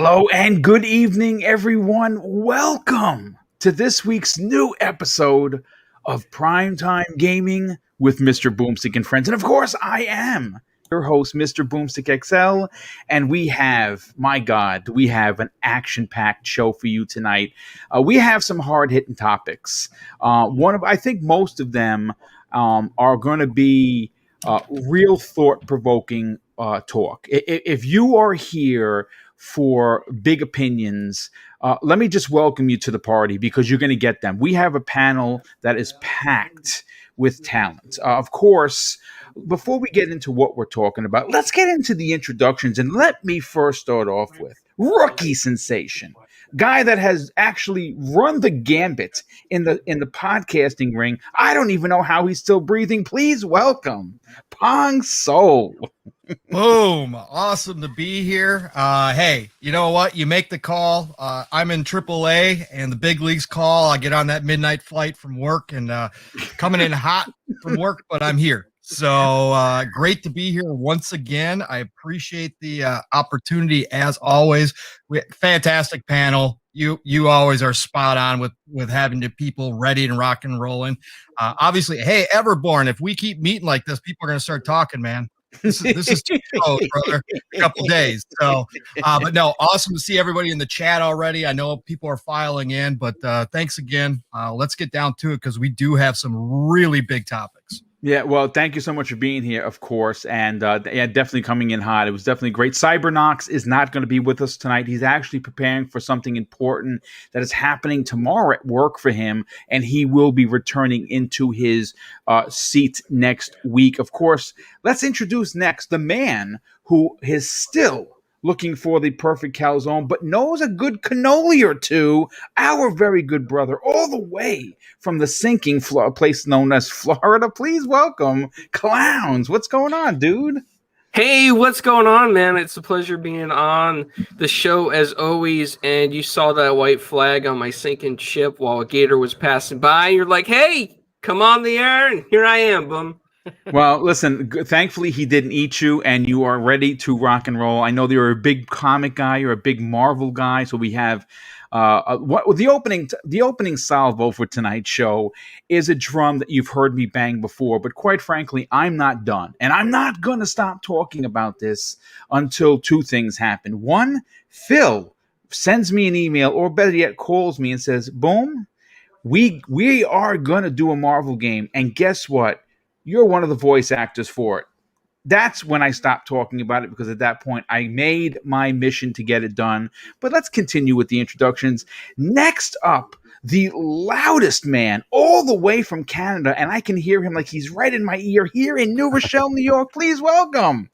Hello and good evening, everyone. Welcome to this week's new episode of Primetime Gaming with Mr. Boomstick and Friends. And of course, I am your host, Mr. Boomstick XL. And we have, my God, we have an action-packed show for you tonight. We have some hard-hitting topics. I think most of them are going to be real thought-provoking talk. If you are here for big opinions, let me just welcome you to the party because you're going to get them. We have a panel that is packed with talent. Of course, before we get into what we're talking about, let's get into the introductions. And let me first start off with rookie sensation. Guy that has actually run the gambit in the podcasting ring. I don't even know how he's still breathing. Please welcome Pong Soul. Boom. Awesome to be here. Hey, you know what? You make the call. I'm in AAA and the big leagues call. I get on that midnight flight from work and coming in hot from work, but I'm here. So great to be here once again. I appreciate the opportunity as always. Fantastic panel. You always are spot on with having the people ready and rock and rolling. Obviously, hey, Everborn, if we keep meeting like this, people are going to start talking, man. This is too close, brother. A couple days. So, but no, awesome to see everybody in the chat already. I know people are filing in, but thanks again. Let's get down to it because we do have some really big topics. Yeah, well, thank you so much for being here, of course, and definitely coming in hot. It was definitely great. Cybernox is not going to be with us tonight. He's actually preparing for something important that is happening tomorrow at work for him, and he will be returning into his seat next week. Of course, let's introduce next the man who is still looking for the perfect calzone, but knows a good cannoli or two, our very good brother, all the way from the sinking place known as Florida. Please welcome Clowns. What's going on, dude? Hey, what's going on, man? It's a pleasure being on the show as always, and you saw that white flag on my sinking ship while a gator was passing by. You're like, hey, come on the air, and here I am, boom. Well, listen, thankfully he didn't eat you and you are ready to rock and roll. I know that you're a big comic guy, you're a big Marvel guy, so we have the opening salvo for tonight's show is a drum that you've heard me bang before, but quite frankly, I'm not done. And I'm not going to stop talking about this until two things happen. One, Phil sends me an email, or better yet, calls me and says, boom, we are going to do a Marvel game, and guess what? You're one of the voice actors for it. That's when I stopped talking about it because at that point I made my mission to get it done. But let's continue with the introductions. Next up, the loudest man all the way from Canada, and I can hear him like he's right in my ear here in New Rochelle, New York. Please welcome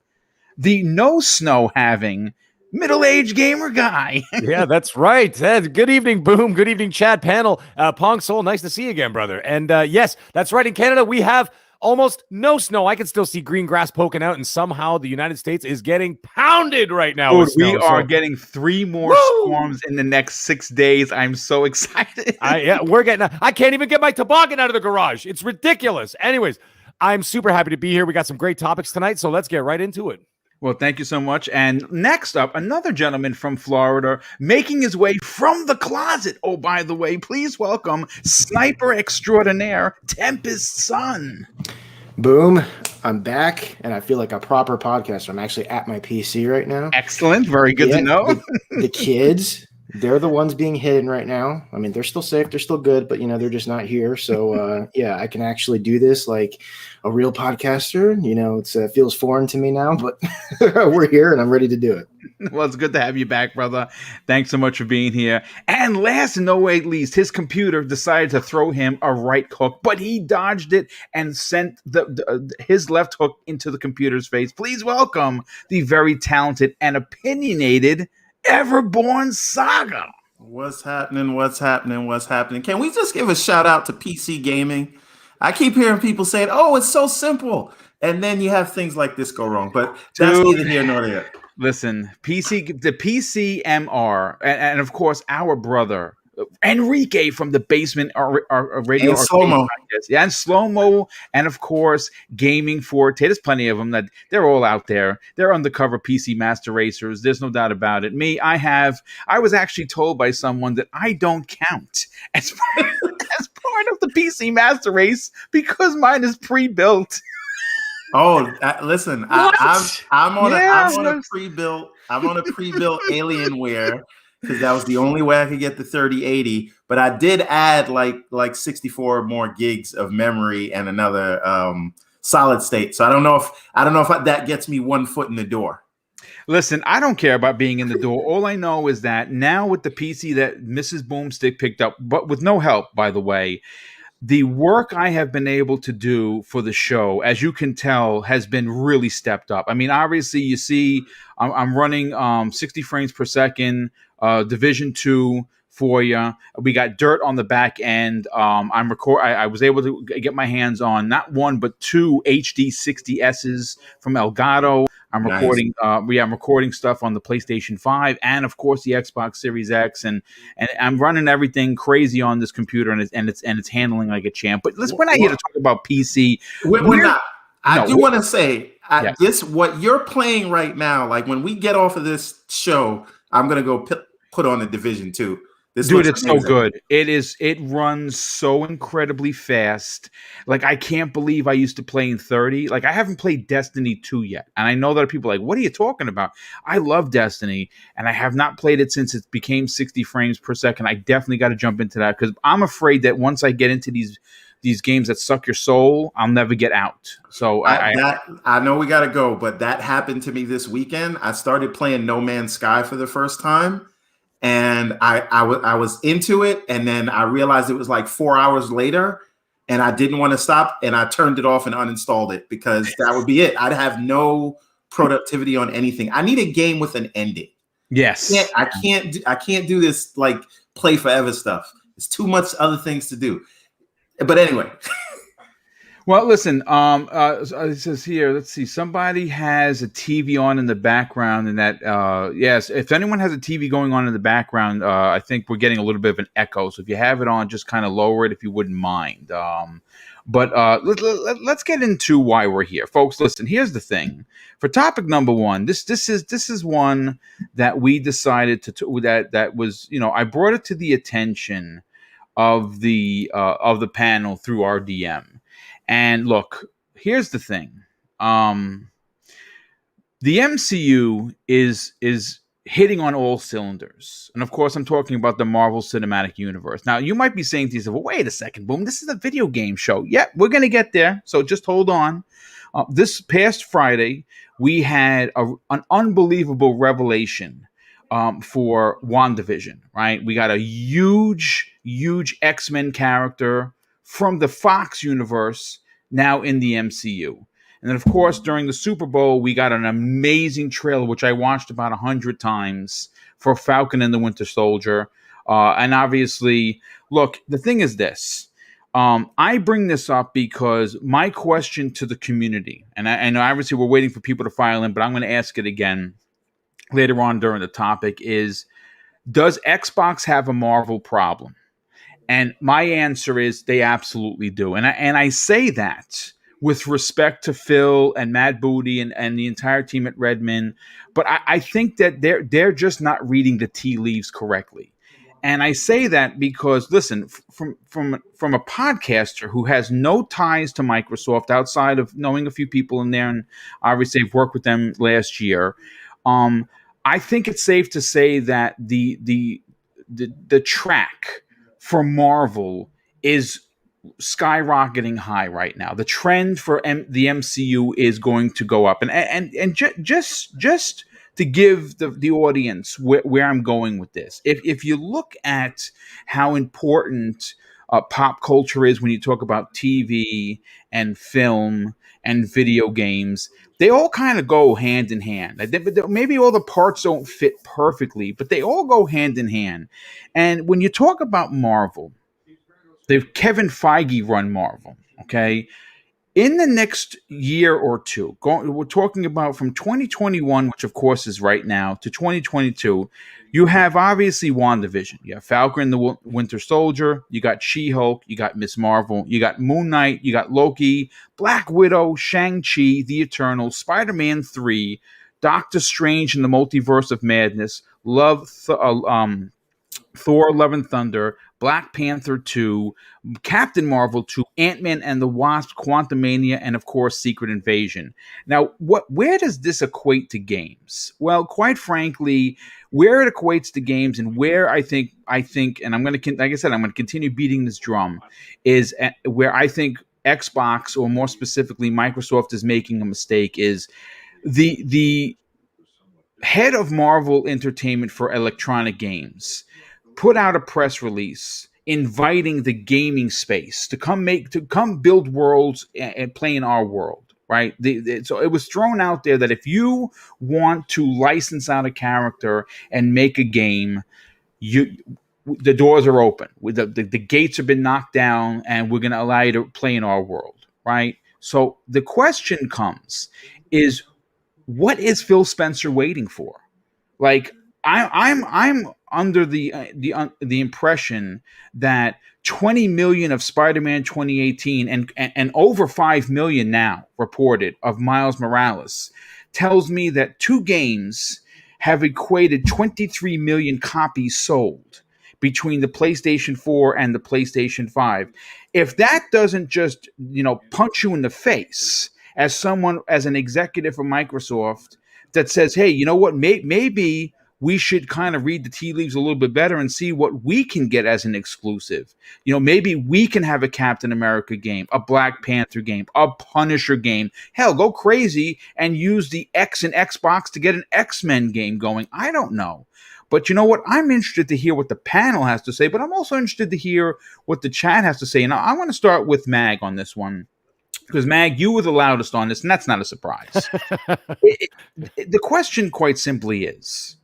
the no snow having middle-aged gamer guy. Yeah, that's right. Good evening, Boom. Good evening, Chad panel. Pong Soul, nice to see you again, brother. And yes, that's right. In Canada, we have almost no snow. I can still see green grass poking out, and somehow the United States is getting pounded right now. Dude, we are getting 3 more storms in the next 6 days. I'm so excited. I can't even get my toboggan out of the garage. It's ridiculous. Anyways, I'm super happy to be here. We got some great topics tonight, so let's get right into it. Well, thank you so much. And next up, another gentleman from Florida making his way from the closet. Oh, by the way, please welcome sniper extraordinaire, Tempest Son. Boom. I'm back, and I feel like a proper podcaster. I'm actually at my PC right now. Excellent. Very good to know. The kids, they're the ones being hidden right now. I mean, they're still safe. They're still good, but, they're just not here. So, I can actually do this like a real podcaster. It feels foreign to me now, but we're here, and I'm ready to do it. Well, it's good to have you back, brother. Thanks so much for being here. And last and no way least, his computer decided to throw him a right hook, but he dodged it and sent his left hook into the computer's face. Please welcome the very talented and opinionated Everborn Saga. What's happening? What's happening? What's happening? Can we just give a shout out to PC gaming? I keep hearing people saying, "Oh, it's so simple," and then you have things like this go wrong. But that's neither here nor there. Listen, the PCMR, and of course our brother, Enrique from the Basement Radio And slow-mo. podcast. Yeah, and slow-mo, and of course Gaming Forte. There's plenty of them that they're all out there. They're undercover PC master racers. There's no doubt about it. Me, I was actually told by someone that I don't count as part of the PC master race because mine is pre-built. Oh, listen, I'm on a pre-built Alienware because that was the only way I could get the 3080. But I did add like 64 more gigs of memory and another solid state. So I don't know if that gets me one foot in the door. Listen, I don't care about being in the door. All I know is that now with the PC that Mrs. Boomstick picked up, but with no help, by the way, the work I have been able to do for the show, as you can tell, has been really stepped up. I mean, obviously, you see, I'm running 60 frames per second, Division 2 for you. We got Dirt on the back end. I was able to get my hands on not one but two HD 60Ss from Elgato. I'm recording. I'm recording stuff on the PlayStation 5 and, of course, the Xbox Series X, and I'm running everything crazy on this computer, and it's handling like a champ. But we're not here to talk about PC. We're not. I do want to say this: what you're playing right now. Like when we get off of this show, I'm gonna go put on a Division 2. Dude, it's amazing. So good. It runs so incredibly fast. Like, I can't believe I used to play in 30. Like, I haven't played Destiny 2 yet. And I know that people are like, what are you talking about? I love Destiny, and I have not played it since it became 60 frames per second. I definitely got to jump into that because I'm afraid that once I get into these games that suck your soul, I'll never get out. So I know we got to go, but that happened to me this weekend. I started playing No Man's Sky for the first time. And I was into it, and then I realized it was like 4 hours later, and I didn't want to stop, and I turned it off and uninstalled it because that would be it. I'd have no productivity on anything. I need a game with an ending. Yes, I can't do this like play forever stuff. It's too much other things to do. But anyway. Well, listen, it says here, let's see, somebody has a TV on in the background, and that, yes, if anyone has a TV going on in the background, I think we're getting a little bit of an echo. So if you have it on, just kind of lower it if you wouldn't mind. But let's get into why we're here. Folks, listen, here's the thing. For topic number one, this is one that we decided that was, I brought it to the attention of the panel through our DM. And look, here's the thing. The MCU is hitting on all cylinders. And of course, I'm talking about the Marvel Cinematic Universe. Now, you might be saying to yourself, well, wait a second, Boom, this is a video game show. Yeah, we're going to get there. So just hold on. This past Friday, we had an unbelievable revelation for WandaVision, right? We got a huge X-Men character from the Fox universe now in the MCU. And then, of course, during the Super Bowl, we got an amazing trailer, which I watched about 100 times, for Falcon and the Winter Soldier. And obviously, look, the thing is this. I bring this up because my question to the community, and I know obviously we're waiting for people to file in, but I'm going to ask it again later on during the topic, is, does Xbox have a Marvel problem? And my answer is they absolutely do. And I say that with respect to Phil and Matt Booty and the entire team at Redmond. But I think that they're just not reading the tea leaves correctly. And I say that because, listen, from a podcaster who has no ties to Microsoft outside of knowing a few people in there, and obviously I've worked with them last year, I think it's safe to say that the track for Marvel is skyrocketing high right now. The trend for the MCU is going to go up, and just to give the audience where I'm going with this. If you look at how important pop culture is when you talk about TV and film and video games, they all kind of go hand in hand. Maybe all the parts don't fit perfectly, but they all go hand in hand. And when you talk about Marvel, they've Kevin Feige run Marvel, okay? in the next year or two, we're talking about from 2021, which of course is right now, to 2022, you have obviously WandaVision. You have Falcon and the Winter Soldier. You got She-Hulk. You got Miss Marvel. You got Moon Knight. You got Loki, Black Widow, Shang-Chi, The Eternals, Spider-Man 3, Doctor Strange in the Multiverse of Madness, Thor: Love and Thunder, Black Panther 2, Captain Marvel 2, Ant-Man and the Wasp, Quantumania, and of course Secret Invasion. Now, where does this equate to games? Well, quite frankly, where it equates to games and where I think, and I'm going to, like I said, I'm going to continue beating this drum, is where I think Xbox, or more specifically Microsoft, is making a mistake, is the head of Marvel Entertainment for electronic games put out a press release inviting the gaming space to come build worlds and play in our world, right? So it was thrown out there that if you want to license out a character and make a game, the doors are open. The gates have been knocked down, and we're going to allow you to play in our world, right? So the question comes is, what is Phil Spencer waiting for? Like, I'm under the impression that 20 million of Spider-Man 2018 and over 5 million now reported of Miles Morales tells me that 2 games have equated 23 million copies sold between the PlayStation 4 and the PlayStation 5. If that doesn't just, punch you in the face as an executive for Microsoft that says, hey, you know what, maybe we should kind of read the tea leaves a little bit better and see what we can get as an exclusive. Maybe we can have a Captain America game, a Black Panther game, a Punisher game. Hell, go crazy and use the X in Xbox to get an X-Men game going. I don't know. But you know what? I'm interested to hear what the panel has to say, but I'm also interested to hear what the chat has to say. And I want to start with Mag on this one, because Mag, you were the loudest on this, and that's not a surprise. The question quite simply is,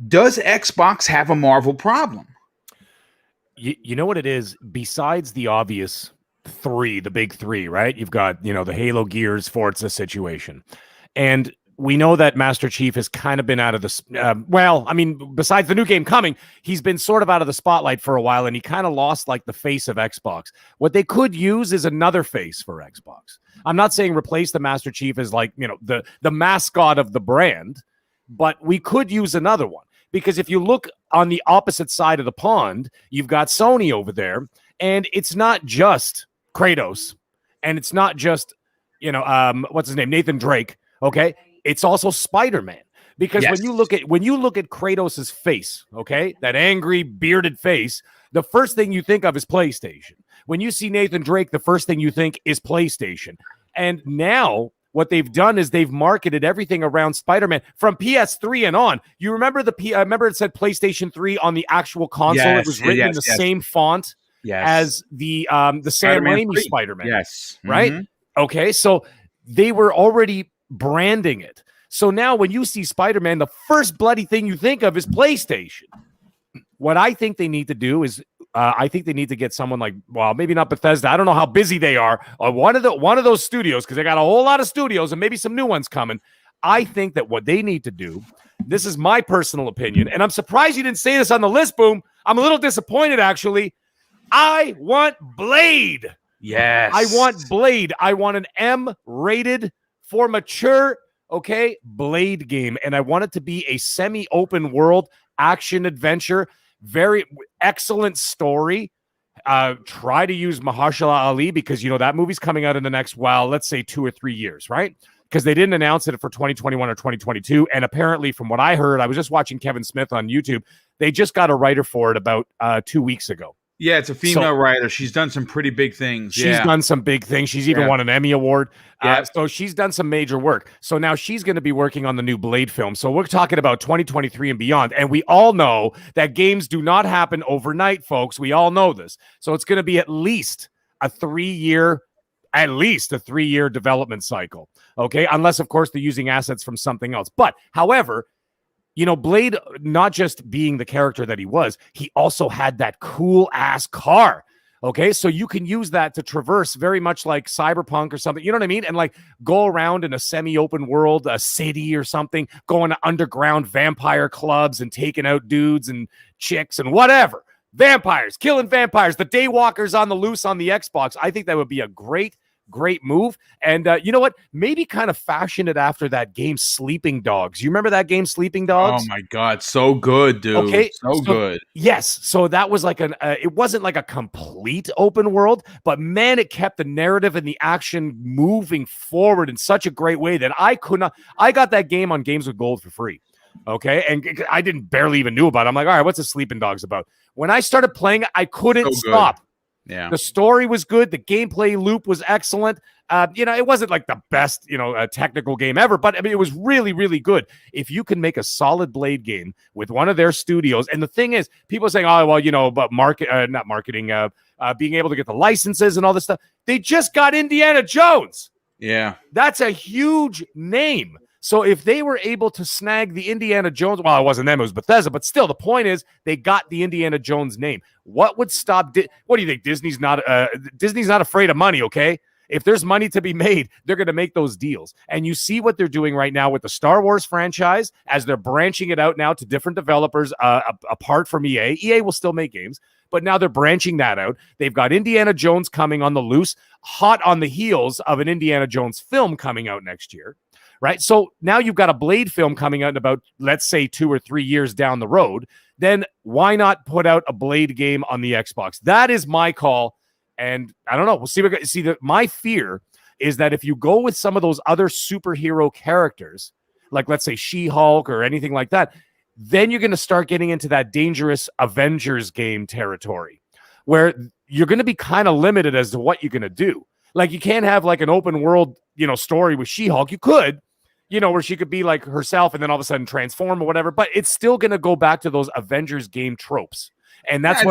does Xbox have a Marvel problem? You know what it is? Besides the obvious 3, the big 3, right? You've got, the Halo, Gears, Forza situation. And we know that Master Chief has kind of been out of the... besides the new game coming, he's been sort of out of the spotlight for a while, and he kind of lost, the face of Xbox. What they could use is another face for Xbox. I'm not saying replace the Master Chief as, the mascot of the brand, but we could use another one. Because if you look on the opposite side of the pond, you've got Sony over there, and it's not just Kratos, and it's not just, what's his name, Nathan Drake. Okay, it's also Spider-Man. Because yes, when you look at Kratos' face, okay, that angry bearded face, the first thing you think of is PlayStation. When you see Nathan Drake, the first thing you think is PlayStation. And now what they've done is they've marketed everything around Spider-Man from PS3 and on. You remember I remember it said PlayStation 3 on the actual console. Yes, it was written in the same font as the Sam Raimi Spider-Man. Yes. Right? Mm-hmm. Okay, so they were already branding it. So now when you see Spider-Man, the first bloody thing you think of is PlayStation. What I think they need to do is I think they need to get someone like, well, maybe not Bethesda. I don't know how busy they are. One of those studios, because they got a whole lot of studios and maybe some new ones coming. I think that what they need to do, this is my personal opinion, and I'm surprised you didn't say this on the list, Boom. I'm a little disappointed, actually. I want Blade. Yes. I want Blade. I want an M-rated for mature, Blade game. And I want it to be a semi-open world action adventure. Very excellent story. Try to use Mahershala Ali because, that movie's coming out in the next, let's say 2 or 3 years, right? Because they didn't announce it for 2021 or 2022. And apparently, from what I heard, I was just watching Kevin Smith on YouTube. They just got a writer for it about 2 weeks ago. Yeah, it's a female writer. She's done some pretty big things. She's done some big things. She's even won an Emmy Award. So she's done some major work. So now she's going to be working on the new Blade film. So we're talking about 2023 and beyond. And we all know that games do not happen overnight, folks. We all know this. So it's going to be at least a 3-year development cycle. Okay. Unless, of course, they're using assets from something else. But however, Blade, not just being the character that he was, he also had that cool ass car. Okay, so you can use that to traverse very much like Cyberpunk or something. You know what I mean? And like go around in a semi-open world, a city or something, going to underground vampire clubs and taking out dudes and chicks and whatever. Vampires, killing vampires, the Daywalkers on the loose on the Xbox. I think that would be a great move. And you know what? Maybe kind of fashion it after that game Sleeping Dogs. You remember that game Sleeping Dogs? Oh my God, so good, dude. Okay, so good. Yes, so that was like it wasn't like a complete open world, but man, it kept the narrative and the action moving forward in such a great way that I got that game on Games with Gold for free. Okay, and I didn't barely even knew about it. I'm like, all right, what's the Sleeping Dogs about? When I started playing it, I couldn't stop. Yeah. The story was good. The gameplay loop was excellent. It wasn't like the best, technical game ever, but I mean, it was really, really good. If you can make a solid Blade game with one of their studios, and the thing is, people are saying, oh, well, but not marketing, being able to get the licenses and all this stuff. They just got Indiana Jones. Yeah. That's a huge name. So if they were able to snag the Indiana Jones, well, it wasn't them, it was Bethesda, but still the point is they got the Indiana Jones name. What would stop? What do you think? Disney's not afraid of money, okay? If there's money to be made, they're going to make those deals. And you see what they're doing right now with the Star Wars franchise as they're branching it out now to different developers apart from EA. EA will still make games, but now they're branching that out. They've got Indiana Jones coming on the loose, hot on the heels of an Indiana Jones film coming out next year. Right. So now you've got a Blade film coming out in about, let's say, 2 or 3 years down the road. Then why not put out a Blade game on the Xbox? That is my call. And I don't know. We'll see. My fear is that if you go with some of those other superhero characters, like let's say She-Hulk or anything like that, then you're going to start getting into that dangerous Avengers game territory where you're going to be kind of limited as to what you're going to do. Like you can't have like an open world, story with She-Hulk. You could, where she could be like herself and then all of a sudden transform or whatever, but it's still going to go back to those Avengers game tropes. And that's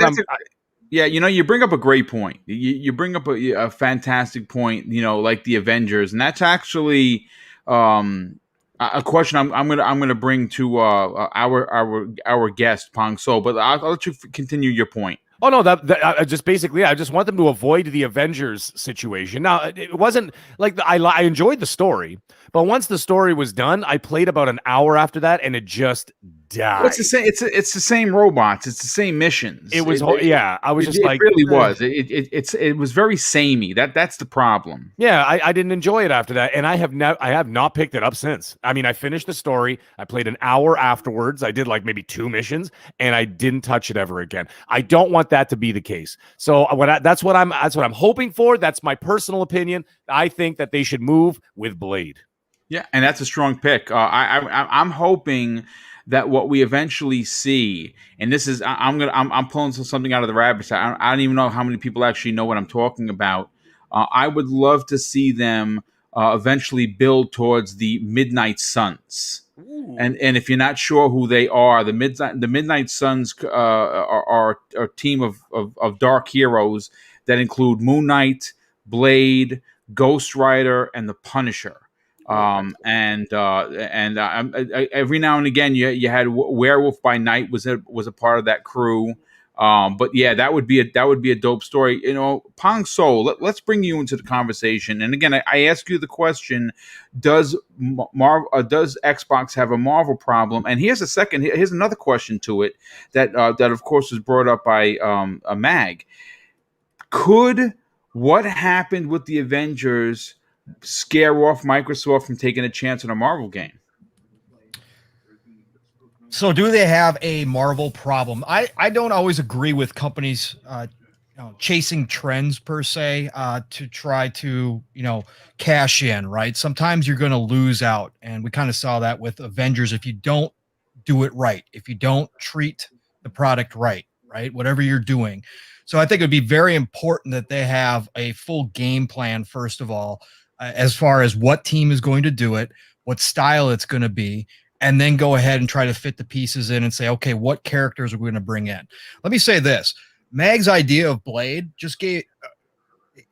you bring up a great point. You bring up a fantastic point, like the Avengers. And that's actually a question I'm gonna bring to our guest, Pong So, but I'll let you continue your point. Oh no, that just basically, I just want them to avoid the Avengers situation. Now, it wasn't like I enjoyed the story, but once the story was done, I played about an hour after that, and it just died. It's the same. It's the same robots. It's the same missions. It was I was just like, it really was. It was very samey. That's the problem. Yeah, I didn't enjoy it after that, and I have not picked it up since. I mean, I finished the story. I played an hour afterwards. I did like maybe 2 missions, and I didn't touch it ever again. I don't want that to be the case. So that's what I'm hoping for. That's my personal opinion. I think that they should move with Blade. Yeah, and that's a strong pick. I'm hoping that what we eventually see, and this is I'm pulling something out of the rabbit's hat. I don't even know how many people actually know what I'm talking about. I would love to see them eventually build towards the Midnight Suns. Ooh. And if you're not sure who they are, the Midnight Suns are a team of dark heroes that include Moon Knight, Blade, Ghost Rider, and the Punisher. Every now and again, you had Werewolf by Night was a part of that crew. But yeah, that would be a dope story. Pong So, let's bring you into the conversation. And again, I ask you the question: does Xbox have a Marvel problem? And here's another question to it that of course was brought up by a Mag. Could what happened with the Avengers scare off Microsoft from taking a chance on a Marvel game? So do they have a Marvel problem? I don't always agree with companies chasing trends per se to try to cash in, right? Sometimes you're going to lose out, and we kind of saw that with Avengers. If you don't do it right, if you don't treat the product right, whatever you're doing. So I think it would be very important that they have a full game plan, first of all, as far as what team is going to do it, what style it's going to be, and then go ahead and try to fit the pieces in and say, okay, what characters are we going to bring in? Let me say this. Mag's idea of Blade it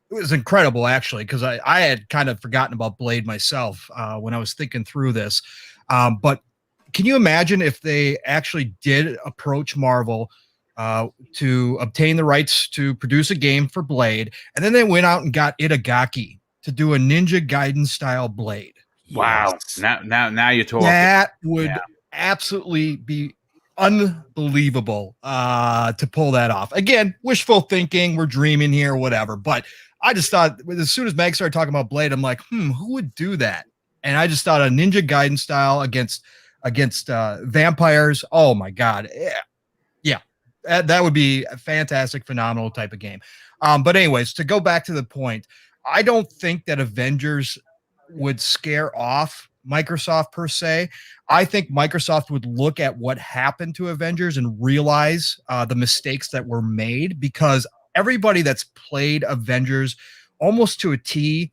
was incredible, actually, because I had kind of forgotten about Blade myself when I was thinking through this. But can you imagine if they actually did approach Marvel to obtain the rights to produce a game for Blade, and then they went out and got Itagaki to do a Ninja Gaiden style Blade. Wow. Yes. Now you're talking. That would absolutely be unbelievable to pull that off. Again, wishful thinking, we're dreaming here, whatever. But I just thought, as soon as Meg started talking about Blade, I'm like, who would do that? And I just thought a Ninja Gaiden style against vampires. Oh my God. Yeah. That would be a fantastic, phenomenal type of game. But anyways, to go back to the point, I don't think that Avengers would scare off Microsoft per se. I think Microsoft would look at what happened to Avengers and realize the mistakes that were made, because everybody that's played Avengers almost to a T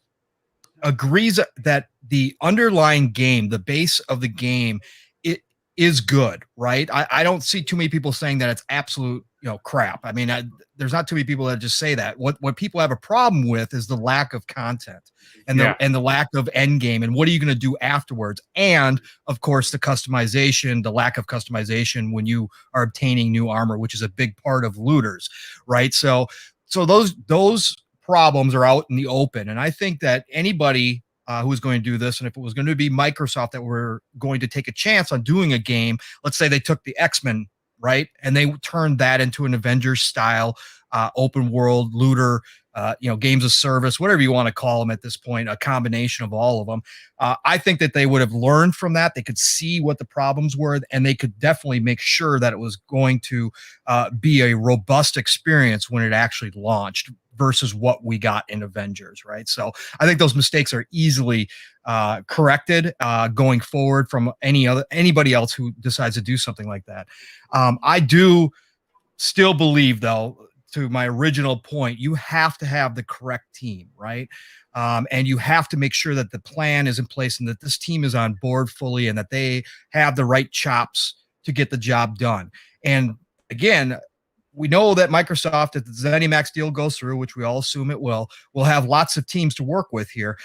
agrees that the underlying game, the base of the game, it is good, right? I don't see too many people saying that it's absolute, crap. I mean, there's not too many people that just say that. What people have a problem with is the lack of content and the lack of end game, and what are you going to do afterwards? And of course, the customization, the lack of customization when you are obtaining new armor, which is a big part of looters, right? So those problems are out in the open, and I think that anybody who is going to do this, and if it was going to be Microsoft that were going to take a chance on doing a game, let's say they took the X-Men, right, and they turned that into an Avengers style open world looter, games of service, whatever you want to call them at this point, a combination of all of them. I think that they would have learned from that. They could see what the problems were, and they could definitely make sure that it was going to be a robust experience when it actually launched versus what we got in Avengers, right? So I think those mistakes are easily corrected going forward from anybody else who decides to do something like that. I do still believe, though, to my original point, you have to have the correct team, right? And you have to make sure that the plan is in place and that this team is on board fully and that they have the right chops to get the job done. And again, we know that Microsoft, if the ZeniMax deal goes through, which we all assume it will have lots of teams to work with here,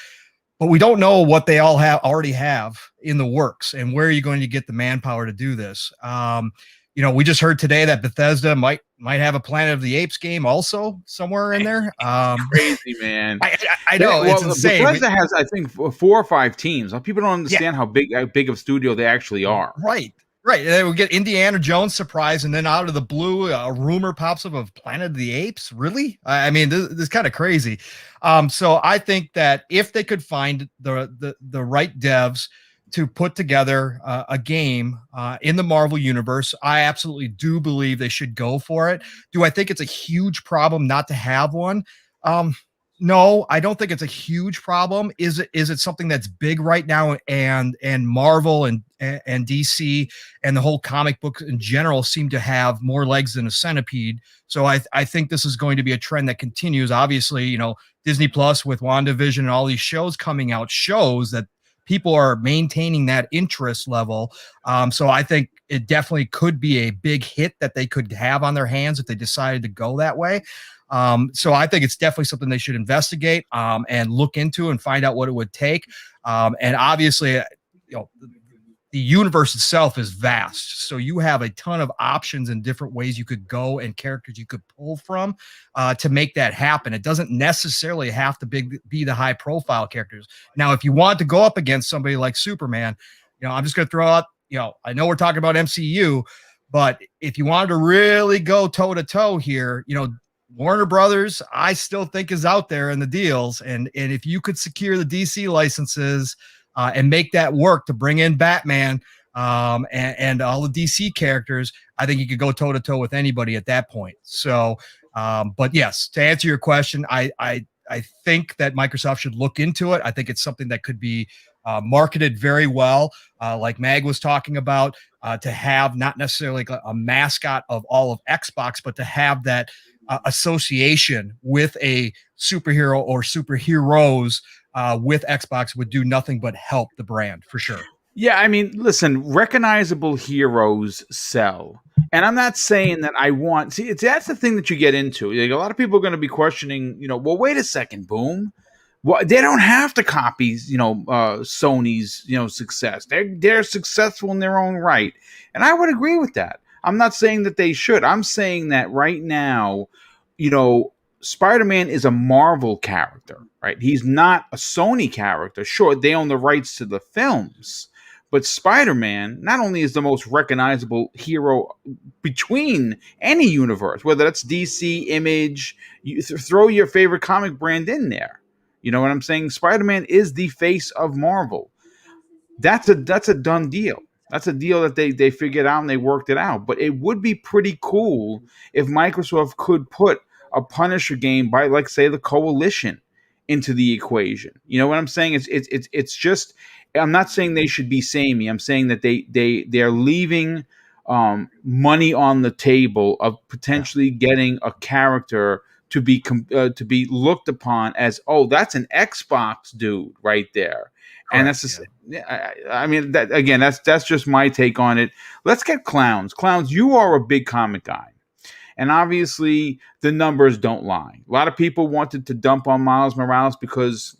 but we don't know what they all already have in the works and where are you going to get the manpower to do this. We just heard today that Bethesda might have a Planet of the Apes game also somewhere in there. Crazy, man. I know, it's insane. Bethesda has, I think, 4 or 5 teams. People don't understand how big of a studio they actually are. Right. And then we get Indiana Jones surprise, and then out of the blue, a rumor pops up of Planet of the Apes. Really? I mean, this is kind of crazy. So I think that if they could find the right devs to put together a game in the Marvel universe, I absolutely do believe they should go for it. Do I think it's a huge problem not to have one? No, I don't think it's a huge problem. Is it something that's big right now? And Marvel and DC and the whole comic book in general seem to have more legs than a centipede. So I think this is going to be a trend that continues. Obviously, Disney Plus with WandaVision and all these shows coming out shows that people are maintaining that interest level. So I think it definitely could be a big hit that they could have on their hands if they decided to go that way. So I think it's definitely something they should investigate and look into and find out what it would take. And obviously, the universe itself is vast. So you have a ton of options and different ways you could go and characters you could pull from to make that happen. It doesn't necessarily have to be the high profile characters. Now, if you want to go up against somebody like Superman, I'm just going to throw out, I know we're talking about MCU, but if you wanted to really go toe to toe here, Warner Brothers, I still think is out there in the deals. And if you could secure the DC licenses and make that work to bring in Batman and all the DC characters, I think you could go toe to toe with anybody at that point. So, but yes, to answer your question, I think that Microsoft should look into it. I think it's something that could be marketed very well, like Mag was talking about, to have not necessarily like a mascot of all of Xbox, but to have that association with a superhero or superheroes with Xbox would do nothing but help the brand for sure. Yeah, I mean, listen, recognizable heroes sell. And I'm not saying that I want... See, that's the thing that you get into. Like, a lot of people are going to be questioning, well, wait a second, Boom. Well, they don't have to copy, Sony's, success. They're successful in their own right. And I would agree with that. I'm not saying that they should. I'm saying that right now, Spider-Man is a Marvel character, right? He's not a Sony character. Sure, they own the rights to the films, but Spider-Man not only is the most recognizable hero between any universe, whether that's DC, Image, you throw your favorite comic brand in there. You know what I'm saying? Spider-Man is the face of Marvel. That's a done deal. That's a deal that they figured out and they worked it out. But it would be pretty cool if Microsoft could put a Punisher game by, like, say, the Coalition into the equation. You know what I'm saying? It's just, I'm not saying they should be samey. I'm saying that they're leaving money on the table of potentially getting a character to be looked upon as, oh, that's an Xbox dude right there. And that's just, I mean, that again, that's just my take on it. Let's get Clowns. Clowns, you are a big comic guy, and obviously the numbers don't lie. A lot of people wanted to dump on Miles Morales because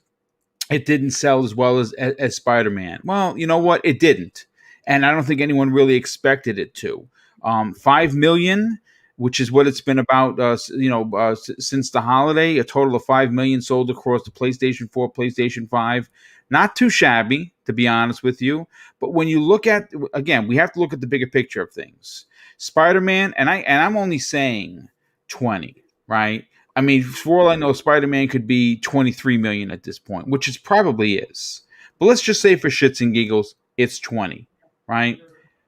it didn't sell as well as Spider-Man. Well, you know what? It didn't, and I don't think anyone really expected it to. 5 million, which is what it's been about, since the holiday. A total of 5 million sold across the PlayStation 4, PlayStation 5. Not too shabby, to be honest with you. But when you look at, again, we have to look at the bigger picture of things. Spider-Man, and I'm only saying 20, right? I mean, for all I know, Spider-Man could be 23 million at this point, which it probably is. But let's just say for shits and giggles, it's 20, right?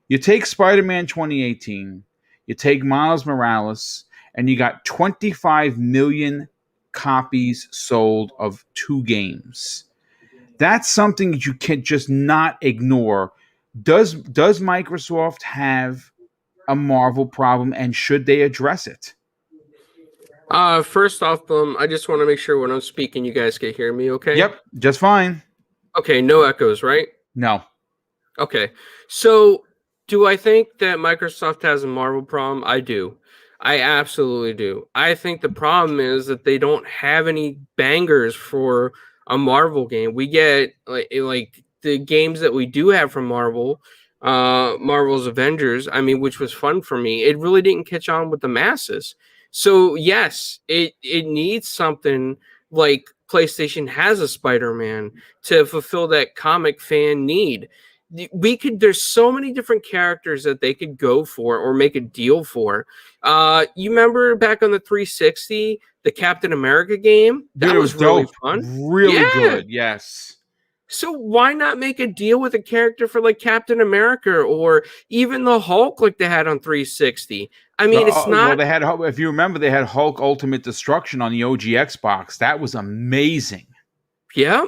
You take Spider-Man 2018, you take Miles Morales, and you got 25 million copies sold of 2 games. That's something you can just not ignore. Does Microsoft have a Marvel problem, and should they address it? First off, I just want to make sure when I'm speaking, you guys can hear me okay? Yep, just fine. Okay, no echoes, right? No. Okay. So, do I think that Microsoft has a Marvel problem? I do. I absolutely do. I think the problem is that they don't have any bangers for a Marvel game. We get like the games that we do have from Marvel, Marvel's Avengers, I mean, which was fun for me. It really didn't catch on with the masses. So yes, it needs something like PlayStation has a Spider-Man to fulfill that comic fan need. There's so many different characters that they could go for or make a deal for. You remember back on the 360, the Captain America game? That was really fun. Really good, yes. So why not make a deal with a character for like Captain America or even the Hulk like they had on 360? I mean, it's not. Well, they had, if you remember, they had Hulk Ultimate Destruction on the OG Xbox. That was amazing. Yeah.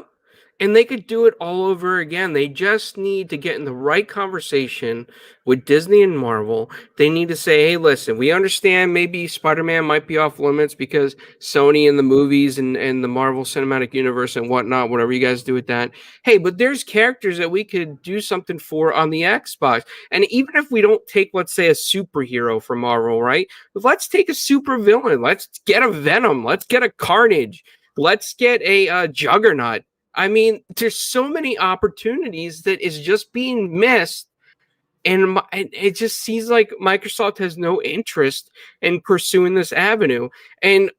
And they could do it all over again. They just need to get in the right conversation with Disney and Marvel. They need to say, hey, listen, we understand maybe Spider-Man might be off limits because Sony and the movies and the Marvel Cinematic Universe and whatnot, whatever you guys do with that. Hey, but there's characters that we could do something for on the Xbox. And even if we don't take, let's say, a superhero from Marvel, right? Let's take a super villain. Let's get a Venom. Let's get a Carnage. Let's get a Juggernaut. I mean, there's so many opportunities that is just being missed, and it just seems like Microsoft has no interest in pursuing this avenue. And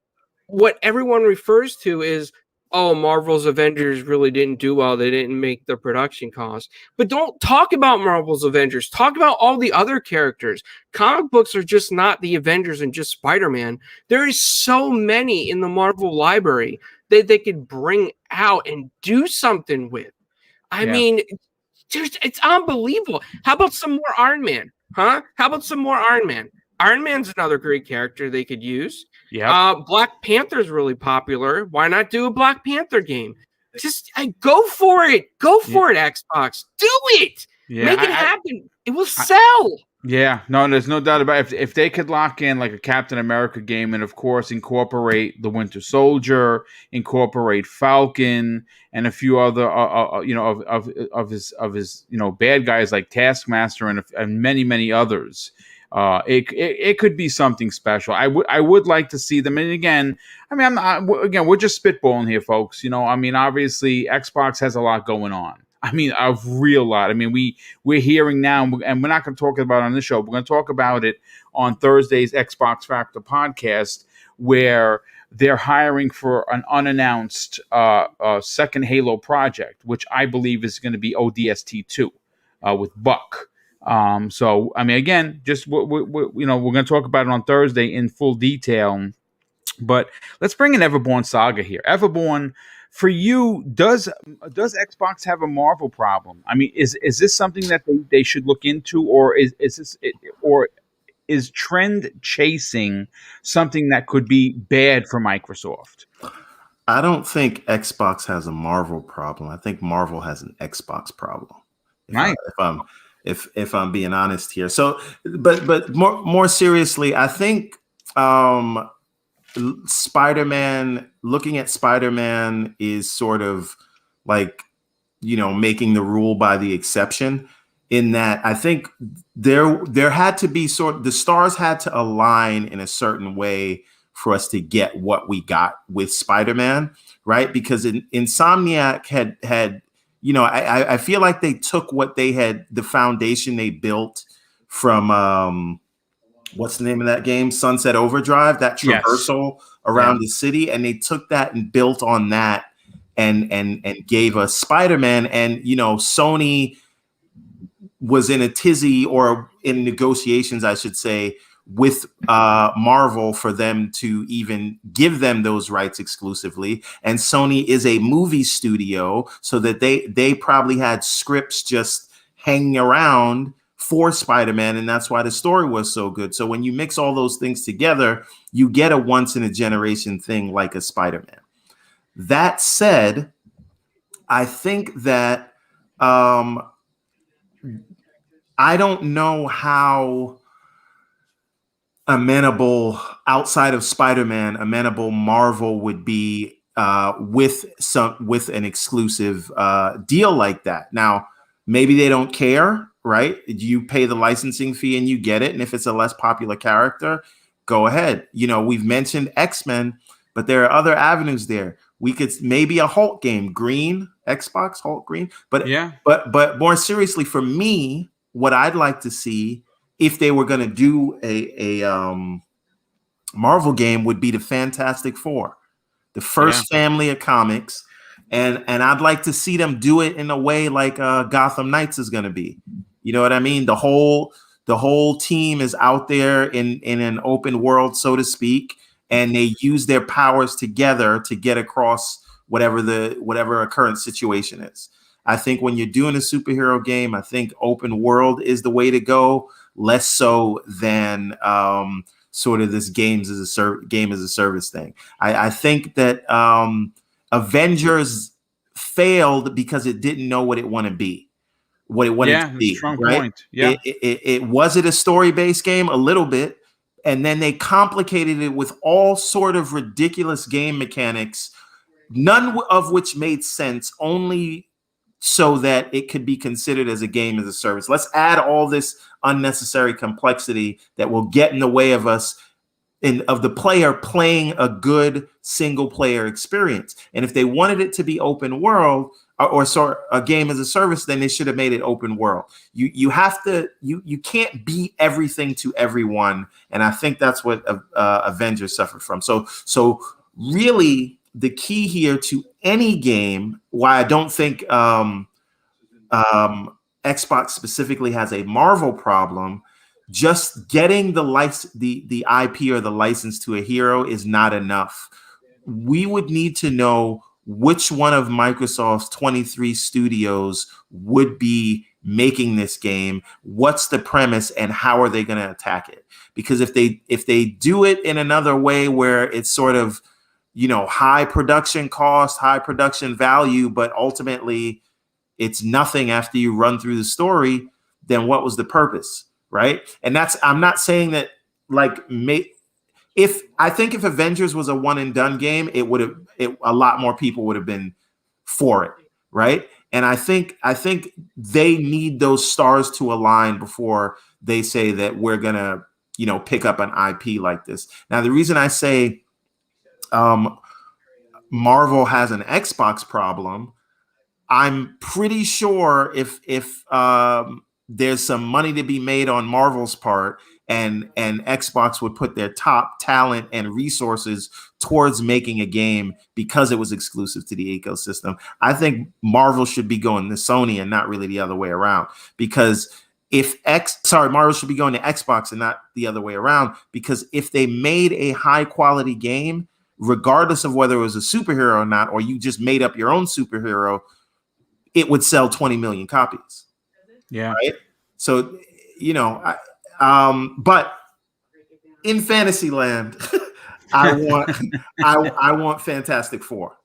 what everyone refers to is, oh, Marvel's Avengers really didn't do well. They didn't make the production cost. But don't talk about Marvel's Avengers. Talk about all the other characters. Comic books are just not the Avengers and just Spider-Man. There is so many in the Marvel library that they could bring out and do something with. I mean, it's unbelievable. How about some more Iron Man? Huh? How about some more Iron Man? Iron Man's another great character they could use. Yeah. Black Panther's really popular. Why not do a Black Panther game? Just go for it. Go for it, Xbox. Do it. Yeah, make it happen. It will sell. Yeah, no, there's no doubt about it. If they could lock in like a Captain America game and, of course, incorporate the Winter Soldier, incorporate Falcon, and a few other, of his bad guys like Taskmaster and many others, it could be something special. I would like to see them. And again, I mean, we're just spitballing here, folks. I mean, obviously, Xbox has a lot going on. I mean, a real lot. I mean, we're hearing now, and we're not going to talk about it on this show. We're going to talk about it on Thursday's Xbox Factor podcast, where they're hiring for an unannounced second Halo project, which I believe is going to be ODST 2 with Buck. So, I mean, again, just we're going to talk about it on Thursday in full detail. But let's bring in Everborn Saga here. Everborn, for you, does Xbox have a Marvel problem? I mean, is this something that they should look into, or is trend chasing something that could be bad for Microsoft? I don't think Xbox has a Marvel problem. I think Marvel has an Xbox problem. Right. If I'm being honest here. So, but more seriously, I think Spider-Man, looking at Spider-Man is sort of like, making the rule by the exception, in that I think there had to be the stars had to align in a certain way for us to get what we got with Spider-Man, right? Because Insomniac had I feel like they took what they had, the foundation they built from what's the name of that game? Sunset Overdrive, that traversal around the city. And they took that and built on that and gave us Spider-Man. And, Sony was in a tizzy, or in negotiations, I should say, with Marvel for them to even give them those rights exclusively. And Sony is a movie studio, so that they probably had scripts just hanging around for Spider-Man, and that's why the story was so good. So when you mix all those things together, you get a once in a generation thing like a Spider-Man. That said, I think that I don't know how amenable, outside of Spider-Man, amenable Marvel would be with an exclusive deal like that. Now, maybe they don't care, right? You pay the licensing fee and you get it. And if it's a less popular character, go ahead. We've mentioned X-Men, but there are other avenues there. We could maybe a Hulk game, green, Xbox Hulk green. But but more seriously, for me, what I'd like to see, if they were going to do a Marvel game, would be the Fantastic Four, the first family of comics. And I'd like to see them do it in a way like Gotham Knights is going to be. You know what I mean? The whole team is out there in an open world, so to speak, and they use their powers together to get across whatever a current situation is. I think when you're doing a superhero game, I think open world is the way to go, less so than sort of this game as a service thing. I think that Avengers failed because it didn't know what it wanted to be. What it wanted to be, strong right? point. Yeah, it was it a story-based game? A little bit. And then they complicated it with all sort of ridiculous game mechanics, none of which made sense, only so that it could be considered as a game as a service. Let's add all this unnecessary complexity that will get in the way of us, of the player playing a good single player experience. And if they wanted it to be open world, or a game as a service, then they should have made it open world. You have to, you can't be everything to everyone. And I think that's what Avengers suffered from. So really the key here to any game, why I don't think Xbox specifically has a Marvel problem, just getting the IP or the license to a hero is not enough. We would need to know which one of Microsoft's 23 studios would be making this game, what's the premise, and how are they going to attack it? Because if they do it in another way where it's sort of, high production cost, high production value, but ultimately it's nothing after you run through the story, then what was the purpose, right? And I'm not saying that if Avengers was a one and done game, a lot more people would have been for it, right? And I think they need those stars to align before they say that we're gonna, pick up an IP like this. Now, the reason I say Marvel has an Xbox problem I'm pretty sure if there's some money to be made on Marvel's part, and Xbox would put their top talent and resources towards making a game because it was exclusive to the ecosystem, I think Marvel should be going to Sony and not really the other way around. Because Marvel should be going to Xbox and not the other way around. Because if they made a high quality game, regardless of whether it was a superhero or not, or you just made up your own superhero, it would sell 20 million copies. Yeah. Right. So, but in Fantasyland, I want Fantastic Four.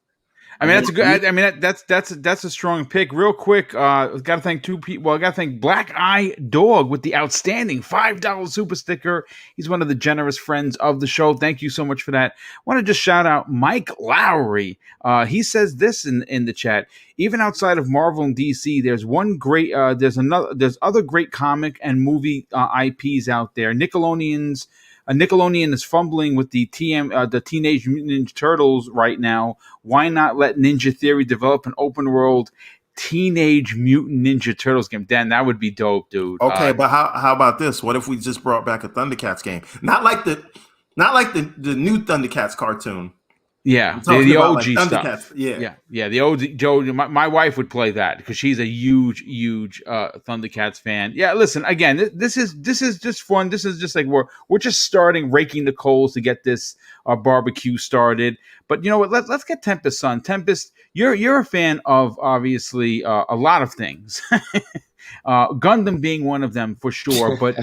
I mean, that's a good. I mean, that's a strong pick. Real quick, got to thank two people. Well, I got to thank Black Eye Dog with the outstanding $5 super sticker. He's one of the generous friends of the show. Thank you so much for that. I want to just shout out Mike Lowry. He says this in the chat. Even outside of Marvel and DC, there's there's other great comic and movie IPs out there. Nickelodeon is fumbling with the Teenage Mutant Ninja Turtles right now. Why not let Ninja Theory develop an open world Teenage Mutant Ninja Turtles game? Dan, that would be dope, dude. Okay, but how about this? What if we just brought back a Thundercats game? Not like the new Thundercats cartoon. Yeah, the OG stuff. Yeah. The OG. Joe, my wife would play that because she's a huge Thundercats fan. Yeah, listen, again, this is just fun. This is just like we're just starting raking the coals to get this barbecue started. But you know what? Let's get Tempest on. Tempest, you're a fan of obviously a lot of things. Gundam being one of them for sure, but.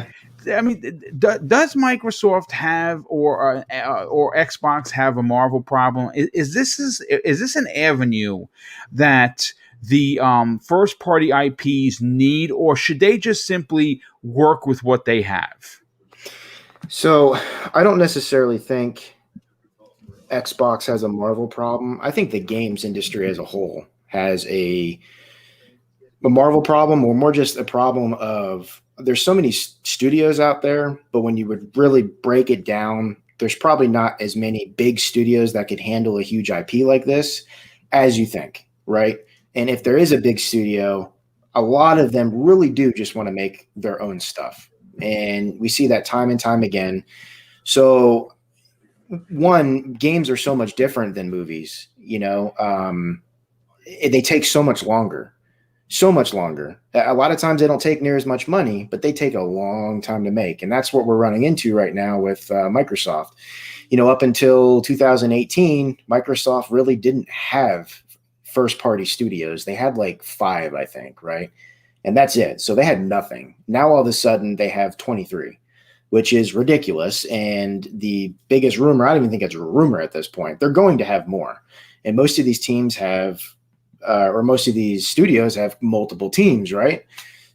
I mean, does Microsoft have or Xbox have a Marvel problem? Is this an avenue that the first party IPs need, or should they just simply work with what they have? So I don't necessarily think Xbox has a Marvel problem. I think the games industry as a whole has a Marvel problem, or more just a problem of there's so many studios out there, but when you would really break it down, there's probably not as many big studios that could handle a huge IP like this as you think, right? And if there is a big studio, a lot of them really do just want to make their own stuff. And we see that time and time again. So one, games are so much different than movies, they take so much longer. A lot of times they don't take near as much money, but they take a long time to make. And that's what we're running into right now with Microsoft. Up until 2018, Microsoft really didn't have first party studios. They had like 5, I think, right? And that's it. So they had nothing. Now all of a sudden they have 23, which is ridiculous. And the biggest rumor, I don't even think it's a rumor at this point, they're going to have more. And most of these teams have most of these studios have multiple teams, right?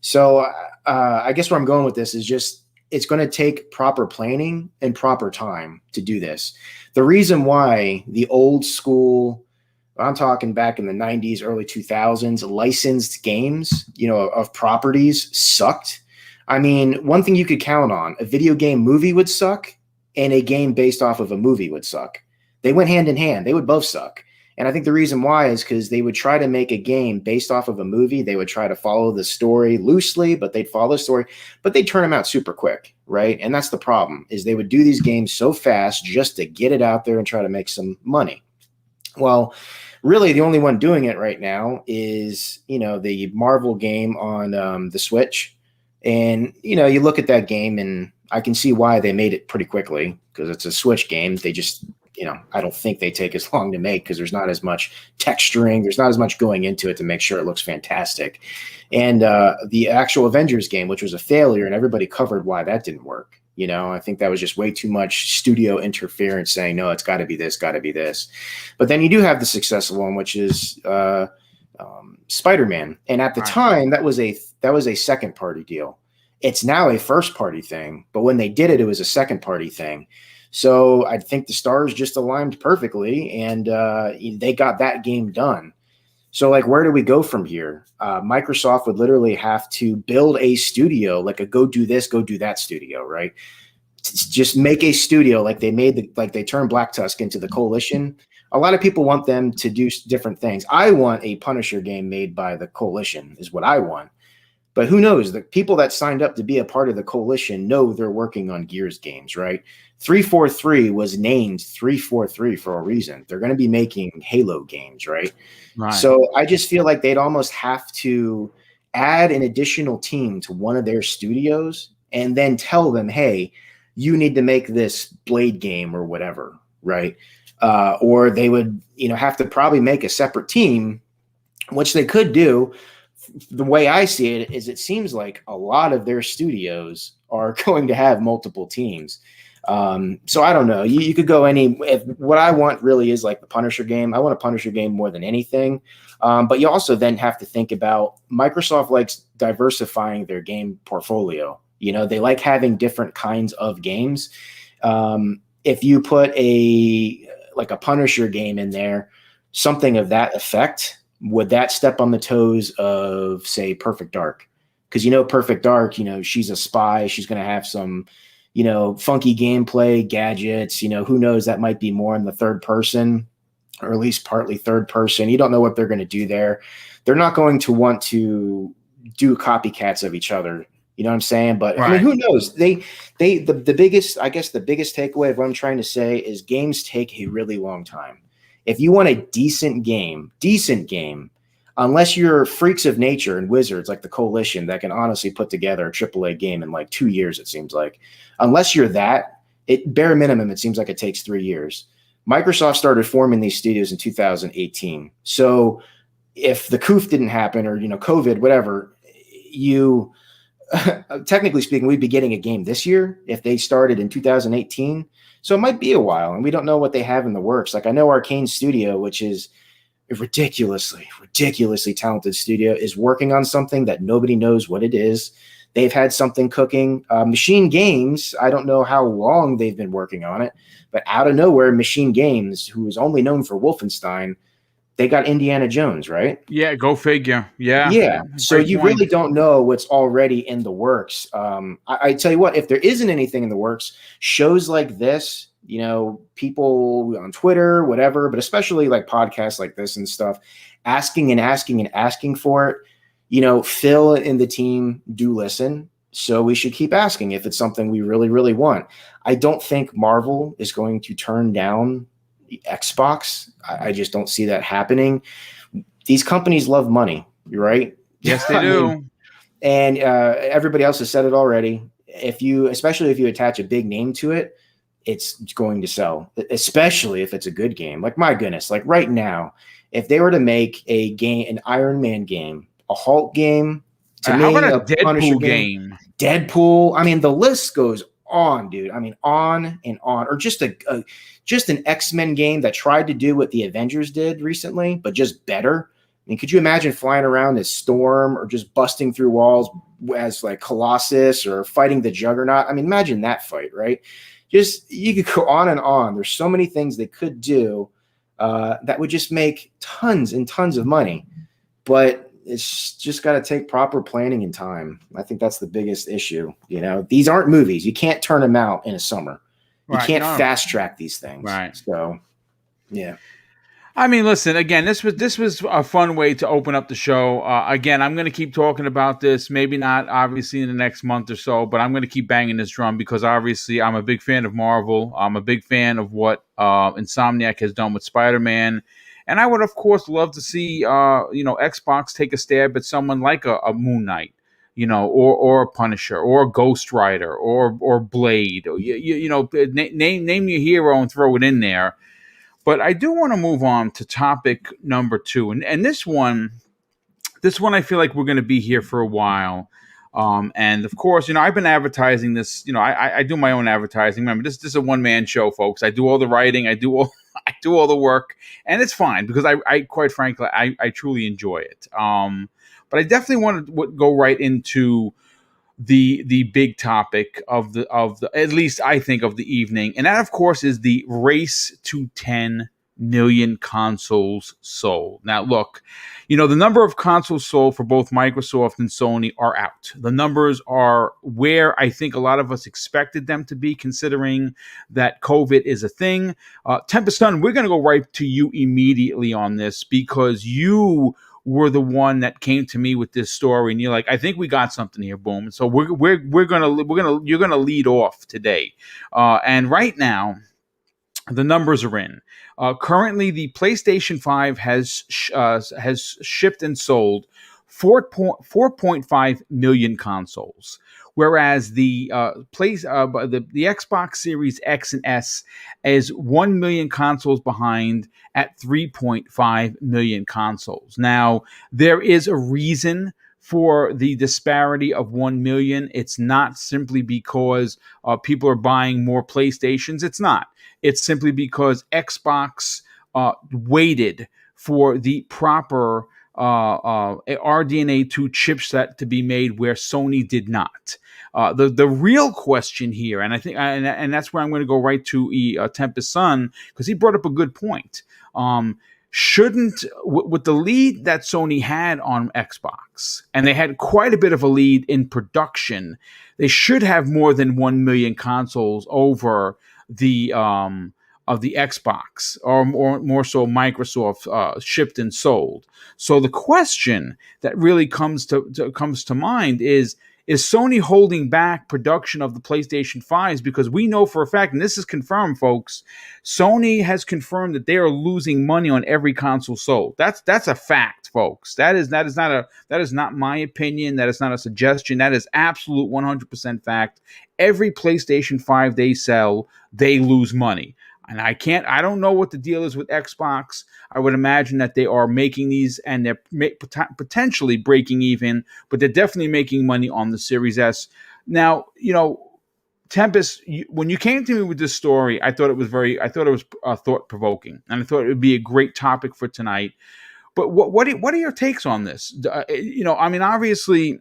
So I guess where I'm going with this is just it's going to take proper planning and proper time to do this. The reason why the old school, I'm talking back in the 90s, early 2000s, licensed games, of properties sucked. I mean, one thing you could count on, a video game movie would suck and a game based off of a movie would suck. They went hand in hand. They would both suck. And I think the reason why is because they would try to make a game based off of a movie. They would try to follow the story loosely, but they'd follow the story, but they'd turn them out super quick, right? And that's the problem, is they would do these games so fast just to get it out there and try to make some money. Well, really the only one doing it right now is, the Marvel game on the Switch. And, you look at that game and I can see why they made it pretty quickly, because it's a Switch game. They just... I don't think they take as long to make because there's not as much texturing. There's not as much going into it to make sure it looks fantastic. And the actual Avengers game, which was a failure, and everybody covered why that didn't work. I think that was just way too much studio interference saying, no, it's got to be this, got to be this. But then you do have the successful one, which is Spider-Man. And at the time, that was a second party deal. It's now a first party thing. But when they did it, it was a second party thing. So I think the stars just aligned perfectly, and they got that game done. So, where do we go from here? Microsoft would literally have to build a studio, like a go do this, go do that studio, right? just make a studio like they turned Black Tusk into the Coalition. A lot of people want them to do different things. I want a Punisher game made by the Coalition is what I want. But who knows? The people that signed up to be a part of the Coalition know they're working on Gears games, right? 343 was named 343 for a reason. They're going to be making Halo games, right? Right. So I just feel like they'd almost have to add an additional team to one of their studios and then tell them, hey, you need to make this Blade game or whatever, right? Or they would, have to probably make a separate team, which they could do. The way I see it is it seems like a lot of their studios are going to have multiple teams. So I don't know. You could go what I want really is like the Punisher game. I want a Punisher game more than anything. But you also then have to think about Microsoft likes diversifying their game portfolio. They like having different kinds of games. If you put a Punisher game in there, something of that effect, would that step on the toes of, say, Perfect Dark? Because Perfect Dark, she's a spy. She's going to have some, funky gameplay, gadgets. Who knows? That might be more in the third person, or at least partly third person. You don't know what they're going to do there. They're not going to want to do copycats of each other. You know what I'm saying? But Right. I mean, who knows? The biggest takeaway of what I'm trying to say is games take a really long time. If you want a decent game, unless you're freaks of nature and wizards like the Coalition that can honestly put together a AAA game in like 2 years, it seems like. Unless you're that, bare minimum, it seems like it takes 3 years. Microsoft started forming these studios in 2018. So if the COOF didn't happen or, COVID, whatever, technically speaking, we'd be getting a game this year if they started in 2018. So it might be a while, and we don't know what they have in the works. Like I know Arcane Studio, which is a ridiculously talented studio, is working on something that nobody knows what it is. They've had something cooking. Machine Games, I don't know how long they've been working on it, but out of nowhere, Machine Games, who is only known for Wolfenstein, they got Indiana Jones, right? Yeah, go figure. Yeah. Yeah. So Great you point. really don't know what's already in the works. I tell you what, if there isn't anything in the works, shows like this, people on Twitter, whatever, but especially like podcasts like this and stuff, asking for it, Phil and the team do listen. So we should keep asking if it's something we really, really want. I don't think Marvel is going to turn down Xbox. I just don't see that happening. These companies love money, right? Yes, they do. And everybody else has said it already. Especially if you attach a big name to it, it's going to sell, especially if it's a good game. Like, my goodness, like right now, if they were to make a game, an Iron Man game, a Hulk game, how about a Deadpool game? Deadpool. I mean, the list goes on, dude. I mean, on and on. Or just an X-Men game that tried to do what the Avengers did recently, but just better. I mean, could you imagine flying around as Storm or just busting through walls as like Colossus or fighting the Juggernaut? I mean, imagine that fight, right? You could go on and on. There's so many things they could do that would just make tons and tons of money. But it's just got to take proper planning and time. I think that's the biggest issue. These aren't movies. You can't turn them out in a summer. You can't fast track these things. Right. So, yeah. I mean, listen, again, this was a fun way to open up the show. Again, I'm going to keep talking about this, maybe not obviously in the next month or so, but I'm going to keep banging this drum because obviously I'm a big fan of Marvel. I'm a big fan of what Insomniac has done with Spider-Man. And I would, of course, love to see, Xbox take a stab at someone like a Moon Knight, or a Punisher, or a Ghost Rider, or Blade, or name your hero and throw it in there. But I do want to move on to topic number 2, and this one I feel like we're going to be here for a while. And of course, I've been advertising this. I do my own advertising. Remember, this is a one-man show, folks. I do all the writing, I do all the work, and it's fine because I quite frankly, I truly enjoy it. But I definitely want to go right into the big topic of the at least I think of the evening, and that of course is the Race to 10 million consoles sold. Now, look, the number of consoles sold for both Microsoft and Sony are out. The numbers are where I think a lot of us expected them to be, considering that COVID is a thing. Tempest Sun, we're going to go right to you immediately on this because you were the one that came to me with this story, and you're like, I think we got something here, boom. So you're gonna lead off today, and right now the numbers are in. Currently, the PlayStation 5 has shipped and sold 4.5 million consoles, whereas the Xbox Series X and S is 1 million consoles behind at 3.5 million consoles. Now, there is a reason for the disparity of 1 million. It's not simply because people are buying more PlayStations. It's not. It's simply because Xbox waited for the proper RDNA 2 chipset to be made where Sony did not. The real question here, and I think, and that's where I'm going to go right to Tempest Sun, because he brought up a good point. Shouldn't, with the lead that Sony had on Xbox, and they had quite a bit of a lead in production, they should have more than 1 million consoles over the of the Xbox, or more so Microsoft shipped and sold. So the question that really comes to mind is Sony holding back production of the PlayStation 5s? Because we know for a fact, and this is confirmed, folks, Sony has confirmed that they are losing money on every console sold. That's a fact, folks. That is not my opinion. That is not a suggestion. That is absolute 100% fact. Every PlayStation 5 they sell, they lose money. And I don't know what the deal is with Xbox. I would imagine that they are making these and they're potentially breaking even, but they're definitely making money on the Series S. Now, Tempest, when you came to me with this story, I thought it was thought provoking, and I thought it would be a great topic for tonight. But what are your takes on this? Obviously,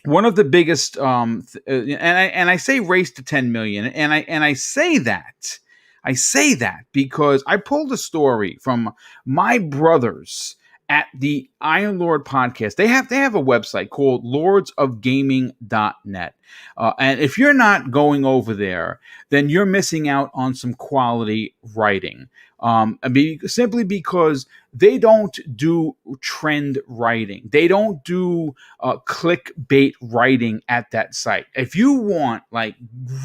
one of the biggest, and I say race to 10 million, and I say that. I say that because I pulled a story from my brothers at the Iron Lord podcast. They have a website called lordsofgaming.net. And if you're not going over there, then you're missing out on some quality writing. Simply because they don't do trend writing. They don't do clickbait writing at that site. If you want like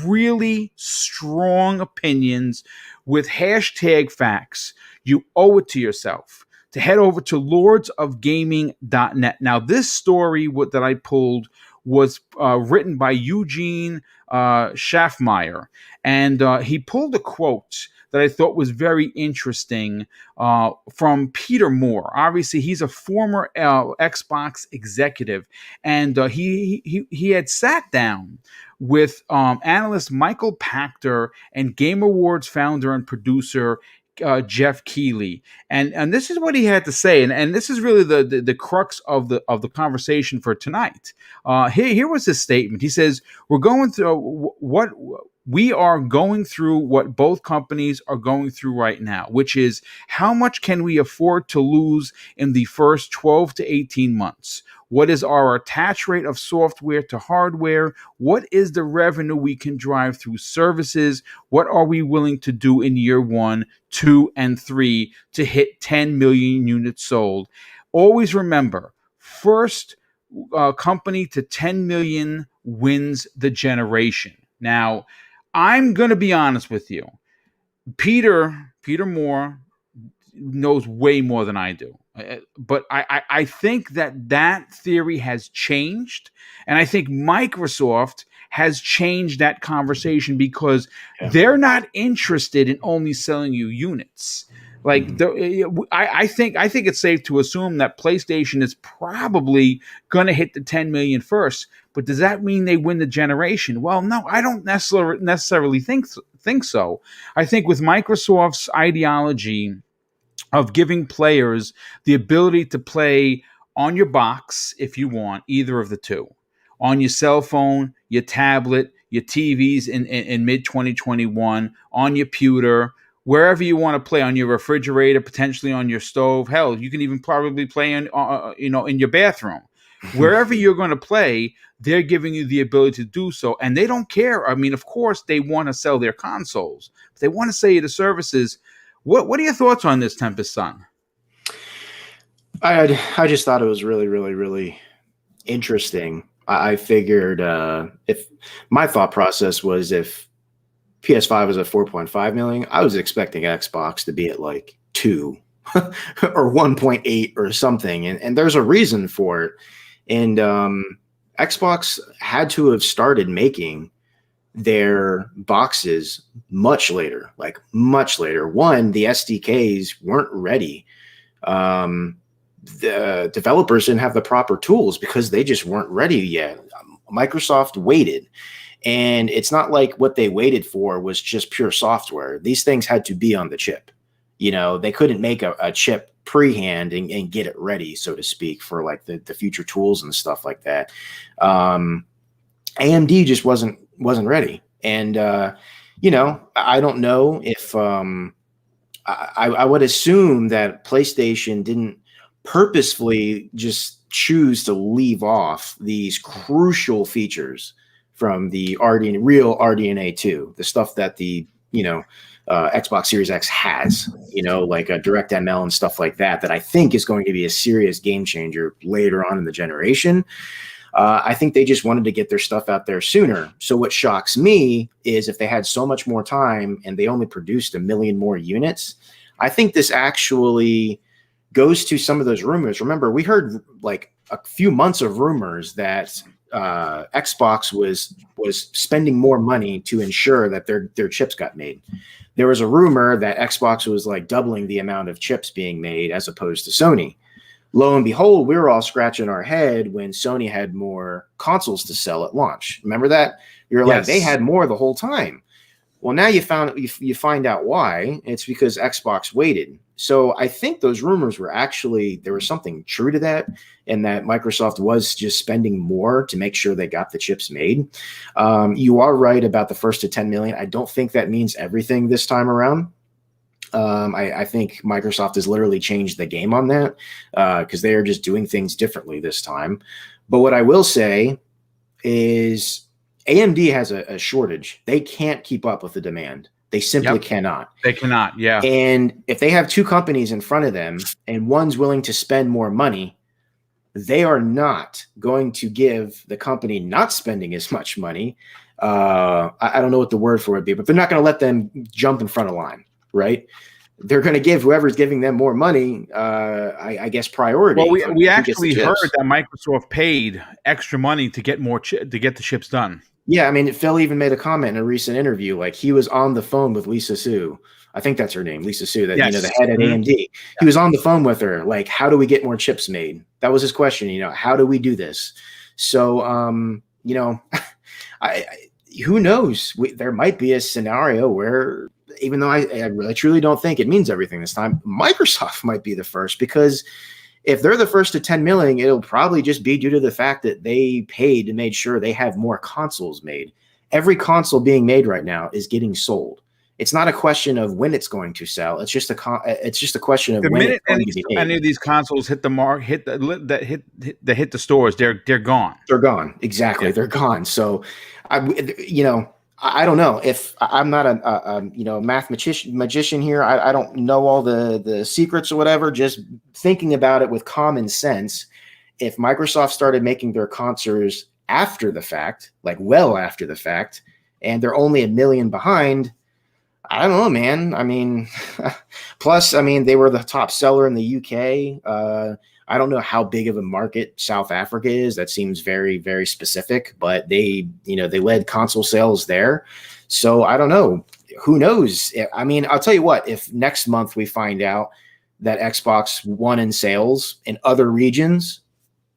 really strong opinions with hashtag facts, you owe it to yourself to head over to lordsofgaming.net. Now, this story that I pulled was written by Eugene Schaffmeyer, and he pulled a quote that I thought was very interesting from Peter Moore. Obviously, he's a former Xbox executive, and he had sat down with analyst Michael Pachter and Game Awards founder and producer Jeff Keighley, and this is what he had to say, and this is really the crux of the conversation for tonight. Here was his statement. He says, "We're going through what both companies are going through right now, which is how much can we afford to lose in the first 12 to 18 months? What is our attach rate of software to hardware? What is the revenue we can drive through services? What are we willing to do in year 1, 2, and 3 to hit 10 million units sold?" Always remember, first company to 10 million wins the generation. Now, I'm going to be honest with you. Peter Moore knows way more than I do. But I think that theory has changed. And I think Microsoft has changed that conversation because they're not interested in only selling you units. Like I think it's safe to assume that PlayStation is probably going to hit the 10 million first. But does that mean they win the generation? Well, no, I don't necessarily think so. I think with Microsoft's ideology of giving players the ability to play on your box, if you want, either of the two, on your cell phone, your tablet, your TVs in mid-2021, on your pewter, wherever you want to play, on your refrigerator, potentially on your stove. Hell, you can even probably play in in your bathroom. Wherever you're going to play, they're giving you the ability to do so, and they don't care. I mean, of course, they want to sell their consoles. But they want to sell you the services. What are your thoughts on this, Tempest Sun? I just thought it was really, really, really interesting. I figured if my thought process was if PS5 was at 4.5 million, I was expecting Xbox to be at like 2 or 1.8 or something. And there's a reason for it. And Xbox had to have started making their boxes much later, like much later. One, the SDKs weren't ready. The developers didn't have the proper tools because they just weren't ready yet. Microsoft waited. And it's not like what they waited for was just pure software. These things had to be on the chip. You know, they couldn't make a chip pre-hand and get it ready, so to speak, for like the future tools and stuff like that. AMD just wasn't ready. And, I don't know if I would assume that PlayStation didn't purposefully just choose to leave off these crucial features from the real RDNA 2, the stuff that the Xbox Series X has, like a direct ML and stuff like that I think is going to be a serious game changer later on in the generation. I think they just wanted to get their stuff out there sooner. So what shocks me is if they had so much more time and they only produced 1 million more units, I think this actually goes to some of those rumors. Remember, we heard like a few months of rumors that Xbox was spending more money to ensure that their chips got made. There was a rumor that Xbox was like doubling the amount of chips being made as opposed to Sony. Lo and behold, we were all scratching our head when Sony had more consoles to sell at launch. Remember that? You're like, they had more the whole time. Well, now you find out why. It's because Xbox waited. So I think those rumors were actually, there was something true to that, and that Microsoft was just spending more to make sure they got the chips made. You are right about the first to 10 million. I don't think that means everything this time around. I think Microsoft has literally changed the game on that because they are just doing things differently this time. But what I will say is AMD has a shortage. They can't keep up with the demand. They simply cannot. They cannot, yeah. And if they have two companies in front of them and one's willing to spend more money, they are not going to give the company not spending as much money. I don't know what the word for it would be, but they're not going to let them jump in front of line, right? They're going to give whoever's giving them more money, I guess, priority. Well, we actually heard that Microsoft paid extra money to get more to get the chips done. Yeah, I mean, Phil even made a comment in a recent interview, like he was on the phone with Lisa Su. I think that's her name, Lisa Su, that the head at AMD. Yeah. He was on the phone with her, like, how do we get more chips made? That was his question. How do we do this? So, who knows? There might be a scenario where, even though I really truly don't think it means everything this time, Microsoft might be the first, because if they're the first to 10 million, it'll probably just be due to the fact that they paid and made sure they have more consoles made. Every console being made right now is getting sold. It's not a question of when it's going to sell. It's just a question of the when minute it's going to be made. Any of these consoles hit the mark, hit the stores, they're gone. They're gone. Exactly, they're gone. So, I don't know if I'm not a math magician here. I don't know all the secrets or whatever. Just thinking about it with common sense, if Microsoft started making their consoles after the fact, like well after the fact, and they're only 1 million behind, I don't know, man. I mean, plus, they were the top seller in the UK. I don't know how big of a market South Africa is. That seems very, very specific, but they led console sales there. So I don't know. Who knows? I'll tell you what, if next month we find out that Xbox won in sales in other regions,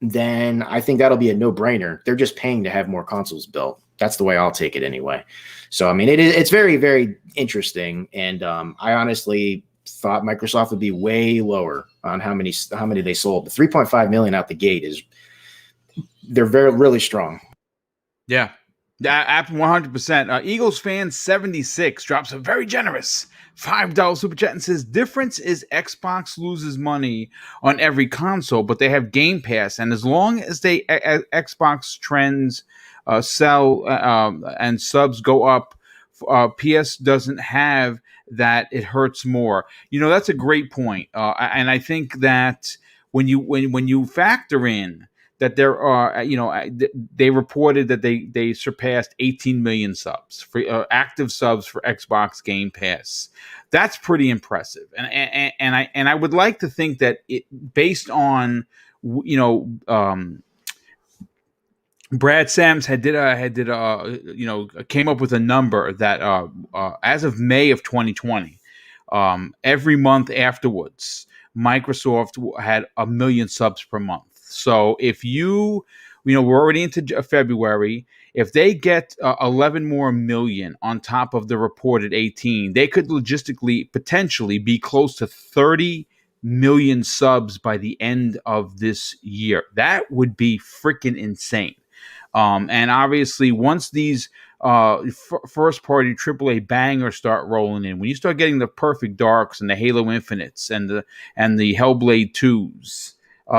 then I think that'll be a no-brainer. They're just paying to have more consoles built. That's the way I'll take it anyway. So, it's very, very interesting. And I honestly thought Microsoft would be way lower on how many they sold. The 3.5 million out the gate they're really strong. Yeah. Apple 100%. Eagles fan 76 drops a very generous $5 super chat and says, difference is Xbox loses money on every console, but they have Game Pass, and as long as they Xbox trends sell and subs go up, PS doesn't have that. It hurts more. That's a great point, and I think that when you factor in that there are, they reported that they surpassed 18 million subs for active subs for Xbox Game Pass. That's pretty impressive, and I would like to think that it, based on, Brad Sams came up with a number that as of May of 2020, every month afterwards, Microsoft had 1 million subs per month. So if we're already into February. If they get 11 more million on top of the reported 18, they could logistically potentially be close to 30 million subs by the end of this year. That would be freaking insane. And obviously, once these first-party AAA bangers start rolling in, when you start getting the Perfect Darks and the Halo Infinites and the Hellblade 2s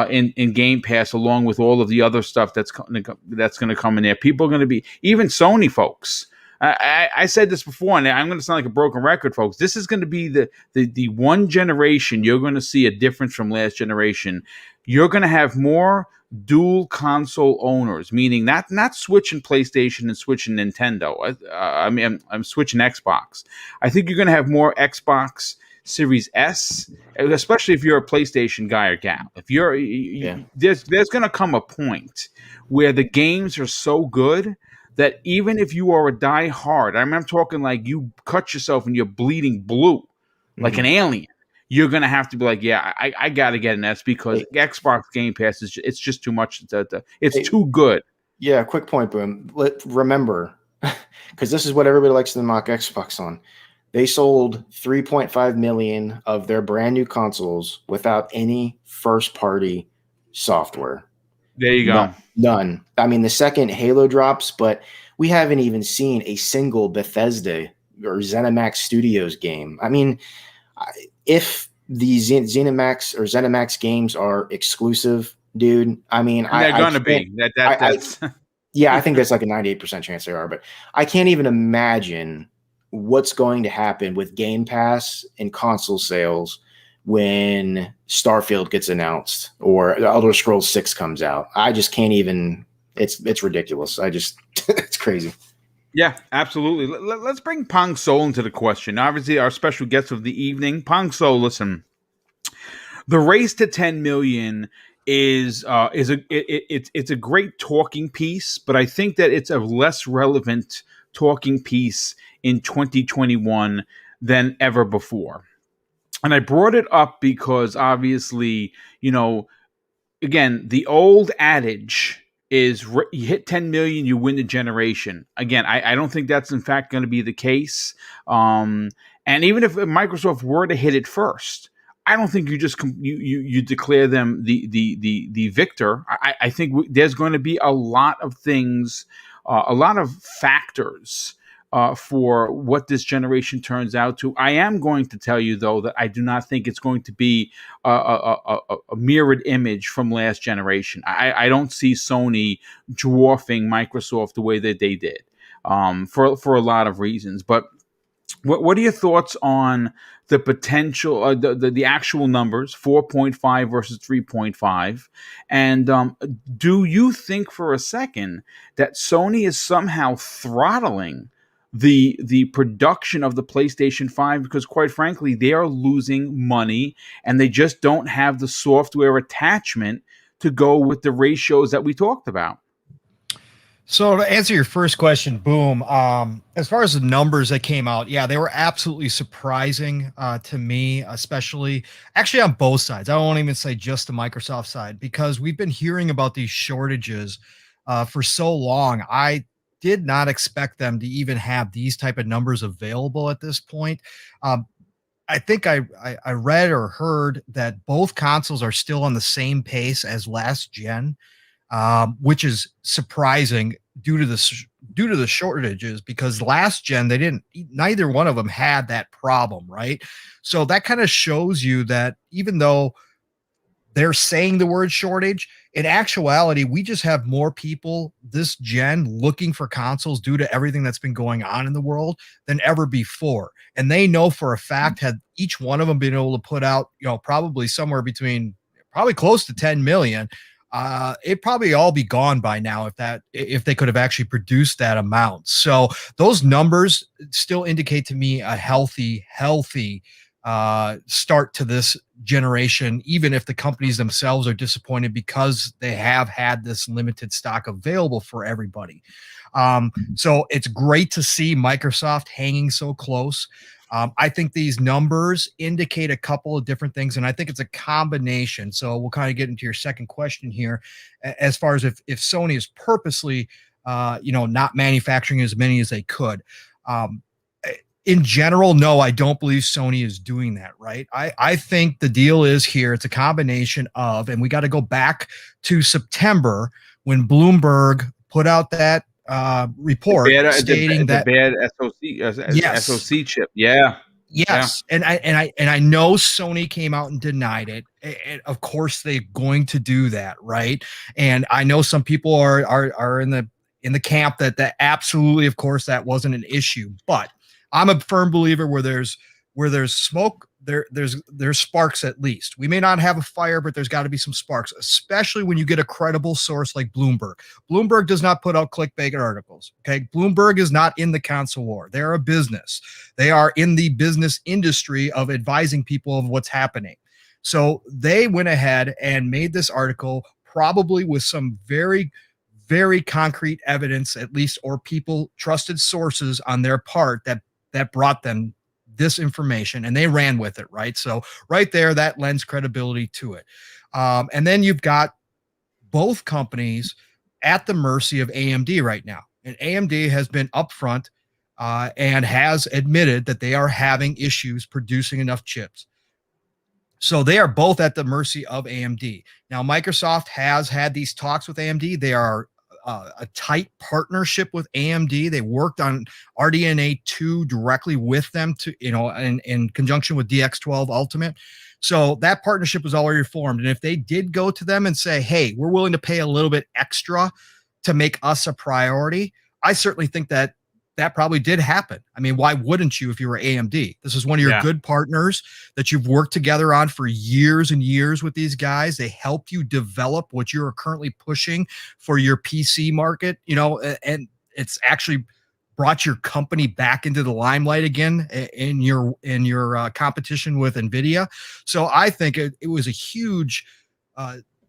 in Game Pass, along with all of the other stuff that's going to come in there, people are going to be, even Sony folks. I said this before, and I'm going to sound like a broken record, folks. This is going to be the one generation you're going to see a difference from last generation. You're going to have more dual console owners, meaning not switching PlayStation and switching Nintendo. I'm switching Xbox. I think you're going to have more Xbox Series S, especially if you're a PlayStation guy or gal. If there's going to come a point where the games are so good that even if you are a die-hard, I'm talking like you cut yourself and you're bleeding blue like an alien, you're going to have to be like, yeah, I got to get an S because Xbox Game Pass it's just too much. It's too good. Yeah, quick point, Boom. Remember, because this is what everybody likes to mock Xbox on. They sold 3.5 million of their brand new consoles without any first-party software. There you go. None. I mean, the second Halo drops, but we haven't even seen a single Bethesda or ZeniMax Studios game. I mean, if the ZeniMax or ZeniMax games are exclusive, dude, I mean, they're going to be. That's yeah, I think that's like a 98% chance they are, but I can't even imagine what's going to happen with Game Pass and console sales when Starfield gets announced or Elder Scrolls 6 comes out. I just can't even. It's ridiculous. It's crazy. Yeah, absolutely. Let's bring Pong Soul into the question. Obviously, our special guest of the evening, Pong Soul. Listen, the race to 10 million is a great talking piece, but I think that it's a less relevant talking piece in 2021 than ever before. And I brought it up because obviously, again, the old adage is you hit 10 million, you win the generation. Again, I don't think that's in fact going to be the case. And even if Microsoft were to hit it first, I don't think you just you declare them the victor. I think there's going to be a lot of things, a lot of factors for what this generation turns out to. I am going to tell you, though, that I do not think it's going to be a mirrored image from last generation. I don't see Sony dwarfing Microsoft the way that they did for a lot of reasons. But what are your thoughts on the potential, the actual numbers, 4.5 versus 3.5? And do you think for a second that Sony is somehow throttling the production of the PlayStation 5 because, quite frankly, they are losing money and they just don't have the software attachment to go with the ratios that we talked about? So to answer your first question, Boom, as far as the numbers that came out, yeah, they were absolutely surprising to me, especially actually on both sides. I won't even say just the Microsoft side, because we've been hearing about these shortages for so long. I did not expect them to even have these type of numbers available at this point. I think I read or heard that both consoles are still on the same pace as last gen, which is surprising. due to the shortages, because last gen neither one of them had that problem, right? So that kind of shows you that even though they're saying the word shortage, in actuality, we just have more people this gen looking for consoles due to everything that's been going on in the world than ever before. And they know for a fact, had each one of them been able to put out, probably somewhere between probably close to 10 million, it'd probably all be gone by now if they could have actually produced that amount. So those numbers still indicate to me a healthy start to this generation, even if the companies themselves are disappointed because they have had this limited stock available for everybody. So it's great to see Microsoft hanging so close. I think these numbers indicate a couple of different things, and I think it's a combination. So we'll kind of get into your second question here, as far as if Sony is purposely, not manufacturing as many as they could. In general, no, I don't believe Sony is doing that, right? I think the deal is here, it's a combination of, and we got to go back to September when Bloomberg put out that report stating that the bad SoC, yes, SoC chip. Yeah. Yes. Yeah. And I know Sony came out and denied it. And of course they're going to do that, right? And I know some people are in the camp that absolutely, of course, that wasn't an issue, but I'm a firm believer where there's smoke, there's sparks at least. We may not have a fire, but there's got to be some sparks, especially when you get a credible source like Bloomberg. Bloomberg does not put out clickbait articles. Okay. Bloomberg is not in the console war. They're a business. They are in the business industry of advising people of what's happening. So they went ahead and made this article probably with some very, very concrete evidence, at least, or trusted sources on their part that brought them this information, and they ran with it, right? So right there, that lends credibility to it. And then you've got both companies at the mercy of AMD right now. And AMD has been upfront and has admitted that they are having issues producing enough chips. So they are both at the mercy of AMD. Now, Microsoft has had these talks with AMD. They are a tight partnership with AMD. They worked on RDNA 2 directly with them in conjunction with DX12 Ultimate. So that partnership was already formed. And if they did go to them and say, hey, we're willing to pay a little bit extra to make us a priority, I certainly think that probably did happen. I mean, why wouldn't you if you were AMD? This is one of your good partners that you've worked together on for years and years with these guys. They helped you develop what you're currently pushing for your PC market, and it's actually brought your company back into the limelight again in your competition with NVIDIA. So I think it was a huge,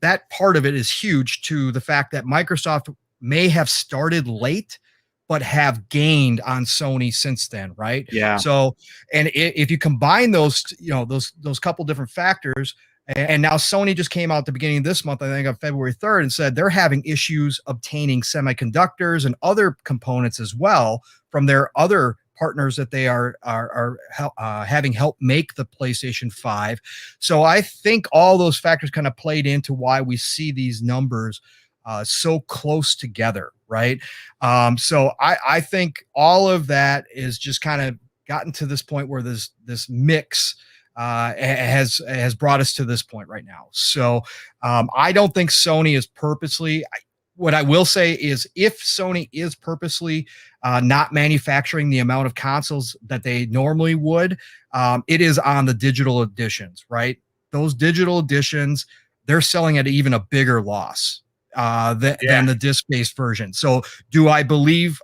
that part of it is huge to the fact that Microsoft may have started late, but have gained on Sony since then, right? Yeah. So, and if you combine those, those couple different factors, and now Sony just came out at the beginning of this month, I think on February 3rd, and said they're having issues obtaining semiconductors and other components as well from their other partners that they are having help make the PlayStation 5. So I think all those factors kind of played into why we see these numbers so close together, right? So I think all of that is just kind of gotten to this point where this mix has brought us to this point right now. So I don't think Sony is purposely. What I will say is, if Sony is purposely not manufacturing the amount of consoles that they normally would, it is on the digital editions, right? Those digital editions, they're selling at even a bigger loss than the disc-based version. So do I believe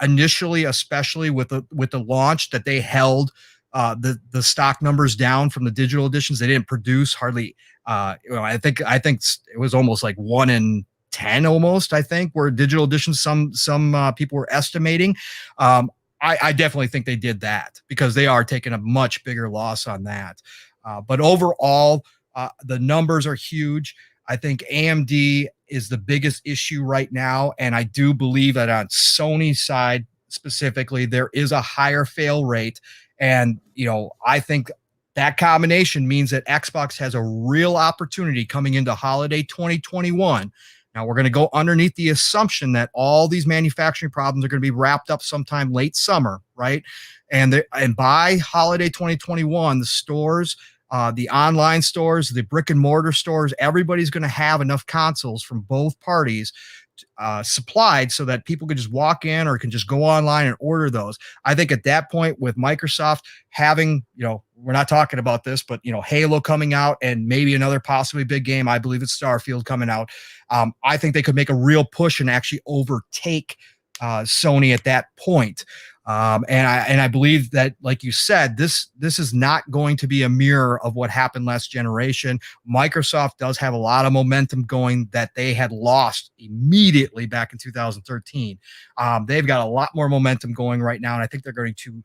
initially, especially with the launch, that they held the stock numbers down from the digital editions? They didn't produce hardly. I think it was almost like 1 in 10 almost. I think were digital editions. Some people were estimating. I definitely think they did that because they are taking a much bigger loss on that. But overall, the numbers are huge. I think AMD is the biggest issue right now. And I do believe that on Sony's side specifically, there is a higher fail rate. And, I think that combination means that Xbox has a real opportunity coming into holiday 2021 Now we're going to go underneath the assumption that all these manufacturing problems are going to be wrapped up sometime late summer, right? And by holiday 2021, the stores, the online stores, the brick and mortar stores, everybody's going to have enough consoles from both parties supplied so that people can just walk in or can just go online and order those. I think at that point, with Microsoft having, we're not talking about this, but Halo coming out and maybe another possibly big game, I believe it's Starfield coming out. I think they could make a real push and actually overtake Sony at that point. And I believe that, like you said, this is not going to be a mirror of what happened last generation. Microsoft does have a lot of momentum going that they had lost immediately back in 2013. They've got a lot more momentum going right now, and I think they're going to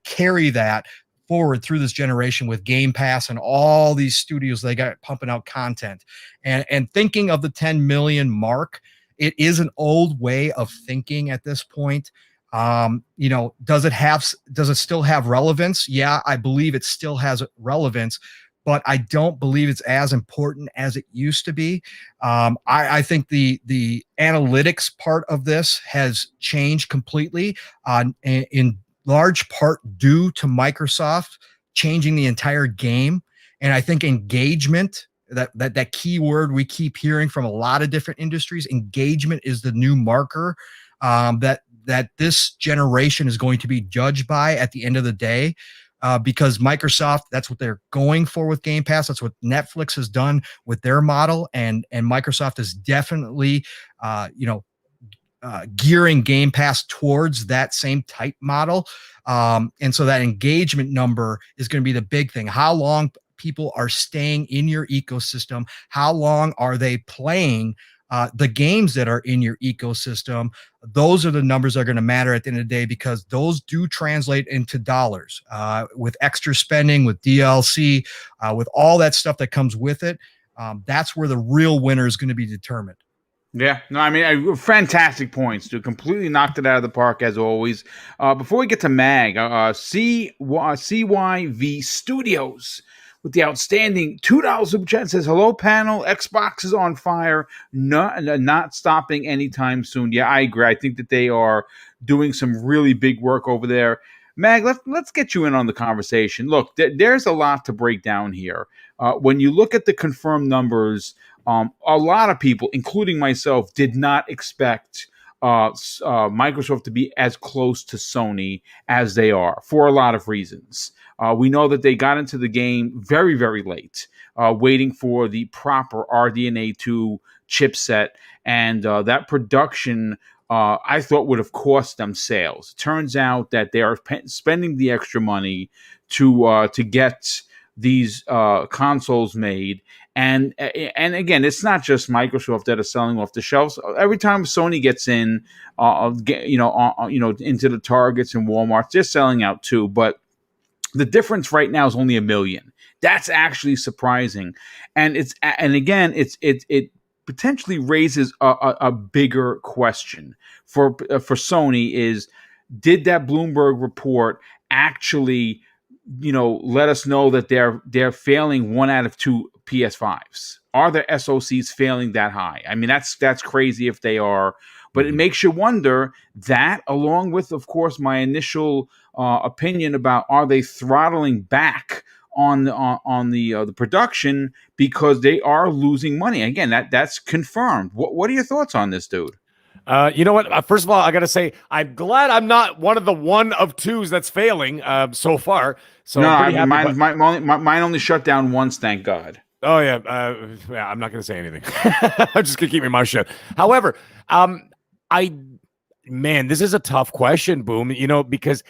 carry that forward through this generation with Game Pass and all these studios they got pumping out content. And thinking of the 10 million mark, it is an old way of thinking at this point. Does it still have relevance? Yeah, I believe it still has relevance, but I don't believe it's as important as it used to be. I think the analytics part of this has changed completely, in large part due to Microsoft changing the entire game. And I think engagement, that key word we keep hearing from a lot of different industries, engagement is the new marker that this generation is going to be judged by at the end of the day, because Microsoft, that's what they're going for with Game Pass. That's what Netflix has done with their model. And Microsoft is definitely, gearing Game Pass towards that same type model. And so that engagement number is going to be the big thing. How long people are staying in your ecosystem? How long are they playing the games that are in your ecosystem? Those are the numbers that are going to matter at the end of the day, because those do translate into dollars, with extra spending, with DLC, with all that stuff that comes with it. That's where the real winner is going to be determined. Yeah, no, I mean, fantastic points, dude. Completely knocked it out of the park, as always. Before we get to Mag, CYV Studios with the outstanding $2 super chat says, hello, panel. Xbox is on fire, not stopping anytime soon. Yeah, I agree. I think that they are doing some really big work over there. Mag, let's get you in on the conversation. Look, there's a lot to break down here. When you look at the confirmed numbers, a lot of people, including myself, did not expect Microsoft to be as close to Sony as they are, for a lot of reasons. We know that they got into the game very, very late, waiting for the proper RDNA 2 chipset, and that production I thought would have cost them sales. It turns out that they are spending the extra money to get these consoles made. And again, it's not just Microsoft that are selling off the shelves. Every time Sony gets in, into the Targets and Walmarts, they're selling out too. But the difference right now is only 1 million. That's actually surprising, and it potentially raises a bigger question for Sony: is did that Bloomberg report actually, let us know that they're failing 1 out of 2 PS5s? Are their SoCs failing that high? I mean, that's crazy if they are, but it makes you wonder that, along with, of course, my initial opinion about are they throttling back on the production because they are losing money. Again, that's confirmed. What are your thoughts on this, dude? You know what? First of all, I got to say, I'm glad I'm not one of the 1 of 2s that's failing so far. So no, mine only shut down once, thank God. Oh yeah, I'm not going to say anything. I'm just going to keep my mouth shut. However, this is a tough question, Boom. Because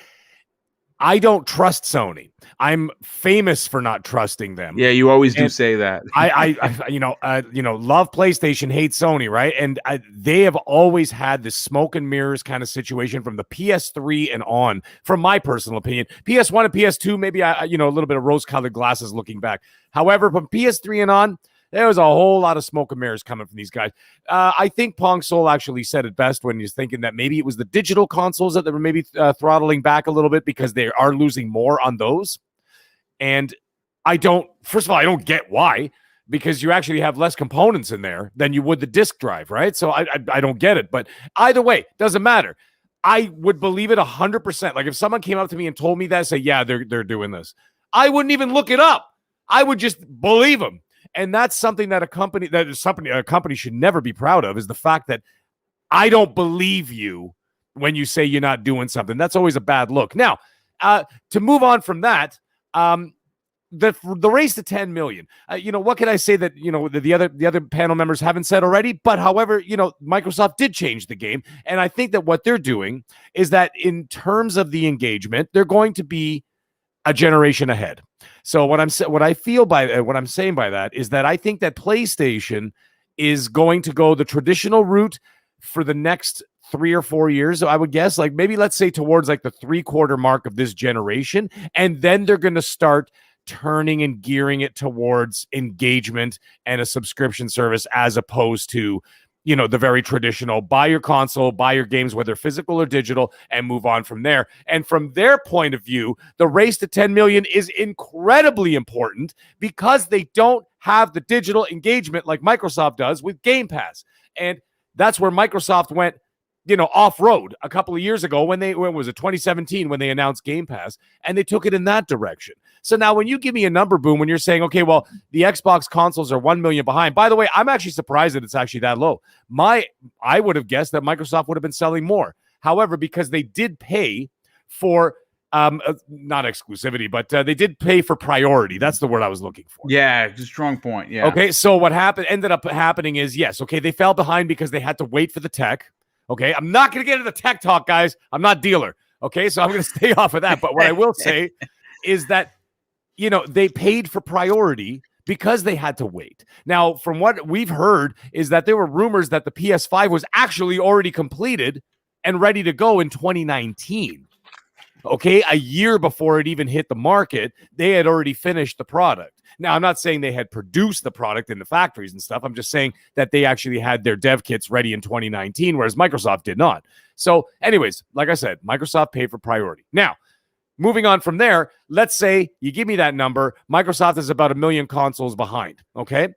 I don't trust Sony. I'm famous for not trusting them. Yeah, you always do say that. I love PlayStation, hate Sony, right? And they have always had this smoke and mirrors kind of situation from the PS3 and on, from my personal opinion. PS1 and PS2, maybe a little bit of rose-colored glasses looking back. However, from PS3 and on, there was a whole lot of smoke and mirrors coming from these guys. I think Pong Soul actually said it best when he's thinking that maybe it was the digital consoles that they were maybe throttling back a little bit because they are losing more on those. And first of all, I don't get why, because you actually have less components in there than you would the disk drive, right? So I don't get it, but either way, doesn't matter. I would believe it 100%. Like if someone came up to me and told me that, say, yeah, they're doing this, I wouldn't even look it up. I would just believe them. And that's something that a company should never be proud of, is the fact that I don't believe you when you say you're not doing something. That's always a bad look. Now, to move on from that, the race to 10 million. What can I say that the other panel members haven't said already? But however, Microsoft did change the game, and I think that what they're doing is that in terms of the engagement, they're going to be a generation ahead. So what I'm saying by that is that I think that PlayStation is going to go the traditional route for the next 3 or 4 years. I would guess, like maybe let's say towards like the 3/4 mark of this generation, and then they're going to start turning and gearing it towards engagement and a subscription service, as opposed to the very traditional buy your console, buy your games, whether physical or digital, and move on from there. And from their point of view, the race to 10 million is incredibly important because they don't have the digital engagement like Microsoft does with Game Pass. And that's where Microsoft went off-road a couple of years ago when was it 2017 when they announced Game Pass, and they took it in that direction. So now when you give me a number, Boom, when you're saying, okay, well, the Xbox consoles are 1 million behind. By the way, I'm actually surprised that it's actually that low. I would have guessed that Microsoft would have been selling more. However, because they did pay for not exclusivity, but they did pay for priority. That's the word I was looking for. Yeah, strong point. Yeah. Okay, so what ended up happening is, yes, okay, they fell behind because they had to wait for the tech. Okay, I'm not going to get into the tech talk, guys. I'm not dealer. Okay, so I'm going to stay off of that. But what I will say is that, they paid for priority because they had to wait. Now, from what we've heard is that there were rumors that the PS5 was actually already completed and ready to go in 2019. Okay, a year before it even hit the market, they had already finished the product. Now, I'm not saying they had produced the product in the factories and stuff. I'm just saying that they actually had their dev kits ready in 2019, whereas Microsoft did not. So anyways, like I said, Microsoft paid for priority. Now, moving on from there, let's say you give me that number. Microsoft is about 1 million consoles behind, okay?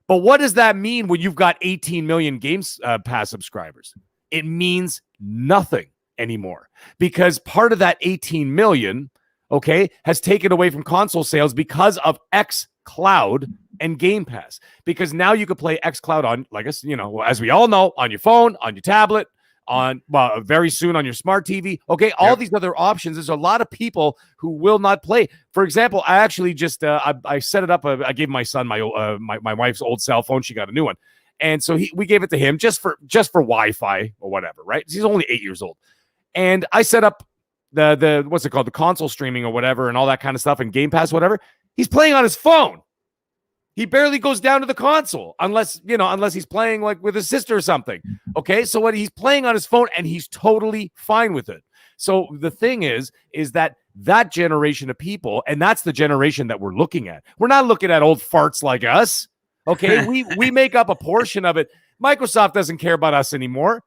But what does that mean when you've got 18 million Game Pass subscribers? It means nothing anymore, because part of that 18 million, okay, has taken away from console sales because of xCloud and Game Pass. Because now you could play xCloud on, like us, as we all know, on your phone, on your tablet, on very soon on your smart TV. Okay, all these other options. There's a lot of people who will not play. For example, I actually just I set it up. I gave my son my wife's old cell phone. She got a new one, and so we gave it to him just for Wi-Fi or whatever. Right? He's only 8 years old, and I set up the what's it called, the console streaming or whatever, and all that kind of stuff, and Game Pass, whatever. He's playing on his phone. He barely goes down to the console unless he's playing like with his sister or something. Okay, so what, he's playing on his phone and he's totally fine with it. So the thing is that generation of people, and that's the generation that we're looking at. We're not looking at old farts like us. Okay, we make up a portion of it. Microsoft doesn't care about us anymore.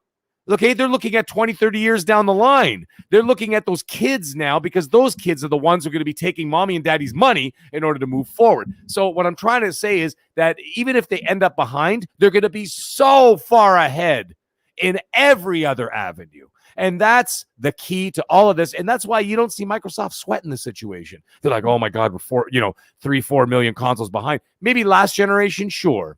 Okay, they're looking at 20, 30 years down the line. They're looking at those kids now, because those kids are the ones who are going to be taking mommy and daddy's money in order to move forward. So what I'm trying to say is that even if they end up behind, they're going to be so far ahead in every other avenue. And that's the key to all of this. And that's why you don't see Microsoft sweating the situation. They're like, oh my God, we're 3-4 million consoles behind. Maybe last generation, sure.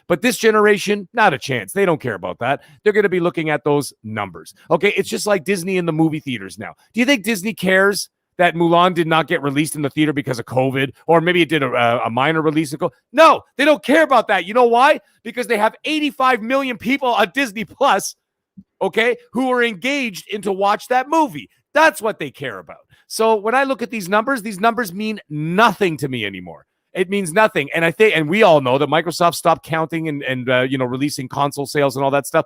But this generation, not a chance. They don't care about that. They're going to be looking at those numbers. Okay, it's just like Disney in the movie theaters now. Do you think Disney cares that Mulan did not get released in the theater because of COVID? Or maybe it did a minor release? No, they don't care about that. You know why? Because they have 85 million people on Disney Plus, okay, who are engaged in to watch that movie. That's what they care about. So when I look at these numbers mean nothing to me anymore. It means nothing. And I think, and we all know that Microsoft stopped counting and releasing console sales and all that stuff.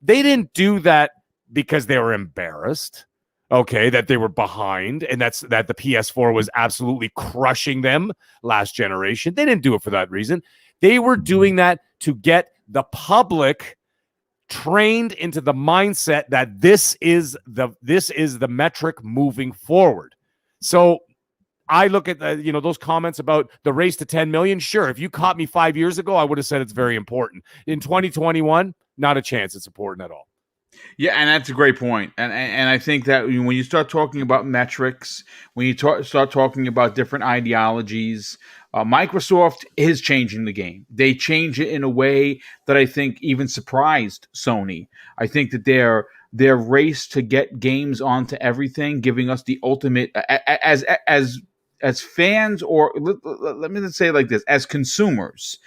They didn't do that because they were embarrassed, okay, that they were behind, and that the PS4 was absolutely crushing them last generation. They didn't do it for that reason. They were doing that to get the public trained into the mindset that this is the metric moving forward. So I look at those comments about the race to 10 million. Sure, if you caught me 5 years ago, I would have said it's very important. In 2021, not a chance it's important at all. Yeah, and that's a great point. And I think that when you start talking about metrics, when you start talking about different ideologies, Microsoft is changing the game. They change it in a way that I think even surprised Sony. I think that their race to get games onto everything, giving us the ultimate as fans, or let me say it like this, as consumers,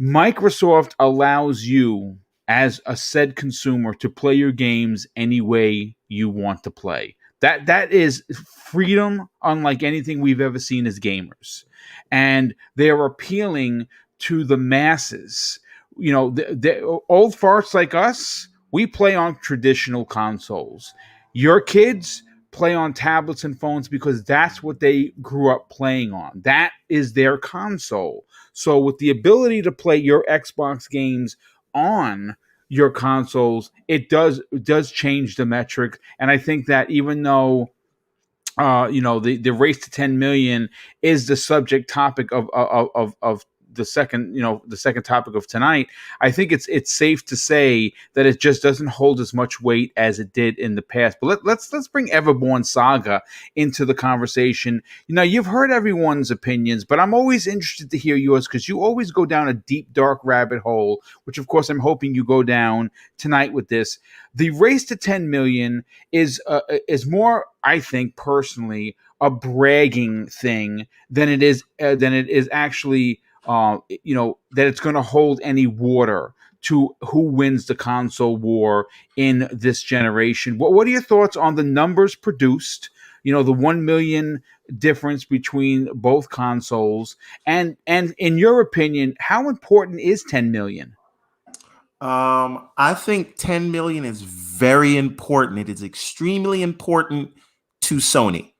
Microsoft allows you as a said consumer to play your games any way you want to play. That is freedom unlike anything we've ever seen as gamers. And they're appealing to the masses. The old farts like us, we play on traditional consoles. Your kids play on tablets and phones because that's what they grew up playing on. That is their console. So with the ability to play your Xbox games on your consoles, it does change the metric. And I think that even though the race to 10 million is the subject topic of the second topic of tonight, I think it's safe to say that it just doesn't hold as much weight as it did in the past. But let's bring Everborn Saga into the conversation. You've heard everyone's opinions, but I'm always interested to hear yours because you always go down a deep, dark rabbit hole, which of course I'm hoping you go down tonight with this. The race to 10 million is more, I think personally, a bragging thing than it is actually that it's going to hold any water to who wins the console war in this generation. What are your thoughts on the numbers produced? The 1 million difference between both consoles, and in your opinion, how important is 10 million? I think 10 million is very important. It is extremely important to Sony,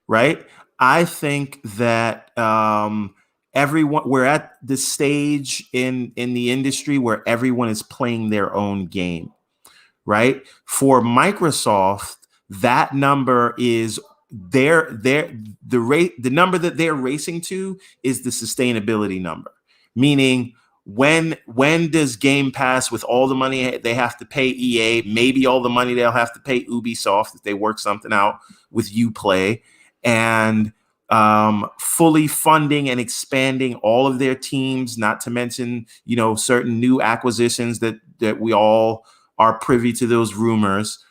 right? I think that we're at the stage in the industry where everyone is playing their own game, right? For Microsoft, that number is the number that they're racing to is the sustainability number, meaning when does Game Pass, with all the money they have to pay EA, maybe all the money they'll have to pay Ubisoft if they work something out with Uplay, and fully funding and expanding all of their teams, not to mention, certain new acquisitions that we all are privy to those rumors.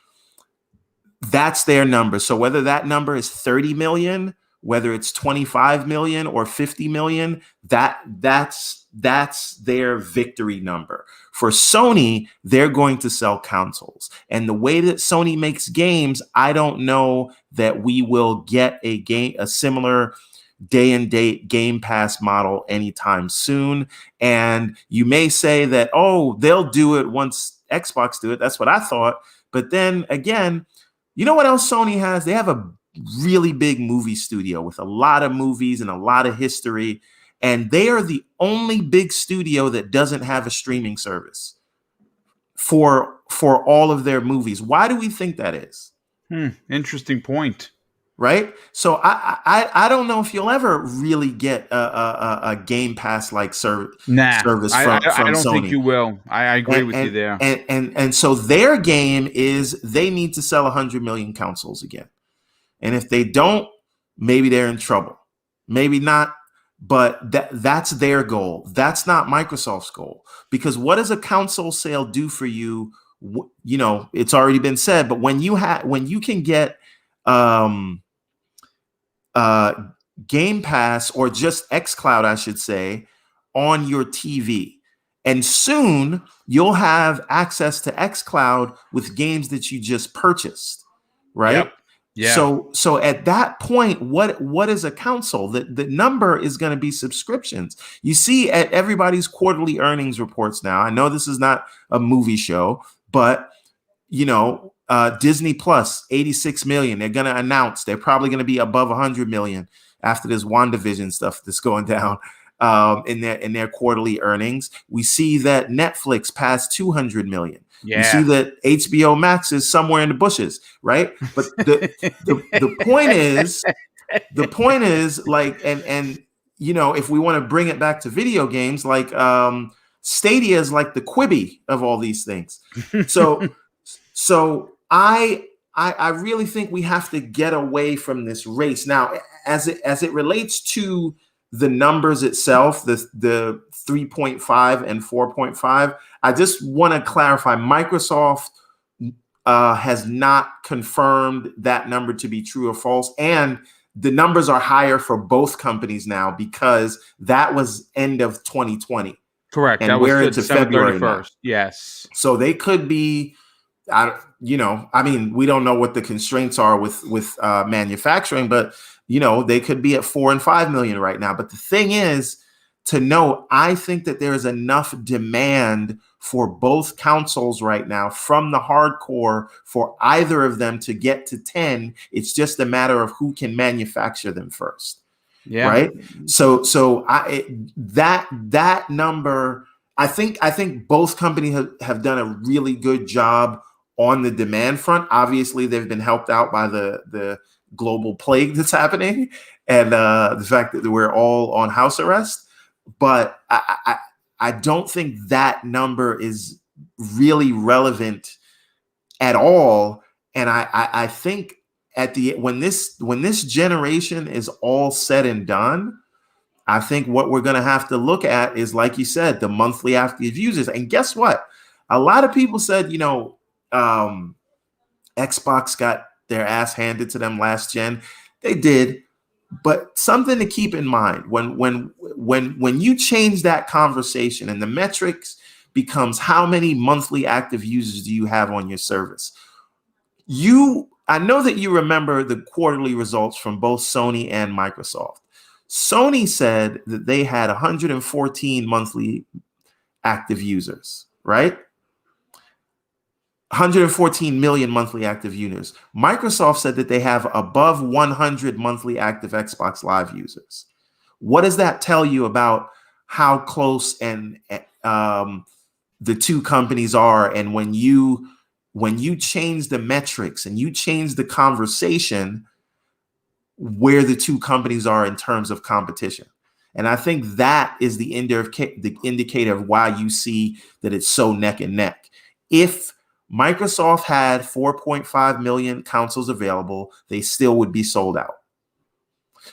That's their number. So whether that number is 30 million, whether it's 25 million or 50 million, that's their victory number. For Sony, they're going to sell consoles. And the way that Sony makes games, I don't know that we will get a similar day and date Game Pass model anytime soon. And you may say that, they'll do it once Xbox do it. That's what I thought. But then again, you know what else Sony has? They have a really big movie studio with a lot of movies and a lot of history. And they are the only big studio that doesn't have a streaming service for all of their movies. Why do we think that is? Interesting point. Right? So I don't know if you'll ever really get a Game Pass like service from I don't Sony. think you will. I agree with you there. And so their game is they need to sell 100 million consoles again. And if they don't, maybe they're in trouble. Maybe not. But that's their goal. That's not Microsoft's goal. Because what does a console sale do for you? It's already been said. But when you can get Game Pass, or just xCloud, I should say, on your TV, and soon you'll have access to xCloud with games that you just purchased, right? Yep. Yeah. So at that point, what is a console? The number is going to be subscriptions. You see at everybody's quarterly earnings reports now. I know this is not a movie show, but Disney Plus, 86 million. They're going to announce they're probably going to be above 100 million after this WandaVision stuff that's going down in their quarterly earnings. We see that Netflix passed 200 million. Yeah. You see that HBO Max is somewhere in the bushes, right? But the point is The point is, like, and you know, if we want to bring it back to video games, like Stadia is like the Quibi of all these things. So I really think we have to get away from this race now, as it relates to the numbers itself, the 3.5 and 4.5. I just want to clarify: Microsoft has not confirmed that number to be true or false, and the numbers are higher for both companies now because that was end of 2020. Correct. And that was we're the into December February 31st. now. Yes. So they could be, you know, I mean, we don't know what the constraints are with manufacturing, but you know, they could be at 4 and 5 million right now. But the thing is to know, I think that there is enough demand for both consoles right now from the hardcore for either of them to get to 10. It's just a matter of who can manufacture them first. Yeah. Right. So that number, I think both companies have done a really good job on the demand front. Obviously, they've been helped out by the global plague that's happening and the fact that we're all on house arrest. But I don't think that number is really relevant at all. And I think when this generation is all said and done, I think what we're going to have to look at is, like you said, the monthly active users. And guess what? A lot of people said, you know, Xbox got their ass handed to them last gen. They did. But something to keep in mind when you change that conversation and the metrics becomes how many monthly active users do you have on your service? I know that you remember the quarterly results from both Sony and Microsoft. Sony said that they had 114 monthly active users, right? 114 million monthly active users. Microsoft said that they have above 100 monthly active Xbox Live users. What does that tell you about how close and the two companies are? And when you change the metrics and you change the conversation, where the two companies are in terms of competition. And I think that is the indicator of why you see that it's so neck and neck. If Microsoft had 4.5 million consoles available, they still would be sold out.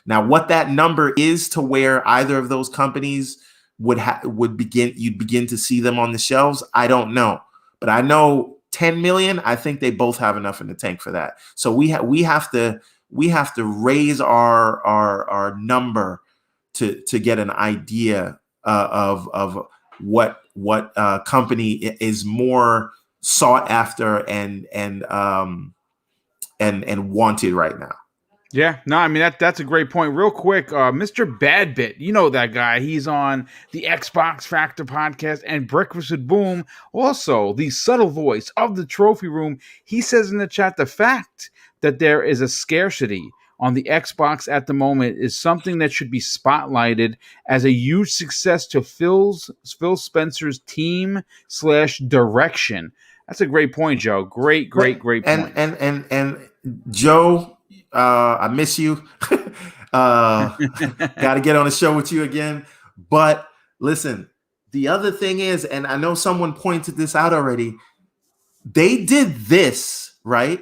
Now, what that number is to where either of those companies you'd begin to see them on the shelves, I don't know. But I know 10 million, I think they both have enough in the tank for that. So we have to raise our number to get an idea of what company is more sought after and wanted right now. Yeah, no, I mean that's a great point. Real quick, Mr. Badbit, you know that guy. He's on the Xbox Factor podcast and Breakfast with Boom. Also, the subtle voice of the Trophy Room. He says in the chat, the fact that there is a scarcity on the Xbox at the moment is something that should be spotlighted as a huge success to Phil Spencer's team / direction. That's a great point, Joe. Great point. And Joe, I miss you. Got to get on the show with you again. But listen, the other thing is, and I know someone pointed this out already, they did this, right,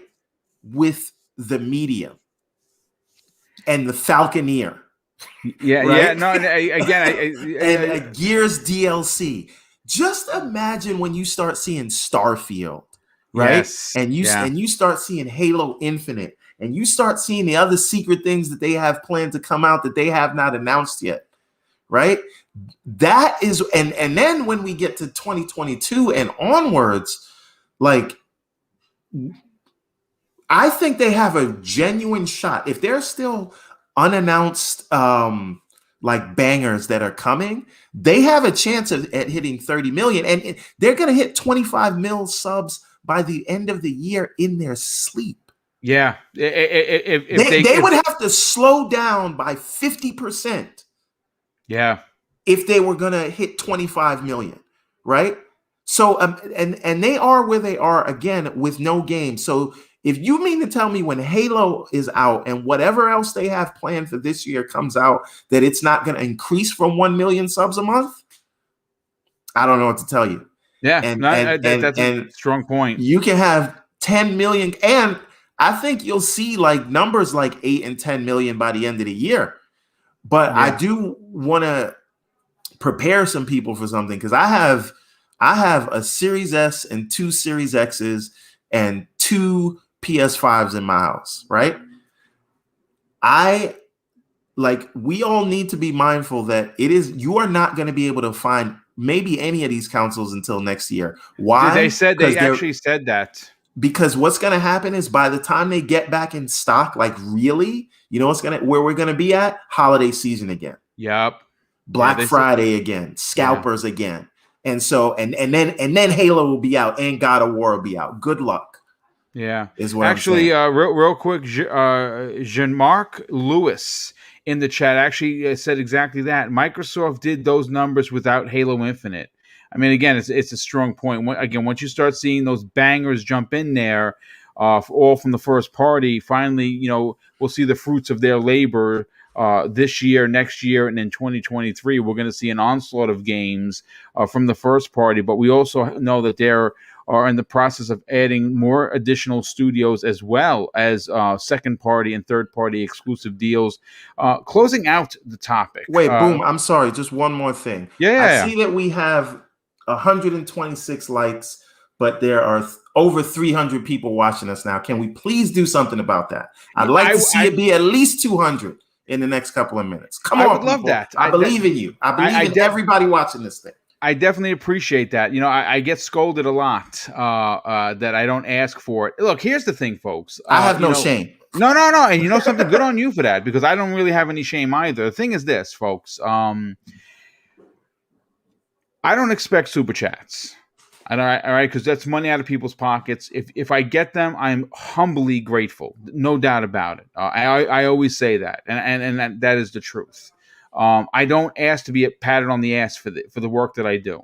with the Medium and the Falconeer. Yeah, right? yeah. No, again, and a Gears DLC. Just imagine when you start seeing Starfield, right? Yes, and you start seeing Halo Infinite, and you start seeing the other secret things that they have planned to come out that they have not announced yet, right? That is, and then when we get to 2022 and onwards, like, I think they have a genuine shot. If there's still unannounced like bangers that are coming, they have a chance at hitting 30 million, and they're going to hit 25 mil subs by the end of the year in their sleep. Yeah, if they would have to slow down by 50%. Yeah, if they were going to hit 25 million, right? So and they are where they are again with no game. So If you mean to tell me when Halo is out and whatever else they have planned for this year comes out, that it's not going to increase from 1 million subs a month, I don't know what to tell you. Yeah, And that's a strong point. You can have 10 million, and I think you'll see like numbers like 8 and 10 million by the end of the year. But Yeah. I do want to prepare some people for something, because I have a Series S and 2 Series X's and 2 PS5s in my house, right? We all need to be mindful that you are not going to be able to find maybe any of these consoles until next year. Why? They actually said that. Because what's going to happen is by the time they get back in stock, like really, you know where we're going to be at? Holiday season again. Yep. Black Friday again, scalpers again. And so and then Halo will be out and God of War will be out. Good luck. Yeah. Is what actually, I'm saying. real quick, Jean-Marc Lewis in the chat actually said exactly that. Microsoft did those numbers without Halo Infinite. I mean, again, it's a strong point. Once you start seeing those bangers jump in there, all from the first party, finally, we'll see the fruits of their labor this year, next year, and in 2023. We're going to see an onslaught of games from the first party. But we also know that they're in the process of adding more additional studios as well as second party and third party exclusive deals. Closing out the topic. Wait, Boom, I'm sorry. Just one more thing. Yeah. I see that we have 126 likes, but there are over 300 people watching us now. Can we please do something about that? I'd like to see it be at least 200 in the next couple of minutes. Come on, I would people. love that. I believe in you. I believe in everybody watching this thing. I definitely appreciate that. I get scolded a lot that I don't ask for it. Look, here's the thing, folks. I have no shame. No. And you know something? Good on you for that, because I don't really have any shame either. The thing is this, folks. I don't expect super chats. All right, because that's money out of people's pockets. If I get them, I'm humbly grateful, no doubt about it. I always say that, and that is the truth. I don't ask to be patted on the ass for the work that I do.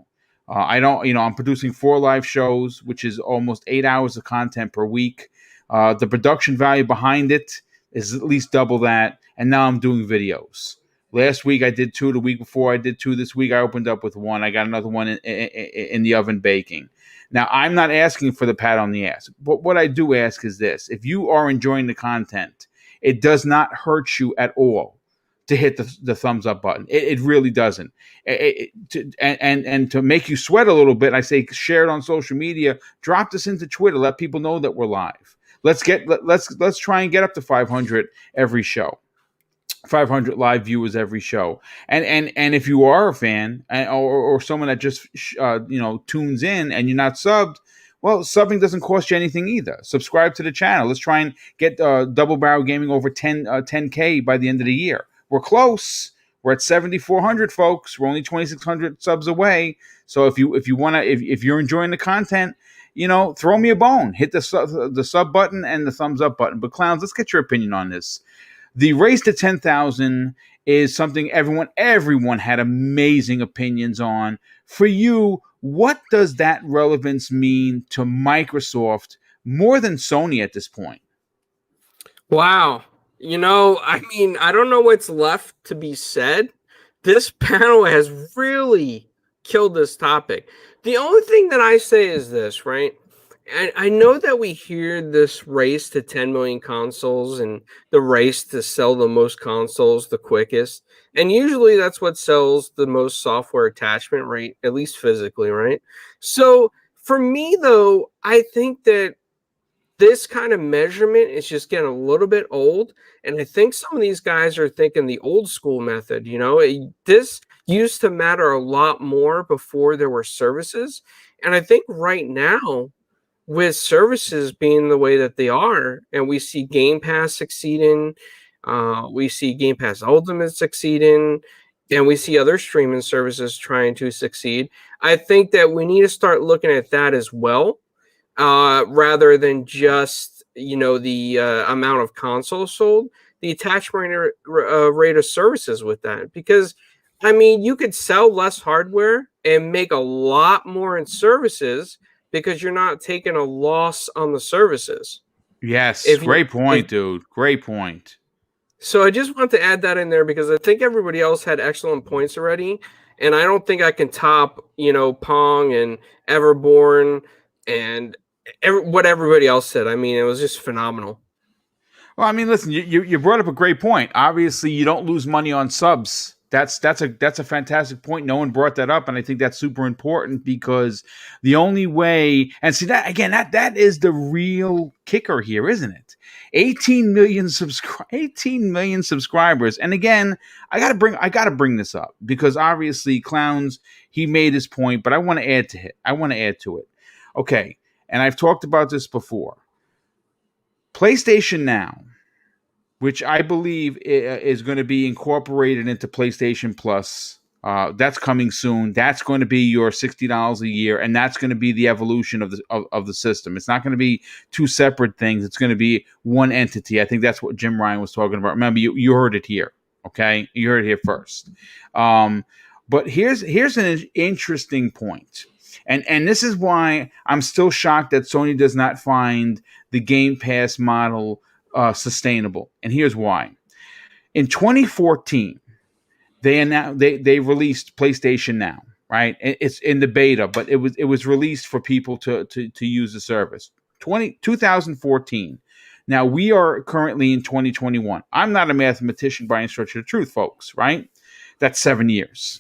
I don't, I'm producing 4 live shows, which is almost 8 hours of content per week. The production value behind it is at least double that, and now I'm doing videos. Last week I did 2. The week before I did 2. This week I opened up with 1. I got another one in the oven baking. Now, I'm not asking for the pat on the ass, but what I do ask is this. If you are enjoying the content, it does not hurt you at all to hit the thumbs up button. It really doesn't. And to make you sweat a little bit, I say share it on social media. Drop this into Twitter. Let people know that we're live. Let's try and get up to 500 every show. 500 live viewers every show, and if you are a fan or someone that just tunes in and you're not subbed, well, subbing doesn't cost you anything either. Subscribe to the channel. Let's try and get Double Barrel Gaming over 10K by the end of the year. We're close. We're at 7,400, folks. We're only 2,600 subs away. So if you're enjoying the content, throw me a bone. Hit the sub button and the thumbs up button. But clowns, let's get your opinion on this. The race to 10,000 is something everyone had amazing opinions on. For you, what does that relevance mean to Microsoft more than Sony at this point? Wow. I don't know what's left to be said. This panel has really killed this topic. The only thing that I say is this, right? I know that we hear this race to 10 million consoles and the race to sell the most consoles the quickest. And usually that's what sells the most software attachment rate, at least physically, right? So for me, though, I think that this kind of measurement is just getting a little bit old. And I think some of these guys are thinking the old school method. This used to matter a lot more before there were services. And I think right now, with services being the way that they are, and we see Game Pass succeeding, we see Game Pass Ultimate succeeding, and we see other streaming services trying to succeed, I think that we need to start looking at that as well, rather than just, the amount of consoles sold, the attachment rate of services with that. Because, you could sell less hardware and make a lot more in services, because you're not taking a loss on the services. Yes, If you, great point, dude. Great point. So I just want to add that in there because I think everybody else had excellent points already, and I don't think I can top, Pong and Everborn and what everybody else said. I mean, it was just phenomenal. Well, I mean, listen, you brought up a great point. Obviously, you don't lose money on subs. That's a fantastic point. No one brought that up, and I think that's super important because the only way, and see that again, that is the real kicker here, isn't it? 18 million 18 million subscribers. And again, I gotta bring this up because obviously Clowns, he made his point, but I want to add to it. Okay, and I've talked about this before. PlayStation Now, which I believe is going to be incorporated into PlayStation Plus. That's coming soon. That's going to be your $60 a year, and that's going to be the evolution of the system. It's not going to be two separate things. It's going to be one entity. I think that's what Jim Ryan was talking about. Remember, you heard it here. Okay, you heard it here first. But here's an interesting point. And this is why I'm still shocked that Sony does not find the Game Pass model sustainable. And here's why. In 2014, they released PlayStation Now, right? It's in the beta, but it was released for people to use the service. 2014. Now we are currently in 2021. I'm not a mathematician by any stretch of the truth, folks, right? That's 7 years.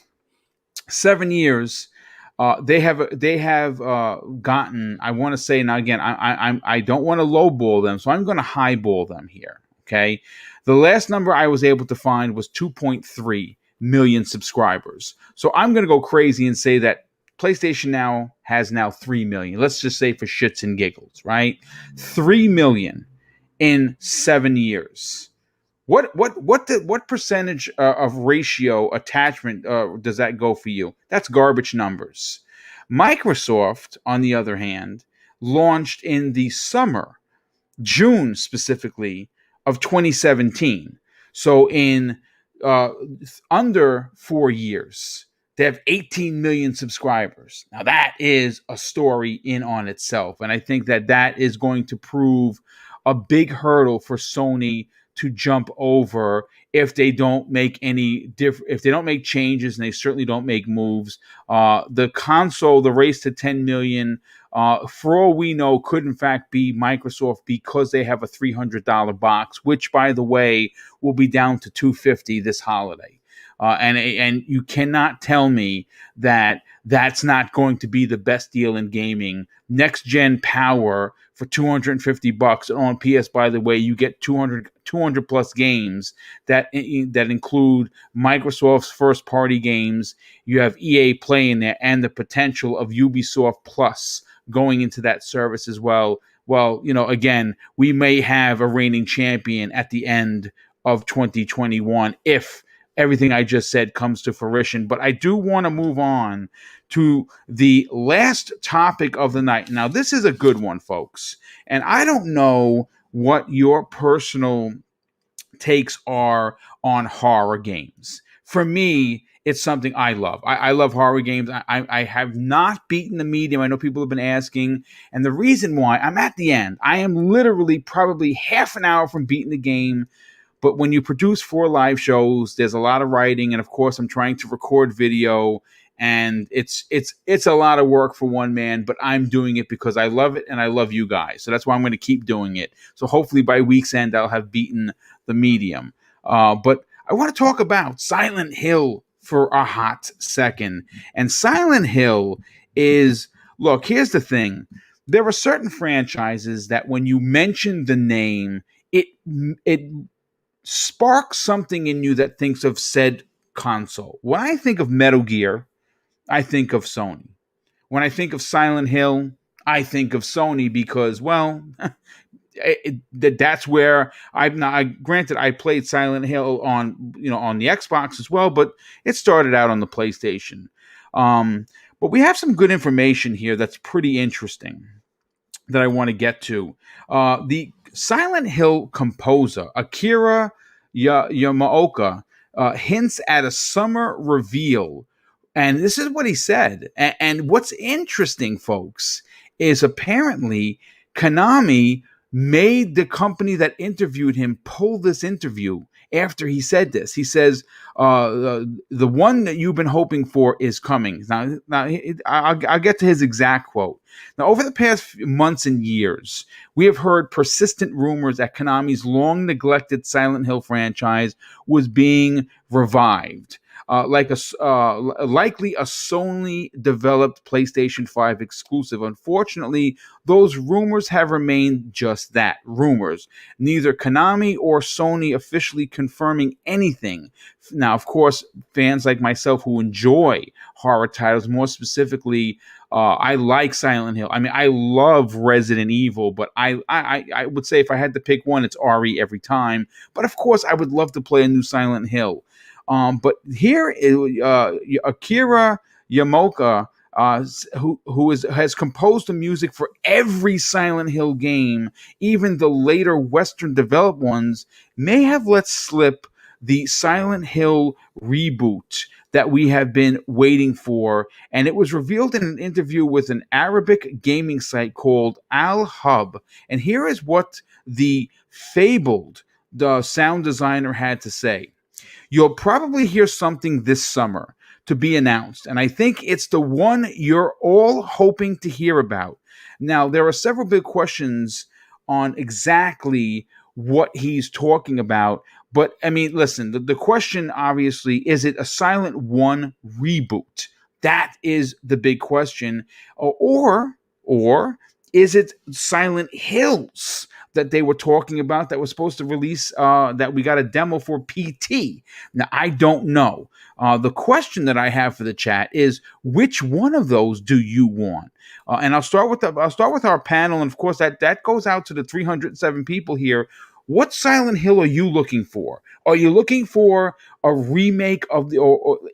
7 years. They have gotten. I want to say now again. I don't want to lowball them, so I'm going to highball them here. Okay, the last number I was able to find was 2.3 million subscribers. So I'm going to go crazy and say that PlayStation Now has 3 million. Let's just say for shits and giggles, right? 3 million in 7 years. What percentage of ratio attachment does that go for you? That's garbage numbers. Microsoft, on the other hand, launched in the summer, June specifically, of 2017. So in under 4 years, they have 18 million subscribers. Now that is a story in on itself, and I think that is going to prove a big hurdle for Sony to jump over if they don't make if they don't make changes, and they certainly don't make moves. The console, the race to 10 million, for all we know, could in fact be Microsoft because they have a $300 box, which, by the way, will be down to $250 this holiday. And you cannot tell me that that's not going to be the best deal in gaming. Next gen power for $250 on PS. By the way, you get 200 plus games that include Microsoft's first party games. You have EA Play in there, and the potential of Ubisoft Plus going into that service as well. Well, again, we may have a reigning champion at the end of 2021 if everything I just said comes to fruition. But I do want to move on to the last topic of the night. Now, this is a good one, folks. And I don't know what your personal takes are on horror games. For me, it's something I love. I love horror games. I have not beaten the medium. I know people have been asking. And the reason why, I'm at the end. I am literally probably half an hour from beating the game. But when you produce 4 live shows, there's a lot of writing, and of course, I'm trying to record video, and it's a lot of work for one man. But I'm doing it because I love it, and I love you guys. So that's why I'm going to keep doing it. So hopefully by week's end, I'll have beaten the medium. But I want to talk about Silent Hill for a hot second. And Silent Hill is, look, here's the thing. There are certain franchises that when you mention the name, it sparks something in you that thinks of said console. When I think of Metal Gear, I think of Sony. When I think of Silent Hill, I think of Sony because, well, that's where granted, I played Silent Hill on the Xbox as well, but it started out on the PlayStation. But we have some good information here that's pretty interesting that I want to get to. The Silent Hill composer Akira Yamaoka hints at a summer reveal, and this is what he said. And what's interesting, folks, is apparently Konami made the company that interviewed him pull this interview after he said this. He says, the one that you've been hoping for is coming. Now I'll get to his exact quote. Now, over the past few months and years, we have heard persistent rumors that Konami's long-neglected Silent Hill franchise was being revived. Likely a Sony-developed PlayStation 5 exclusive. Unfortunately, those rumors have remained just that, rumors. Neither Konami or Sony officially confirming anything. Now, of course, fans like myself who enjoy horror titles, more specifically, I like Silent Hill. I mean, I love Resident Evil, but I would say if I had to pick one, it's RE every time. But of course, I would love to play a new Silent Hill. But here, Akira Yamaoka, who has composed the music for every Silent Hill game, even the later Western developed ones, may have let slip the Silent Hill reboot that we have been waiting for. And it was revealed in an interview with an Arabic gaming site called Al Hub. And here is what the sound designer had to say. You'll probably hear something this summer to be announced, and I think it's the one you're all hoping to hear about. Now, there are several big questions on exactly what he's talking about, but I mean, listen, the question obviously, is it a Silent 1 reboot? That is the big question. Or is it Silent Hills that they were talking about that was supposed to release, that we got a demo for PT? Now, I don't know. The question that I have for the chat is, which one of those do you want? And I'll start with our panel, and of course that goes out to the 307 people here. What Silent Hill are you looking for? Are you looking for a remake of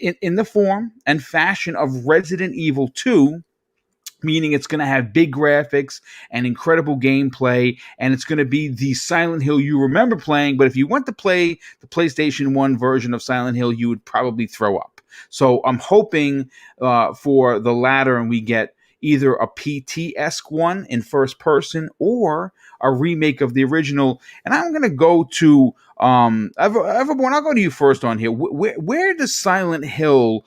in the form and fashion of Resident Evil 2? Meaning it's going to have big graphics and incredible gameplay, and it's going to be the Silent Hill you remember playing, but if you went to play the PlayStation 1 version of Silent Hill, you would probably throw up. So I'm hoping for the latter, and we get either a PT-esque one in first person or a remake of the original. And I'm going to go to Everborn, I'll go to you first on here. Where does Silent Hill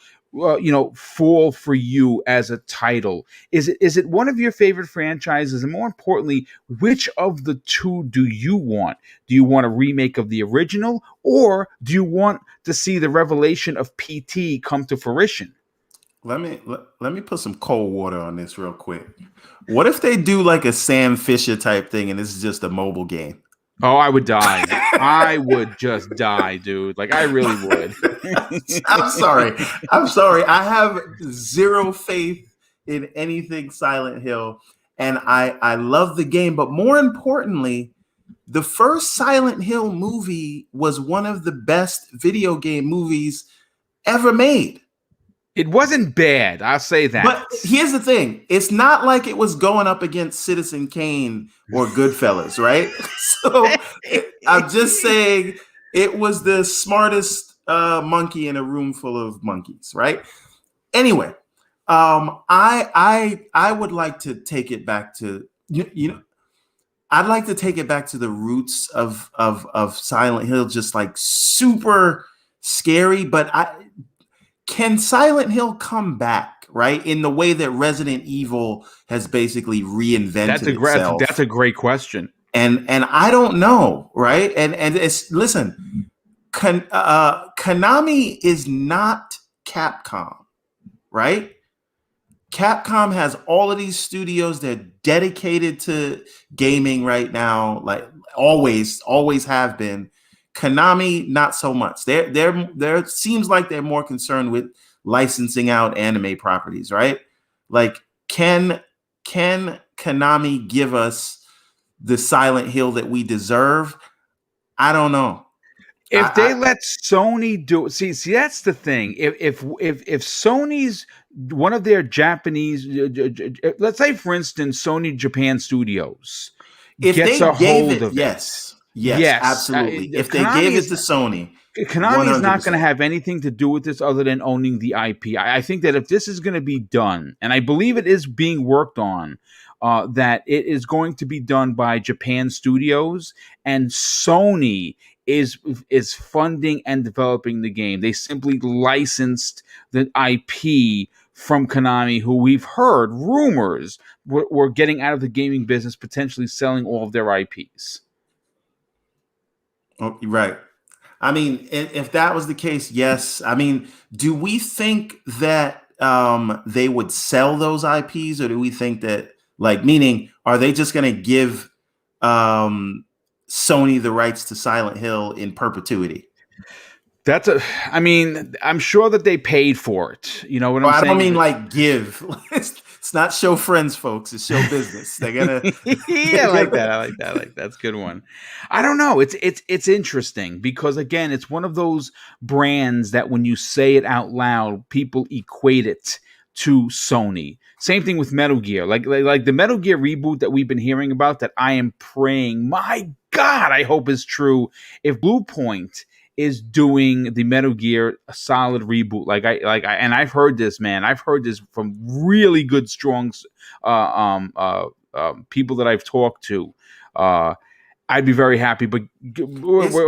fall for you as a title? Is it one of your favorite franchises? And more importantly, which of the two do you want? Do you want a remake of the original, or do you want to see the revelation of PT come to fruition? Let me put some cold water on this real quick. What if they do like a Sam Fisher type thing and this is just a mobile game? Oh, I would die. I would just die, dude. Like, I really would. I'm sorry. I have zero faith in anything Silent Hill. And I love the game. But more importantly, the first Silent Hill movie was one of the best video game movies ever made. It wasn't bad, I'll say that. But here's the thing. It's not like it was going up against Citizen Kane or Goodfellas, right? So I'm just saying it was the smartest monkey in a room full of monkeys, right? Anyway, I would like to take it back to, I'd like to take it back to the roots of Silent Hill, just like super scary, but can Silent Hill come back, right? In the way that Resident Evil has basically reinvented itself. That's a great question. And I don't know, right? And it's, listen, Konami is not Capcom, right? Capcom has all of these studios. They're dedicated to gaming right now, like always have been. Konami, not so much. They're seems like they're more concerned with licensing out anime properties, right? Like, can Konami give us the Silent Hill that we deserve? I don't know. If they let Sony do it, see, that's the thing. If Sony's one of their Japanese, let's say for instance, Sony Japan Studios gets a hold of it. Yes, absolutely. If they gave it to Sony, Konami is not going to have anything to do with this other than owning the IP. I think that if this is going to be done, and I believe it is being worked on, that it is going to be done by Japan Studios, and Sony is funding and developing the game. They simply licensed the IP from Konami, who we've heard rumors were getting out of the gaming business, potentially selling all of their IPs. Oh, right. I mean, if that was the case, yes. I mean, do we think that they would sell those IPs, or do we think that, like, meaning, are they just going to give Sony the rights to Silent Hill in perpetuity? I mean, I'm sure that they paid for it. You know what I'm saying? I don't mean like give. It's not show friends, folks. It's show business. They're gonna. Yeah, I like that. That's a good one. I don't know. It's interesting because, again, it's one of those brands that when you say it out loud, people equate it to Sony. Same thing with Metal Gear. Like the Metal Gear reboot that we've been hearing about, that I am praying, my God, I hope is true. If Blue Point is doing the Metal Gear Solid reboot, and I've heard this, man. I've heard this from really good, strong people that I've talked to. I'd be very happy, but of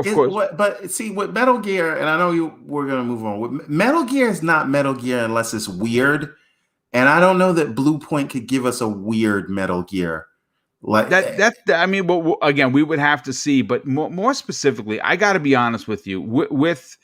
course. But see, with Metal Gear, and I know we're gonna move on. With Metal Gear is not Metal Gear unless it's weird, and I don't know that Blue Point could give us a weird Metal Gear. Like that. I mean, well, again, we would have to see. But more specifically, I got to be honest with you. With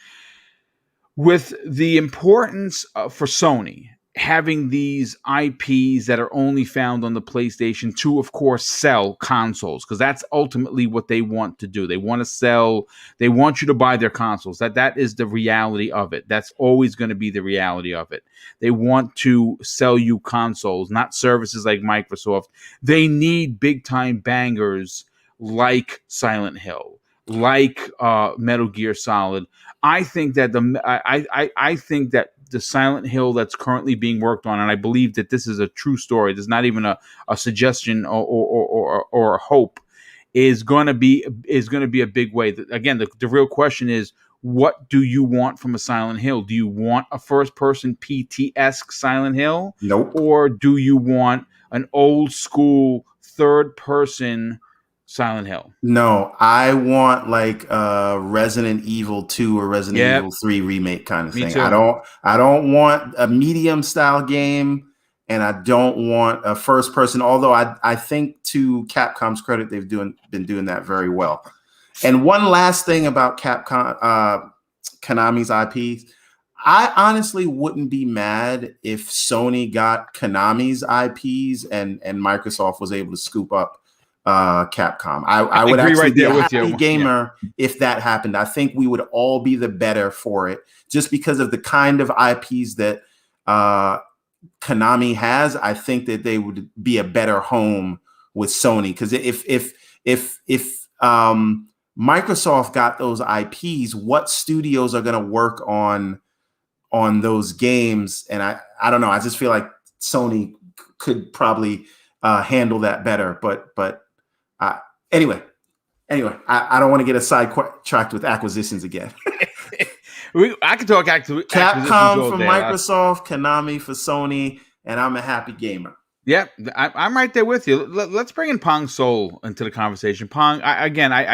the importance for Sony having these IPs that are only found on the PlayStation to, of course, sell consoles, because that's ultimately what they want to do. They want to sell. They want you to buy their consoles. That is the reality of it. That's always going to be the reality of it. They want to sell you consoles, not services like Microsoft. They need big time bangers like Silent Hill, like Metal Gear Solid. I think that I think that the Silent Hill that's currently being worked on, and I believe that this is a true story, there's not even a suggestion or a hope, is going to be a big way. Again, the real question is, what do you want from a Silent Hill? Do you want a first-person PT-esque Silent Hill? Nope. Or do you want an old-school third-person Silent Hill? No, I want like Resident Evil 2 or Resident Evil 3 remake kind of Me thing. too. I don't want a medium style game, and I don't want a first person, although I think, to Capcom's credit, they've been doing that very well. And one last thing about Capcom, Konami's IPs, I honestly wouldn't be mad if Sony got Konami's IPs and Microsoft was able to scoop up Capcom. I would actually be a happy gamer if that happened. I think we would all be the better for it, just because of the kind of IPs that Konami has. I think that they would be a better home with Sony, because if Microsoft got those IPs, what studios are going to work on those games? And I don't know. I just feel like Sony could probably handle that better. But anyway, I don't want to get sidetracked with acquisitions again. I can talk Capcom for Microsoft, Konami for Sony, and I'm a happy gamer. Yeah, I'm right there with you. Let's bring in Pong Soul into the conversation. Pong, I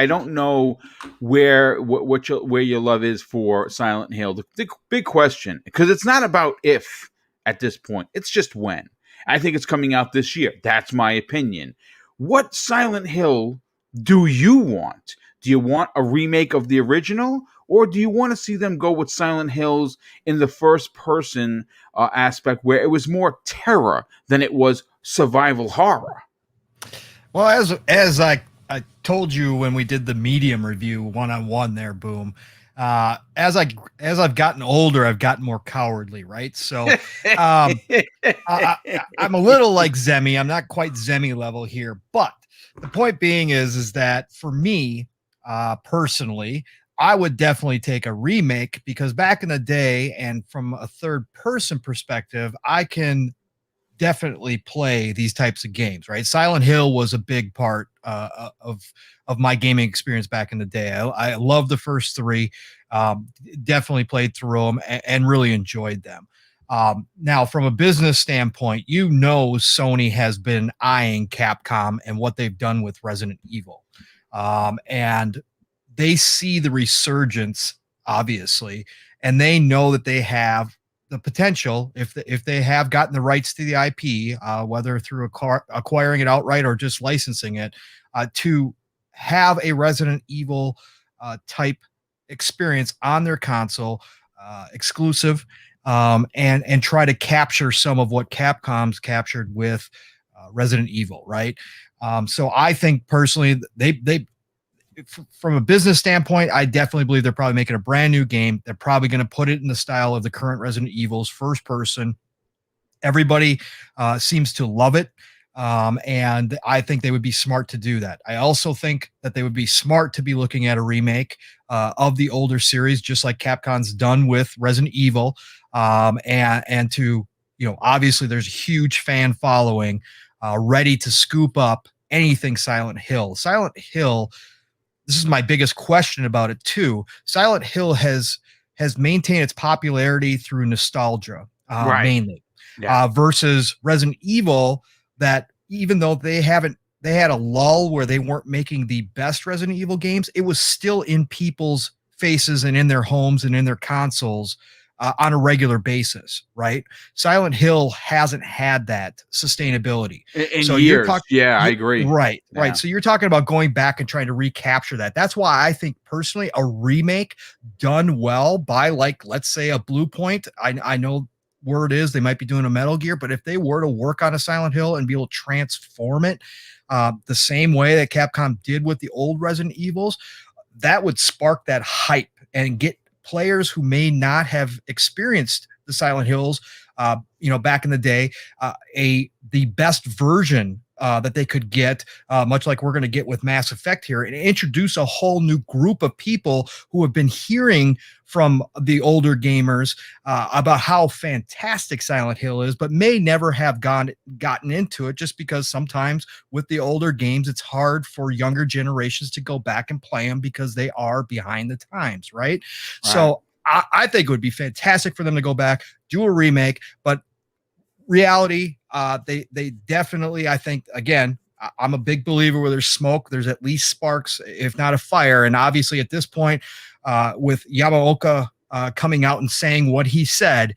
don't know where your love is for Silent Hill. The big question, because it's not about if at this point, it's just when. I think it's coming out this year. That's my opinion. What Silent Hill do you want? Do you want a remake of the original, or do you want to see them go with Silent Hills in the first person aspect, where it was more terror than it was survival horror? Well, as I told you when we did the medium review one-on-one there, Boom, as I've gotten older, I've gotten more cowardly, right? So I'm a little like Zemi. I'm not quite Zemi level here, but the point being is that for me, personally, I would definitely take a remake, because back in the day, and from a third person perspective, I can definitely play these types of games, right? Silent Hill was a big part of my gaming experience back in the day. I loved the first three, definitely played through them and really enjoyed them. Now, from a business standpoint, Sony has been eyeing Capcom and what they've done with Resident Evil. And they see the resurgence, obviously, and they know that they have the potential, if they have gotten the rights to the IP, whether through acquiring it outright or just licensing it, to have a Resident Evil type experience on their console, exclusive, and try to capture some of what Capcom's captured with Resident Evil, right? So I think personally, they from a business standpoint, I definitely believe they're probably making a brand new game. They're probably going to put it in the style of the current Resident Evil's, first person. Everybody seems to love it. And I think they would be smart to do that. I also think that they would be smart to be looking at a remake of the older series, just like Capcom's done with Resident Evil. And to, obviously there's a huge fan following ready to scoop up anything Silent Hill. Silent Hill, this is my biggest question about it too. Silent Hill has maintained its popularity through nostalgia, mainly, versus Resident Evil, that even though they had a lull where they weren't making the best Resident Evil games, it was still in people's faces and in their homes and in their consoles on a regular basis, right? Silent Hill hasn't had that sustainability in years. I agree. Right. So you're talking about going back and trying to recapture that. That's why I think personally a remake done well by, like, let's say a Blue Point. I know where it is, they might be doing a Metal Gear, but if they were to work on a Silent Hill and be able to transform it the same way that Capcom did with the old Resident Evils, that would spark that hype and get players who may not have experienced the Silent Hills, back in the day, the best version that they could get, much like we're going to get with Mass Effect here, and introduce a whole new group of people who have been hearing from the older gamers about how fantastic Silent Hill is, but may never have gotten into it, just because sometimes with the older games, it's hard for younger generations to go back and play them because they are behind the times, right? So I think it would be fantastic for them to go back, do a remake, but reality, they definitely, I think, again, I'm a big believer where there's smoke, there's at least sparks, if not a fire. And obviously at this point, with Yamaoka coming out and saying what he said,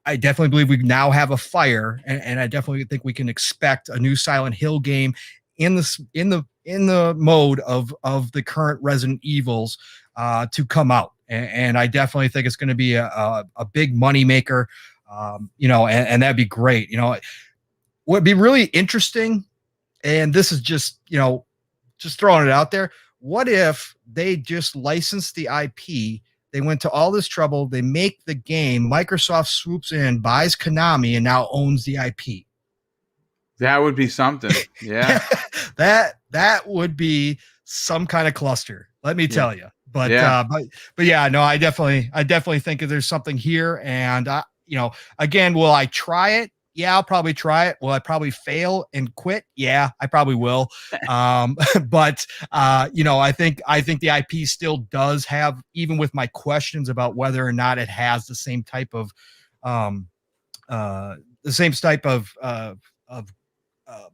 I definitely believe we now have a fire, and I definitely think we can expect a new Silent Hill game in the mode of the current Resident Evils to come out. And I definitely think it's going to be a big money maker. And that'd be great. What'd be really interesting, and this is just throwing it out there. What if they just licensed the IP? They went to all this trouble. They make the game. Microsoft swoops in, buys Konami, and now owns the IP. That would be something. Yeah. that would be some kind of cluster. Let me tell you. But yeah, no, I definitely think there's something here. And again, will I try it? Yeah, I'll probably try it. Will I probably fail and quit? Yeah, I probably will. But I think the IP still does have, even with my questions about whether or not it has the same type of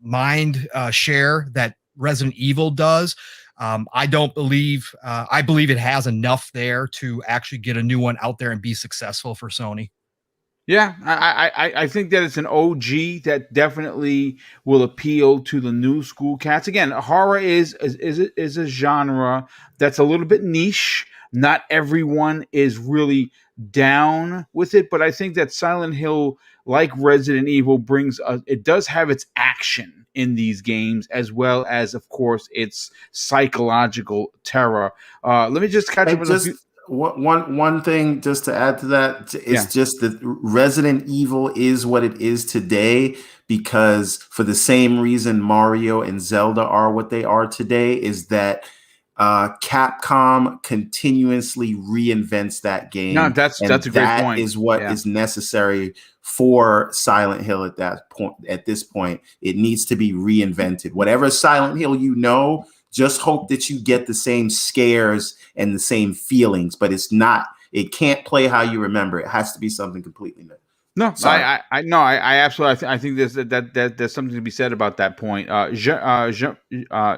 mind share that Resident Evil does. I believe it has enough there to actually get a new one out there and be successful for Sony. Yeah, I think that it's an OG that definitely will appeal to the new school cats. Again, horror is a genre that's a little bit niche. Not everyone is really down with it, but I think that Silent Hill, like Resident Evil, it does have its action in these games, as well as, of course, its psychological terror. Let me just catch up with a few. One thing just to add to that is just that Resident Evil is what it is today because for the same reason Mario and Zelda are what they are today, is that Capcom continuously reinvents that game. No, that's a great point. That is what is necessary for Silent Hill at that point. At this point, it needs to be reinvented. Whatever Silent Hill just hope that you get the same scares and the same feelings, but it can't play how you remember. It has to be something completely new. No, Sorry. I absolutely. I think there's something to be said about that point.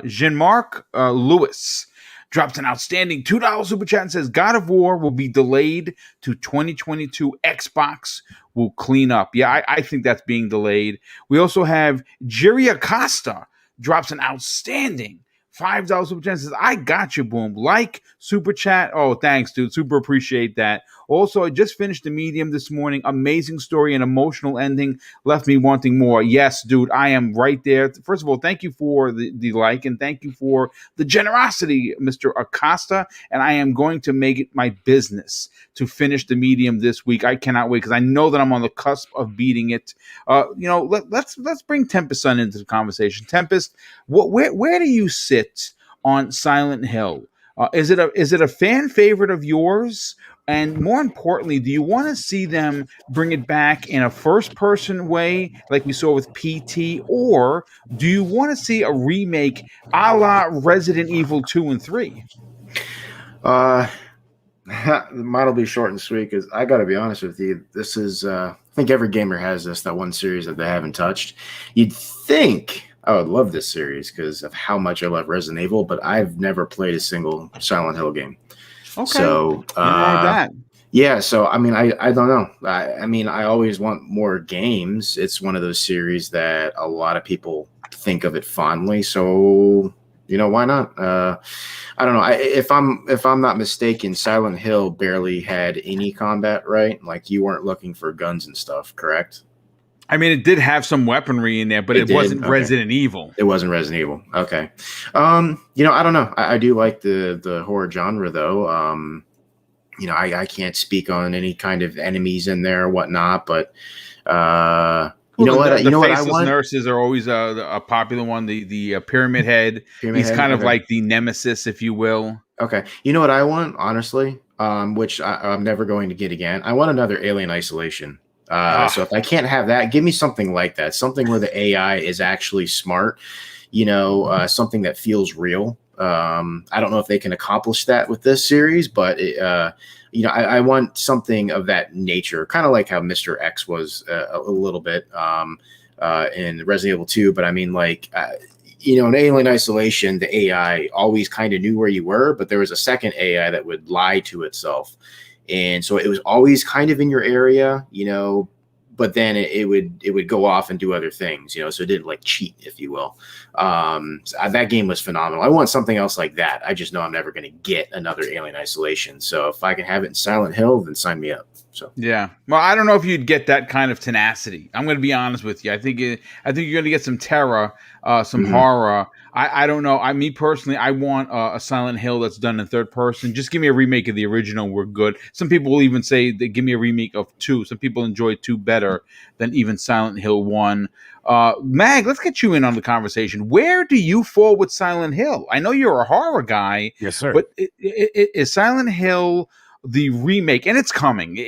Jean-Marc Lewis drops an outstanding $2 super chat and says God of War will be delayed to 2022. Xbox will clean up. Yeah, I think that's being delayed. We also have Jerry Acosta drops an outstanding $5 super chat and says, I got you, Boom. Like super chat. Oh, thanks, dude. Super appreciate that. Also, I just finished the Medium this morning. Amazing story and emotional ending. Left me wanting more. Yes, dude, I am right there. First of all, thank you for the like and thank you for the generosity, Mr. Acosta. And I am going to make it my business to finish the Medium this week. I cannot wait because I know that I'm on the cusp of beating it. Let's bring Tempest Son into the conversation. Tempest, where do you sit on Silent Hill? Is it a fan favorite of yours? And more importantly, do you want to see them bring it back in a first-person way, like we saw with PT, or do you want to see a remake a la Resident Evil 2 and 3? Mine'll be short and sweet because I got to be honest with you. This is, I think every gamer has that one series that they haven't touched. You'd think I would love this series because of how much I love Resident Evil, but I've never played a single Silent Hill game. Okay. So, yeah. So, I mean, I don't know. I mean, I always want more games. It's one of those series that a lot of people think of it fondly. So, why not? I don't know. If I'm not mistaken, Silent Hill barely had any combat, right? Like you weren't looking for guns and stuff, correct? I mean, it did have some weaponry in there, but it wasn't Resident Evil. It wasn't Resident Evil. Okay. I don't know. I do like the horror genre, though. I can't speak on any kind of enemies in there or whatnot, but the faceless nurses are always a popular one. The Pyramid Head. He's kind of like the nemesis, if you will. Okay. You know what I want, honestly, which I'm never going to get again? I want another Alien Isolation. So if I can't have that, give me something like that, something where the AI is actually smart, something that feels real. I don't know if they can accomplish that with this series, but I want something of that nature, kind of like how Mr. X was a little bit in Resident Evil 2. But I mean, in Alien Isolation, the AI always kind of knew where you were, but there was a second AI that would lie to itself. And so it was always kind of in your area, but then it would go off and do other things, so it didn't cheat, if you will. So that game was phenomenal. I want something else like that. I just know I'm never going to get another Alien Isolation. So if I can have it in Silent Hill, then sign me up. So yeah, well, I don't know if you'd get that kind of tenacity. I'm going to be honest with you. I think you're going to get some terror, some horror. I don't know. Me personally, I want a Silent Hill that's done in third person. Just give me a remake of the original. We're good. Some people will even say they give me a remake of 2. Some people enjoy 2 better than even Silent Hill 1. Mag, let's get you in on the conversation. Where do you fall with Silent Hill? I know you're a horror guy. Yes, sir. But is Silent Hill the remake, and it's coming.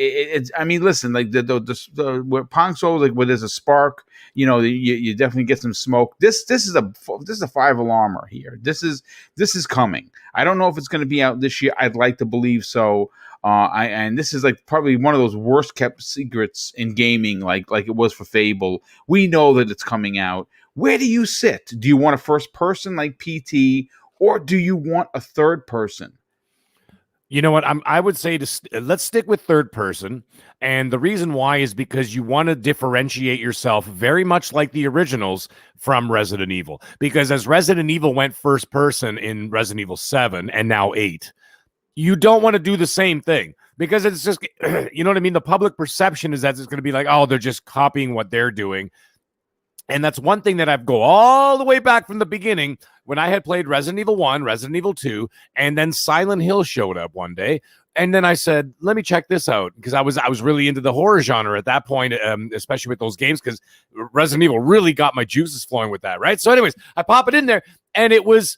I mean, listen, like the where Pong Soul, like where there's a spark, you definitely get some smoke. This is a 5-alarmer here. This is coming. I don't know if it's going to be out this year. I'd like to believe so. And this is probably one of those worst kept secrets in gaming, like it was for Fable. We know that it's coming out. Where do you sit? Do you want a first person like PT, or do you want a third person? You know what? I would say let's stick with third person. And the reason why is because you want to differentiate yourself very much like the originals from Resident Evil. Because as Resident Evil went first person in Resident Evil 7 and now 8, you don't want to do the same thing. Because it's just, you know what I mean? The public perception is that it's going to be like, oh, they're just copying what they're doing. And that's one thing that I've go all the way back from the beginning when I had played Resident Evil 1, Resident Evil 2, and then Silent Hill showed up one day. And then I said, let me check this out, because I was really into the horror genre at that point, especially with those games, because Resident Evil really got my juices flowing with that, right? So anyways, I pop it in there, and it was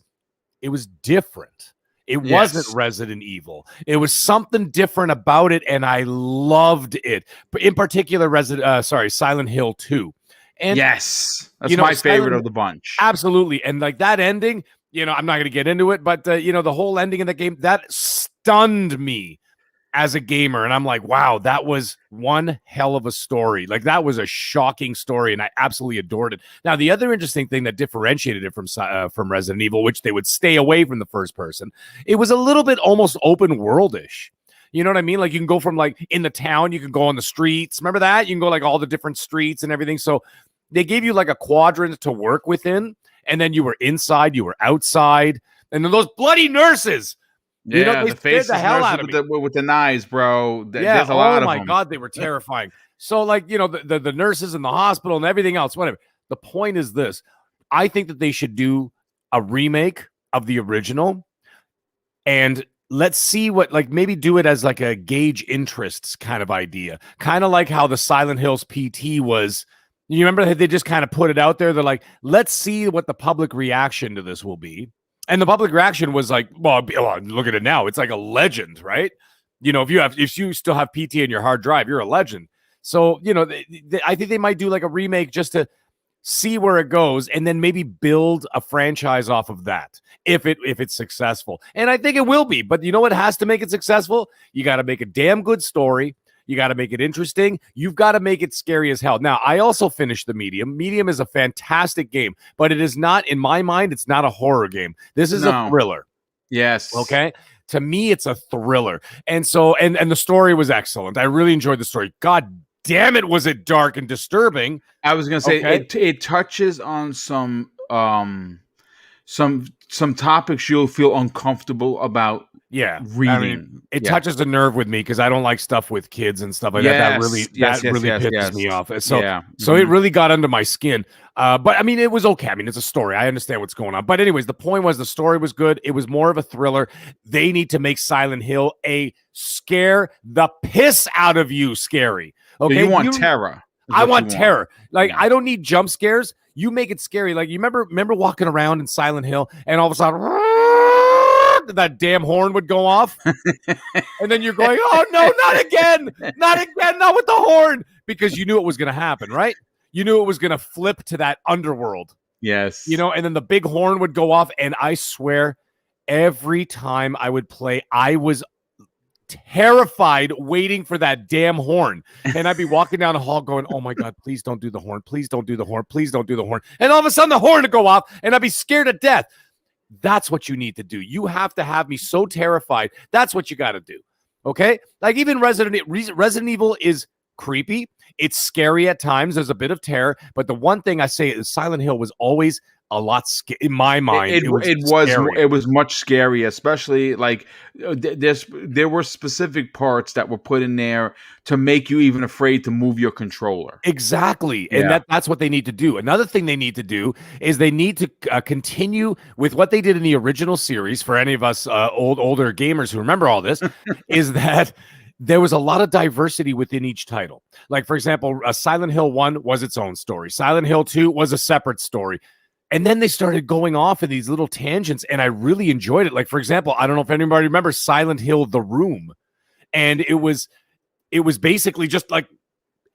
different. It wasn't Resident Evil. It was something different about it, and I loved it. In particular, Silent Hill 2. And yes, that's my favorite of the bunch. Absolutely. And that ending, I'm not going to get into it, but the whole ending in the game, that stunned me. as a gamer, and I'm like, wow, that was one hell of a story. Like, that was a shocking story, and I absolutely adored it. Now, the other interesting thing that differentiated it from Resident Evil, which they would stay away from the first person, it was a little bit almost open world-ish. You know what I mean? Like, you can go from, like, in the town, you can go on the streets. Remember that? You can go, like, all the different streets and everything. So they gave you, like, a quadrant to work within, and then you were inside, you were outside, and then those bloody nurses. Yeah, You know, they the scared faces the hell out of with the knives, bro. Yeah. There's a lot of my them. God, they were terrifying. So, like, you know, the nurses in the hospital and everything else, whatever. The point is this. I think that they should do a remake of the original, and let's see what, like, maybe do it as like a gauge interests kind of idea. Kind of like how the Silent Hills PT was. You remember that they just kind of put it out there? They're like, let's see what the public reaction to this will be. And the public reaction was like, well, look at it now. It's like a legend, right? You know, if you still have PT in your hard drive, you're a legend. So, you know, I think they might do like a remake just to see where it goes, and then maybe build a franchise off of that if it's successful. And I think it will be. But you know what has to make it successful? You got to make a damn good story. You got to make it interesting. You've got to make it scary as hell. Now, I also finished the Medium. Medium is a fantastic game, but it is not, in my mind, it's not a horror game. This is a thriller. Yes. Okay. To me, it's a thriller. And so, and the story was excellent. I really enjoyed the story. God damn it, was it dark and disturbing. I was going to say, it touches on some topics you'll feel uncomfortable about. Yeah, reading. I mean, it touches the nerve with me because I don't like stuff with kids and stuff like that. That really pisses me off. So it really got under my skin. But I mean, it was okay. I mean, it's a story. I understand what's going on. But anyways, the point was the story was good. It was more of a thriller. They need to make Silent Hill a scare the piss out of you scary. Okay, you want terror. I want terror. Like, I don't need jump scares. You make it scary. Like, you remember walking around in Silent Hill and all of a sudden that damn horn would go off, and then you're going, oh no, not again, not with the horn, because you knew it was going to happen, right? You knew it was going to flip to that underworld. Yes. You know, and then the big horn would go off, and I swear every time I would play, I was terrified waiting for that damn horn, and I'd be walking down the hall going, oh my God, please don't do the horn, please don't do the horn, please don't do the horn, and all of a sudden the horn would go off, and I'd be scared to death. That's what you need to do. You have to have me so terrified. That's what you got to do. Okay? Like, even Resident Evil is creepy. It's scary at times. There's a bit of terror. But the one thing I say is Silent Hill was always a lot in my mind. It was much scary, especially like there were specific parts that were put in there to make you even afraid to move your controller. Exactly. And that's what they need to do. Another thing they need to do is they need to continue with what they did in the original series. For any of us older gamers who remember all this, is that there was a lot of diversity within each title. Like, for example, Silent Hill 1 was its own story. Silent Hill 2 was a separate story. And then they started going off in these little tangents, and I really enjoyed it. Like, for example, I don't know if anybody remembers Silent Hill The Room. And it was basically just like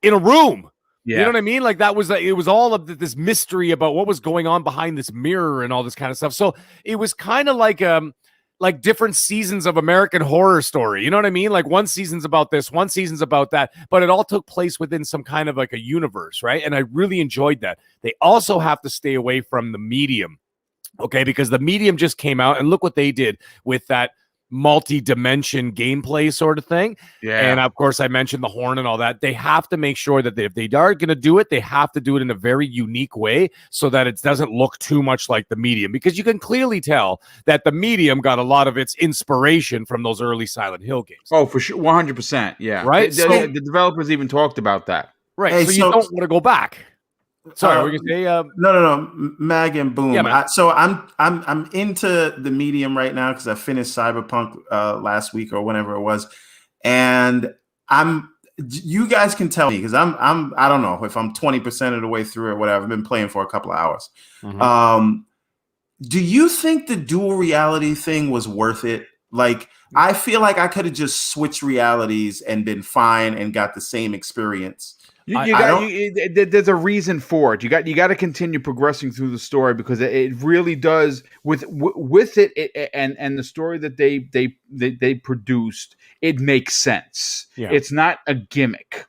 in a room. Yeah. You know what I mean? Like, it was all of this mystery about what was going on behind this mirror and all this kind of stuff. So it was kind of like different seasons of American Horror Story. You know what I mean? Like, one season's about this, one season's about that, but it all took place within some kind of like a universe, right? And I really enjoyed that. They also have to stay away from the Medium, okay? Because the Medium just came out, and look what they did with that multi-dimension gameplay sort of thing. Yeah. And of course, I mentioned the horn and all that. They have to make sure that if they are going to do it, they have to do it in a very unique way so that it doesn't look too much like the Medium, because you can clearly tell that the Medium got a lot of its inspiration from those early Silent Hill games. Oh, for sure. 100%. Yeah. Right. The developers even talked about that. Right. Hey, so you don't want to go back. Sorry, we're gonna say no, Mag and Boom. Yeah, so I'm into the Medium right now because I finished Cyberpunk last week or whenever it was, and you guys can tell me, because I don't know if I'm 20% of the way through or whatever. I've been playing for a couple of hours. Mm-hmm. Do you think the dual reality thing was worth it? Like, I feel like I could have just switched realities and been fine and got the same experience. There's a reason for it. You got to continue progressing through the story because it really does with it and the story that they produced. It makes sense. Yeah. It's not a gimmick.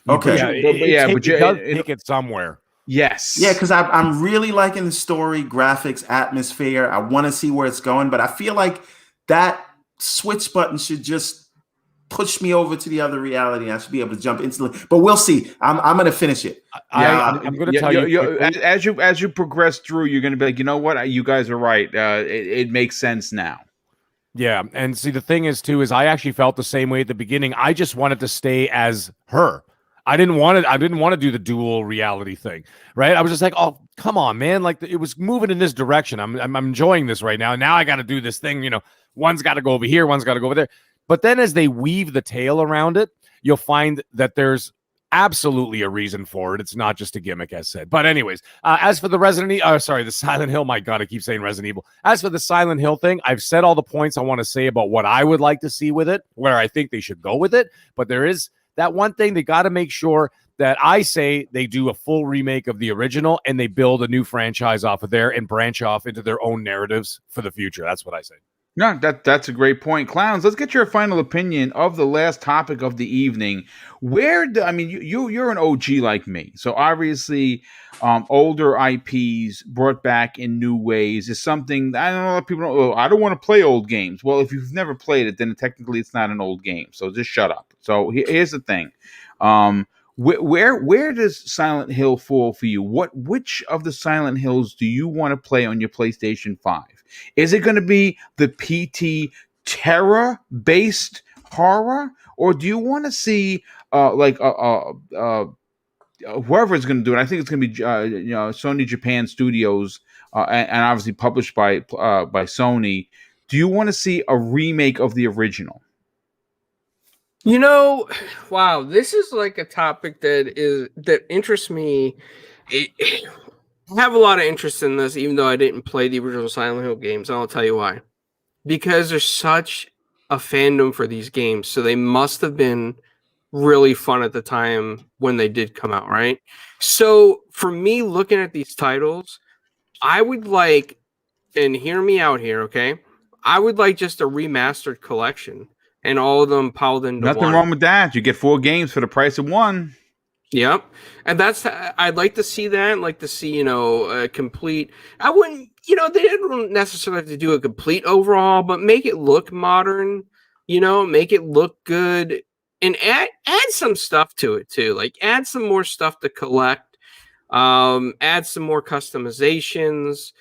Okay. It does take it somewhere. Yes. Yeah, because I'm really liking the story, graphics, atmosphere. I want to see where it's going, but I feel like that switch button should just push me over to the other reality. I should be able to jump instantly. But we'll see. I'm going to finish it. I'm going to tell you as you progress through, you're going to be like, you know what? You guys are right. It makes sense now. Yeah, and see, the thing is, too, is I actually felt the same way at the beginning. I just wanted to stay as her. I didn't want to do the dual reality thing, right? I was just like, oh, come on, man. Like, it was moving in this direction. I'm enjoying this right now. Now I got to do this thing, one's got to go over here, one's got to go over there. But then as they weave the tale around it, you'll find that there's absolutely a reason for it. It's not just a gimmick, as said. But anyways, as for the the Silent Hill, my God, I keep saying Resident Evil. As for the Silent Hill thing, I've said all the points I want to say about what I would like to see with it, where I think they should go with it. But there is that one thing they got to make sure that I say they do a full remake of the original and they build a new franchise off of there and branch off into their own narratives for the future. That's what I say. No, that's a great point. Clowns, let's get your final opinion of the last topic of the evening. You're an OG like me. So obviously older IPs brought back in new ways is something I don't know a lot of people know. I don't want to play old games. Well, if you've never played it, then technically it's not an old game. So just shut up. So here's the thing. Where does Silent Hill fall for you? Which of the Silent Hills do you want to play on your PlayStation 5? Is it going to be the PT Terror based horror, or do you want to see whoever is going to do it? I think it's going to be Sony Japan Studios and obviously published by Sony. Do you want to see a remake of the original? Wow, this is like a topic that interests me. I have a lot of interest in this, even though I didn't play the original Silent Hill games. And I'll tell you why. Because there's such a fandom for these games, so they must have been really fun at the time when they did come out, right? So for me, looking at these titles, I would like, and hear me out here, okay? I would like just a remastered collection. And all of them piled into Nothing one. wrong with that. You get 4 games for the price of 1. Yep. And I'd like to see that. I'd like to see, a complete. I wouldn't, they didn't necessarily have to do a complete overhaul, but make it look modern, make it look good and add some stuff to it too. Like add some more stuff to collect, add some more customizations,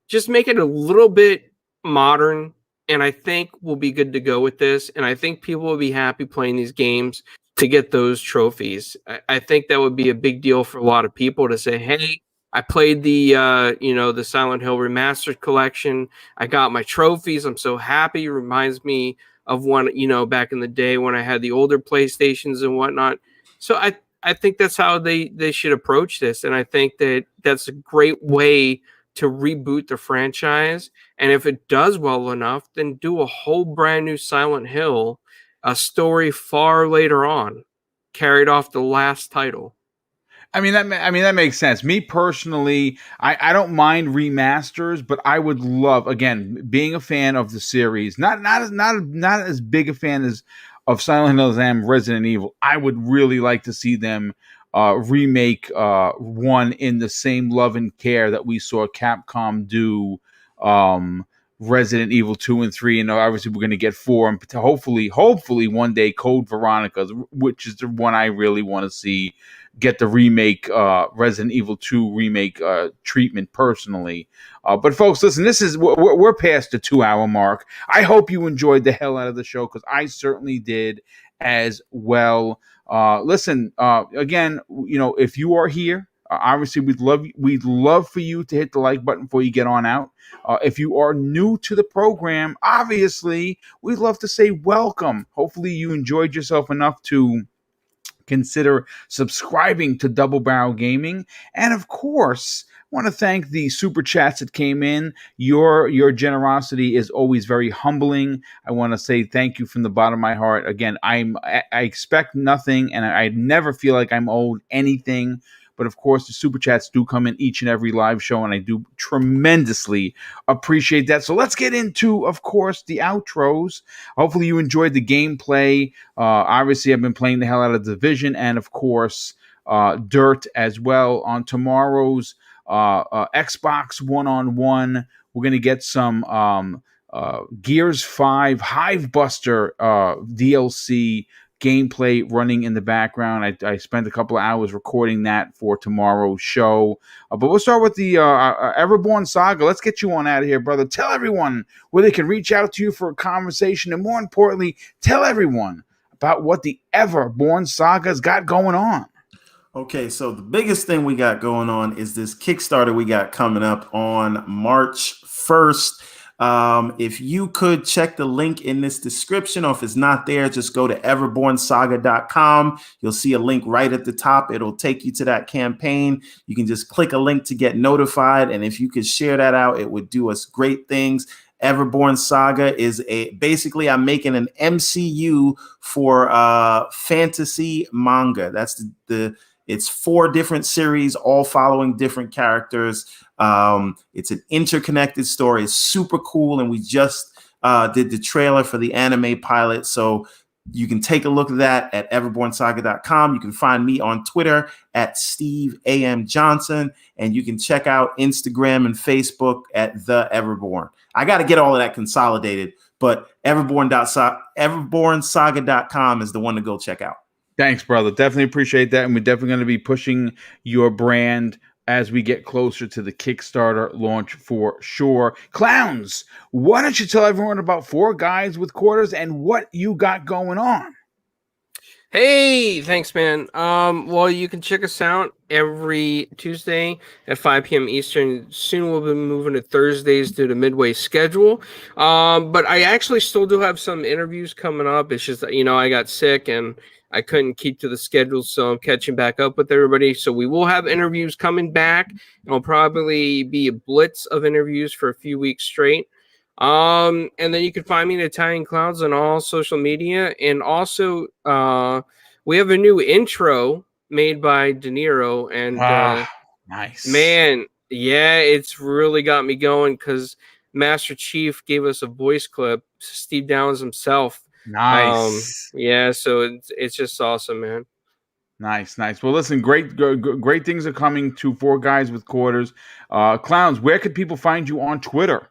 just make it a little bit modern. And I think we'll be good to go with this. And I think people will be happy playing these games to get those trophies. I think that would be a big deal for a lot of people to say, hey, I played the Silent Hill Remastered Collection. I got my trophies. I'm so happy. It reminds me of one, back in the day when I had the older PlayStations and whatnot. So I think that's how they should approach this. And I think that that's a great way to reboot the franchise. And if it does well enough, then do a whole brand new Silent Hill, a story far later on, carried off the last title. That makes sense. Me personally, I don't mind remasters, but I would love, again, being a fan of the series, not as big a fan of Silent Hill as I am Resident Evil. I would really like to see them remake one in the same love and care that we saw Capcom do Resident Evil 2 and 3, and obviously we're going to get 4, and hopefully one day Code Veronica, which is the one I really want to see get the remake, Resident Evil 2 remake treatment personally. But folks, listen, we're past the 2-hour mark. I hope you enjoyed the hell out of the show, because I certainly did as well. Listen, again, if you are here, obviously we'd love for you to hit the like button before you get on out. If you are new to the program, obviously we'd love to say welcome. Hopefully you enjoyed yourself enough to consider subscribing to Double Barrel Gaming. And of course, I want to thank the super chats that came in. Your generosity is always very humbling. I want to say thank you from the bottom of my heart. Again, I expect nothing, and I never feel like I'm owed anything. But of course, the super chats do come in each and every live show, and I do tremendously appreciate that. So let's get into, of course, the outros. Hopefully you enjoyed the gameplay. Obviously, I've been playing the hell out of Division, and of course, Dirt as well. On tomorrow's Xbox one-on-one, we're going to get some Gears 5 Hivebuster DLC gameplay running in the background. I spent a couple of hours recording that for tomorrow's show. But we'll start with the Everborn Saga. Let's get you on out of here, brother. Tell everyone where they can reach out to you for a conversation, and more importantly, tell everyone about what the Everborn Saga's got going on. Okay, so the biggest thing we got going on is this Kickstarter we got coming up on March 1st. If you could check the link in this description, or if it's not there, just go to everbornsaga.com. You'll see a link right at the top. It'll take you to that campaign. You can just click a link to get notified. And if you could share that out, it would do us great things. Everborn Saga is basically I'm making an MCU for fantasy manga. That's it's 4 different series, all following different characters. It's an interconnected story. It's super cool. And we just did the trailer for the anime pilot. So you can take a look at that at everbornsaga.com. You can find me on Twitter at Steve A.M. Johnson. And you can check out Instagram and Facebook at The Everborn. I got to get all of that consolidated, but everbornsaga.com is the one to go check out. Thanks, brother. Definitely appreciate that. And we're definitely going to be pushing your brand as we get closer to the Kickstarter launch for sure. Clowns, why don't you tell everyone about 4 Guys with Quarters and what you got going on? Hey, thanks, man. Well, you can check us out every Tuesday at 5 p.m. Eastern. Soon we'll be moving to Thursdays due to Midway schedule. But I actually still do have some interviews coming up. It's just that, I got sick and I couldn't keep to the schedule, so I'm catching back up with everybody. So we will have interviews coming back. It'll probably be a blitz of interviews for a few weeks straight. And then you can find me at Italian Clouds on all social media. And also, we have a new intro made by De Niro. And nice. Man, yeah, it's really got me going because Master Chief gave us a voice clip, Steve Downs himself. Nice. Yeah, so it's just awesome, man. Nice. Well, listen, great things are coming to 4 Guys with Quarters. Clowns, where could people find you on Twitter?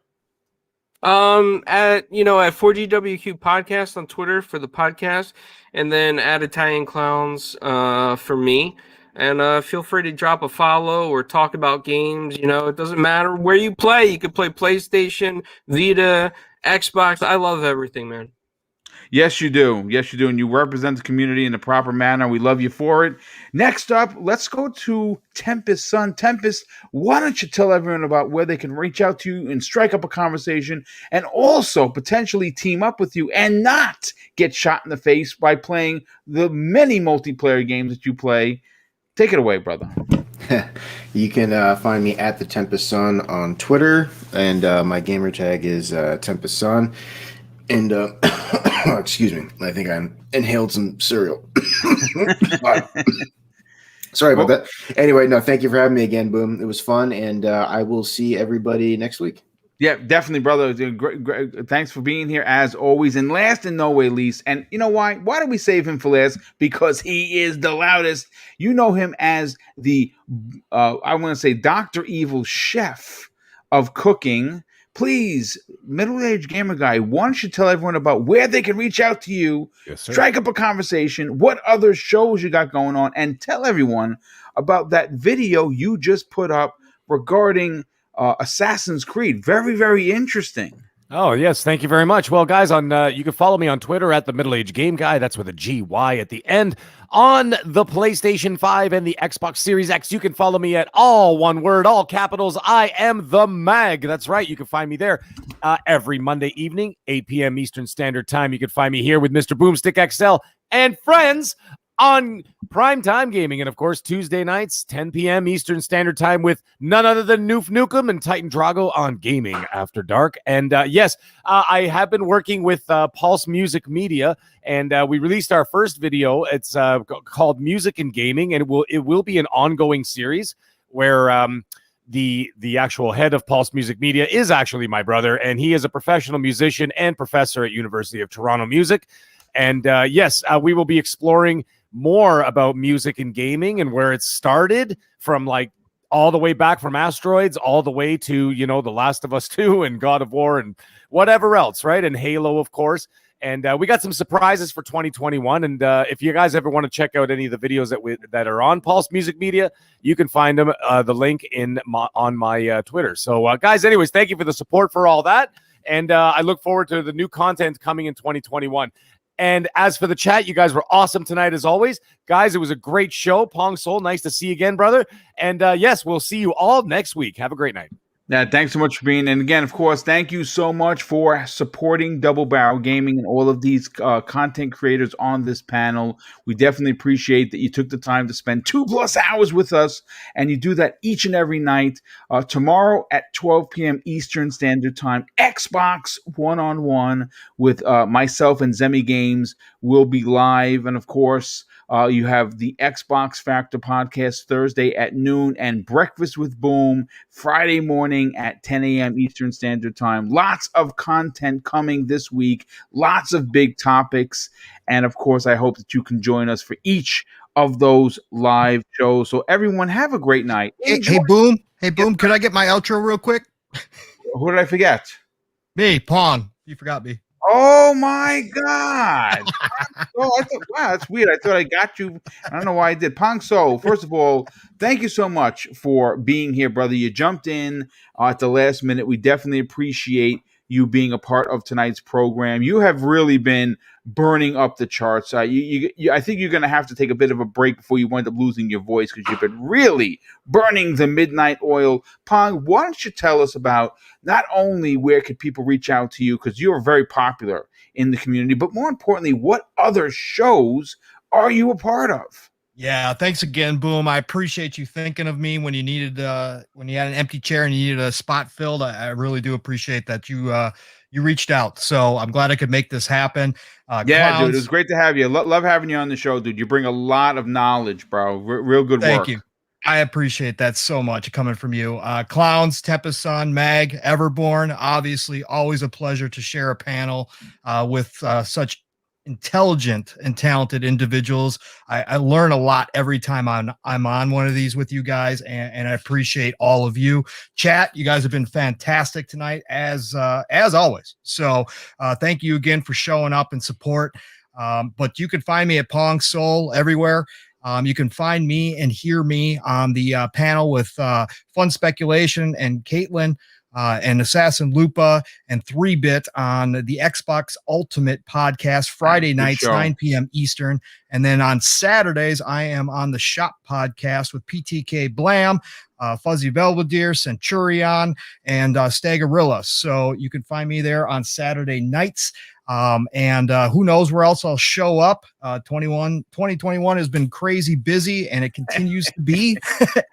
At 4GWQ Podcast on Twitter for the podcast, and then at Italian Clowns for me. And feel free to drop a follow or talk about games. It doesn't matter where you play. You can play PlayStation, Vita, Xbox. I love everything, man. Yes, you do. And you represent the community in the proper manner. We love you for it. Next up, let's go to Tempest Son. Tempest, why don't you tell everyone about where they can reach out to you and strike up a conversation, and also potentially team up with you and not get shot in the face by playing the many multiplayer games that you play. Take it away, brother. You can find me at the Tempest Son on Twitter, and my gamer tag is Tempest Son. And excuse me, I think I inhaled some cereal. Sorry about that. Anyway, no, thank you for having me again, Boom. It was fun, and I will see everybody next week. Yeah, definitely, brother. Great. Thanks for being here as always. And last and no way least, and you know why? Why did we save him for last? Because he is the loudest. You know him as the, I want to say, Dr. Evil chef of cooking. Please, middle-aged gamer guy, why don't you tell everyone about where they can reach out to you, strike up a conversation, what other shows you got going on, and tell everyone about that video you just put up regarding Assassin's Creed. Very, very interesting. Oh, yes. Thank you very much. Well, guys, you can follow me on Twitter at the middle-aged game guy. That's with a GY at the end. On the PlayStation 5 and the Xbox Series X, you can follow me at all one word, all capitals. I am the Mag. That's right. You can find me there every Monday evening, 8 p.m. Eastern Standard Time. You can find me here with Mr. Boomstick XL and friends. on Primetime Gaming. And of course, Tuesday nights, 10 p.m. Eastern Standard Time with none other than Noof Nukem and Titan Drago on Gaming After Dark. And yes, I have been working with Pulse Music Media, and we released our first video. It's called Music and Gaming, and it will be an ongoing series where the actual head of Pulse Music Media is actually my brother, and he is a professional musician and professor at University of Toronto Music. And yes, we will be exploring more about music and gaming and where it started from, like, all the way back from Asteroids all the way to, The Last of Us 2 and God of War and whatever else, right? And Halo, of course. And we got some surprises for 2021. And if you guys ever want to check out any of the videos that are on Pulse Music Media, you can find them, the link on my Twitter. So, guys, anyways, thank you for the support for all that. And I look forward to the new content coming in 2021. And as for the chat, you guys were awesome tonight, as always. Guys, it was a great show. Pong Soul, nice to see you again, brother. And yes, we'll see you all next week. Have a great night. Yeah, thanks so much for being. And again, of course, thank you so much for supporting Double Barrel Gaming and all of these content creators on this panel. We definitely appreciate that you took the time to spend 2+ hours with us, and you do that each and every night. Tomorrow at 12 p.m. Eastern Standard Time, Xbox One-on-One with myself and Zemi Games will be live. And of course, you have the Xbox Factor podcast Thursday at noon and Breakfast with Boom Friday morning at 10 a.m. Eastern Standard Time. Lots of content coming this week, lots of big topics. And of course, I hope that you can join us for each of those live shows. So everyone, have a great night. Hey, Boom. Hey, Boom. Could I get my outro real quick? Who did I forget? Me, Pong. You forgot me. Oh my God. Oh, I thought, wow, that's weird. I thought I got you. I don't know why I did. Pong So, first of all, thank you so much for being here, brother. You jumped in at the last minute. We definitely appreciate you being a part of tonight's program. You have really been burning up the charts. I think you're going to have to take a bit of a break before you wind up losing your voice, because you've been really burning the midnight oil. Pong, why don't you tell us about not only where could people reach out to you, because you're very popular in the community, but more importantly, what other shows are you a part of? Yeah, thanks again, Boom. I appreciate you thinking of me when you needed when you had an empty chair and you needed a spot filled. I really do appreciate that you reached out. So I'm glad I could make this happen. Yeah, dude, it was great to have you. Love having you on the show, dude. You bring a lot of knowledge, bro. Real good work. Thank you. I appreciate that so much coming from you. Clowns, Tempest-san, Mag, Everborn, obviously always a pleasure to share a panel with such intelligent and talented individuals. I learn a lot every time I'm on one of these with you guys, and I appreciate all of you. Chat, you guys have been fantastic tonight as always. So thank you again for showing up and support. But you can find me at Pong Soul everywhere. You can find me and hear me on the panel with Fun Speculation and Caitlin and Assassin Lupa and 3-Bit on the Xbox Ultimate podcast Friday nights, 9 p.m. Eastern. And then on Saturdays, I am on the Shop podcast with PTK Blam, Fuzzy Belvedere, Centurion, and Stagorilla. So you can find me there on Saturday nights. And who knows where else I'll show up. 2021 has been crazy busy, and it continues to be.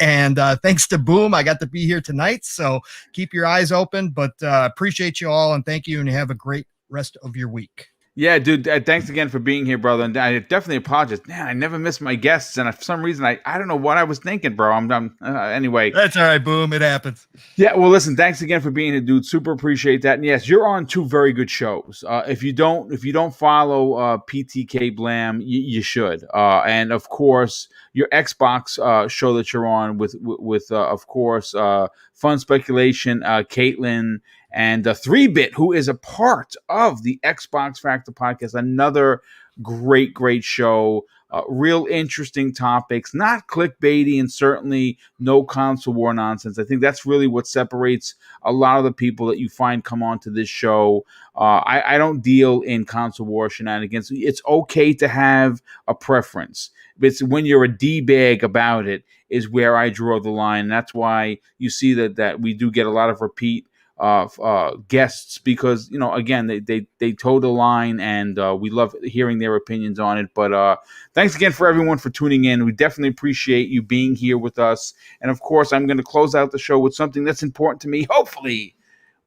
And thanks to Boom, I got to be here tonight. So keep your eyes open, but appreciate you all, and thank you, and have a great rest of your week. Yeah, dude, thanks again for being here, brother. And I definitely apologize. Man, I never miss my guests. And for some reason, I don't know what I was thinking, bro. Anyway. That's all right, Boom. It happens. Yeah, well, listen, thanks again for being here, dude. Super appreciate that. And yes, you're on 2 very good shows. If you don't follow PTK Blam, you should. And of course, your Xbox show that you're on with of course, Fun Speculation, Caitlin, and 3-Bit, who is a part of the Xbox Factor podcast. Another great show. Real interesting topics, not clickbaity, and certainly no console war nonsense. I think that's really what separates a lot of the people that you find come onto this show. I don't deal in console war shenanigans. It's okay to have a preference. It's when you're a D-bag about it is where I draw the line. That's why you see that we do get a lot of repeat guests because, you know, again, they toe the line, and we love hearing their opinions on it. But thanks again for everyone for tuning in. We definitely appreciate you being here with us. And of course, I'm going to close out the show with something that's important to me. Hopefully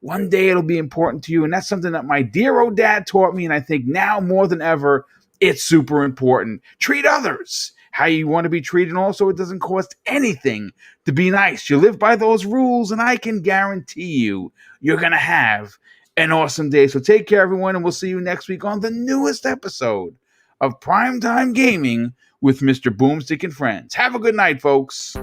one day it'll be important to you. And that's something that my dear old dad taught me. And I think now more than ever, it's super important. Treat others how you want to be treated. And also, it doesn't cost anything to be nice. You live by those rules, and I can guarantee you're going to have an awesome day. So take care, everyone, and we'll see you next week on the newest episode of Primetime Gaming with Mr. Boomstick and Friends. Have a good night, folks.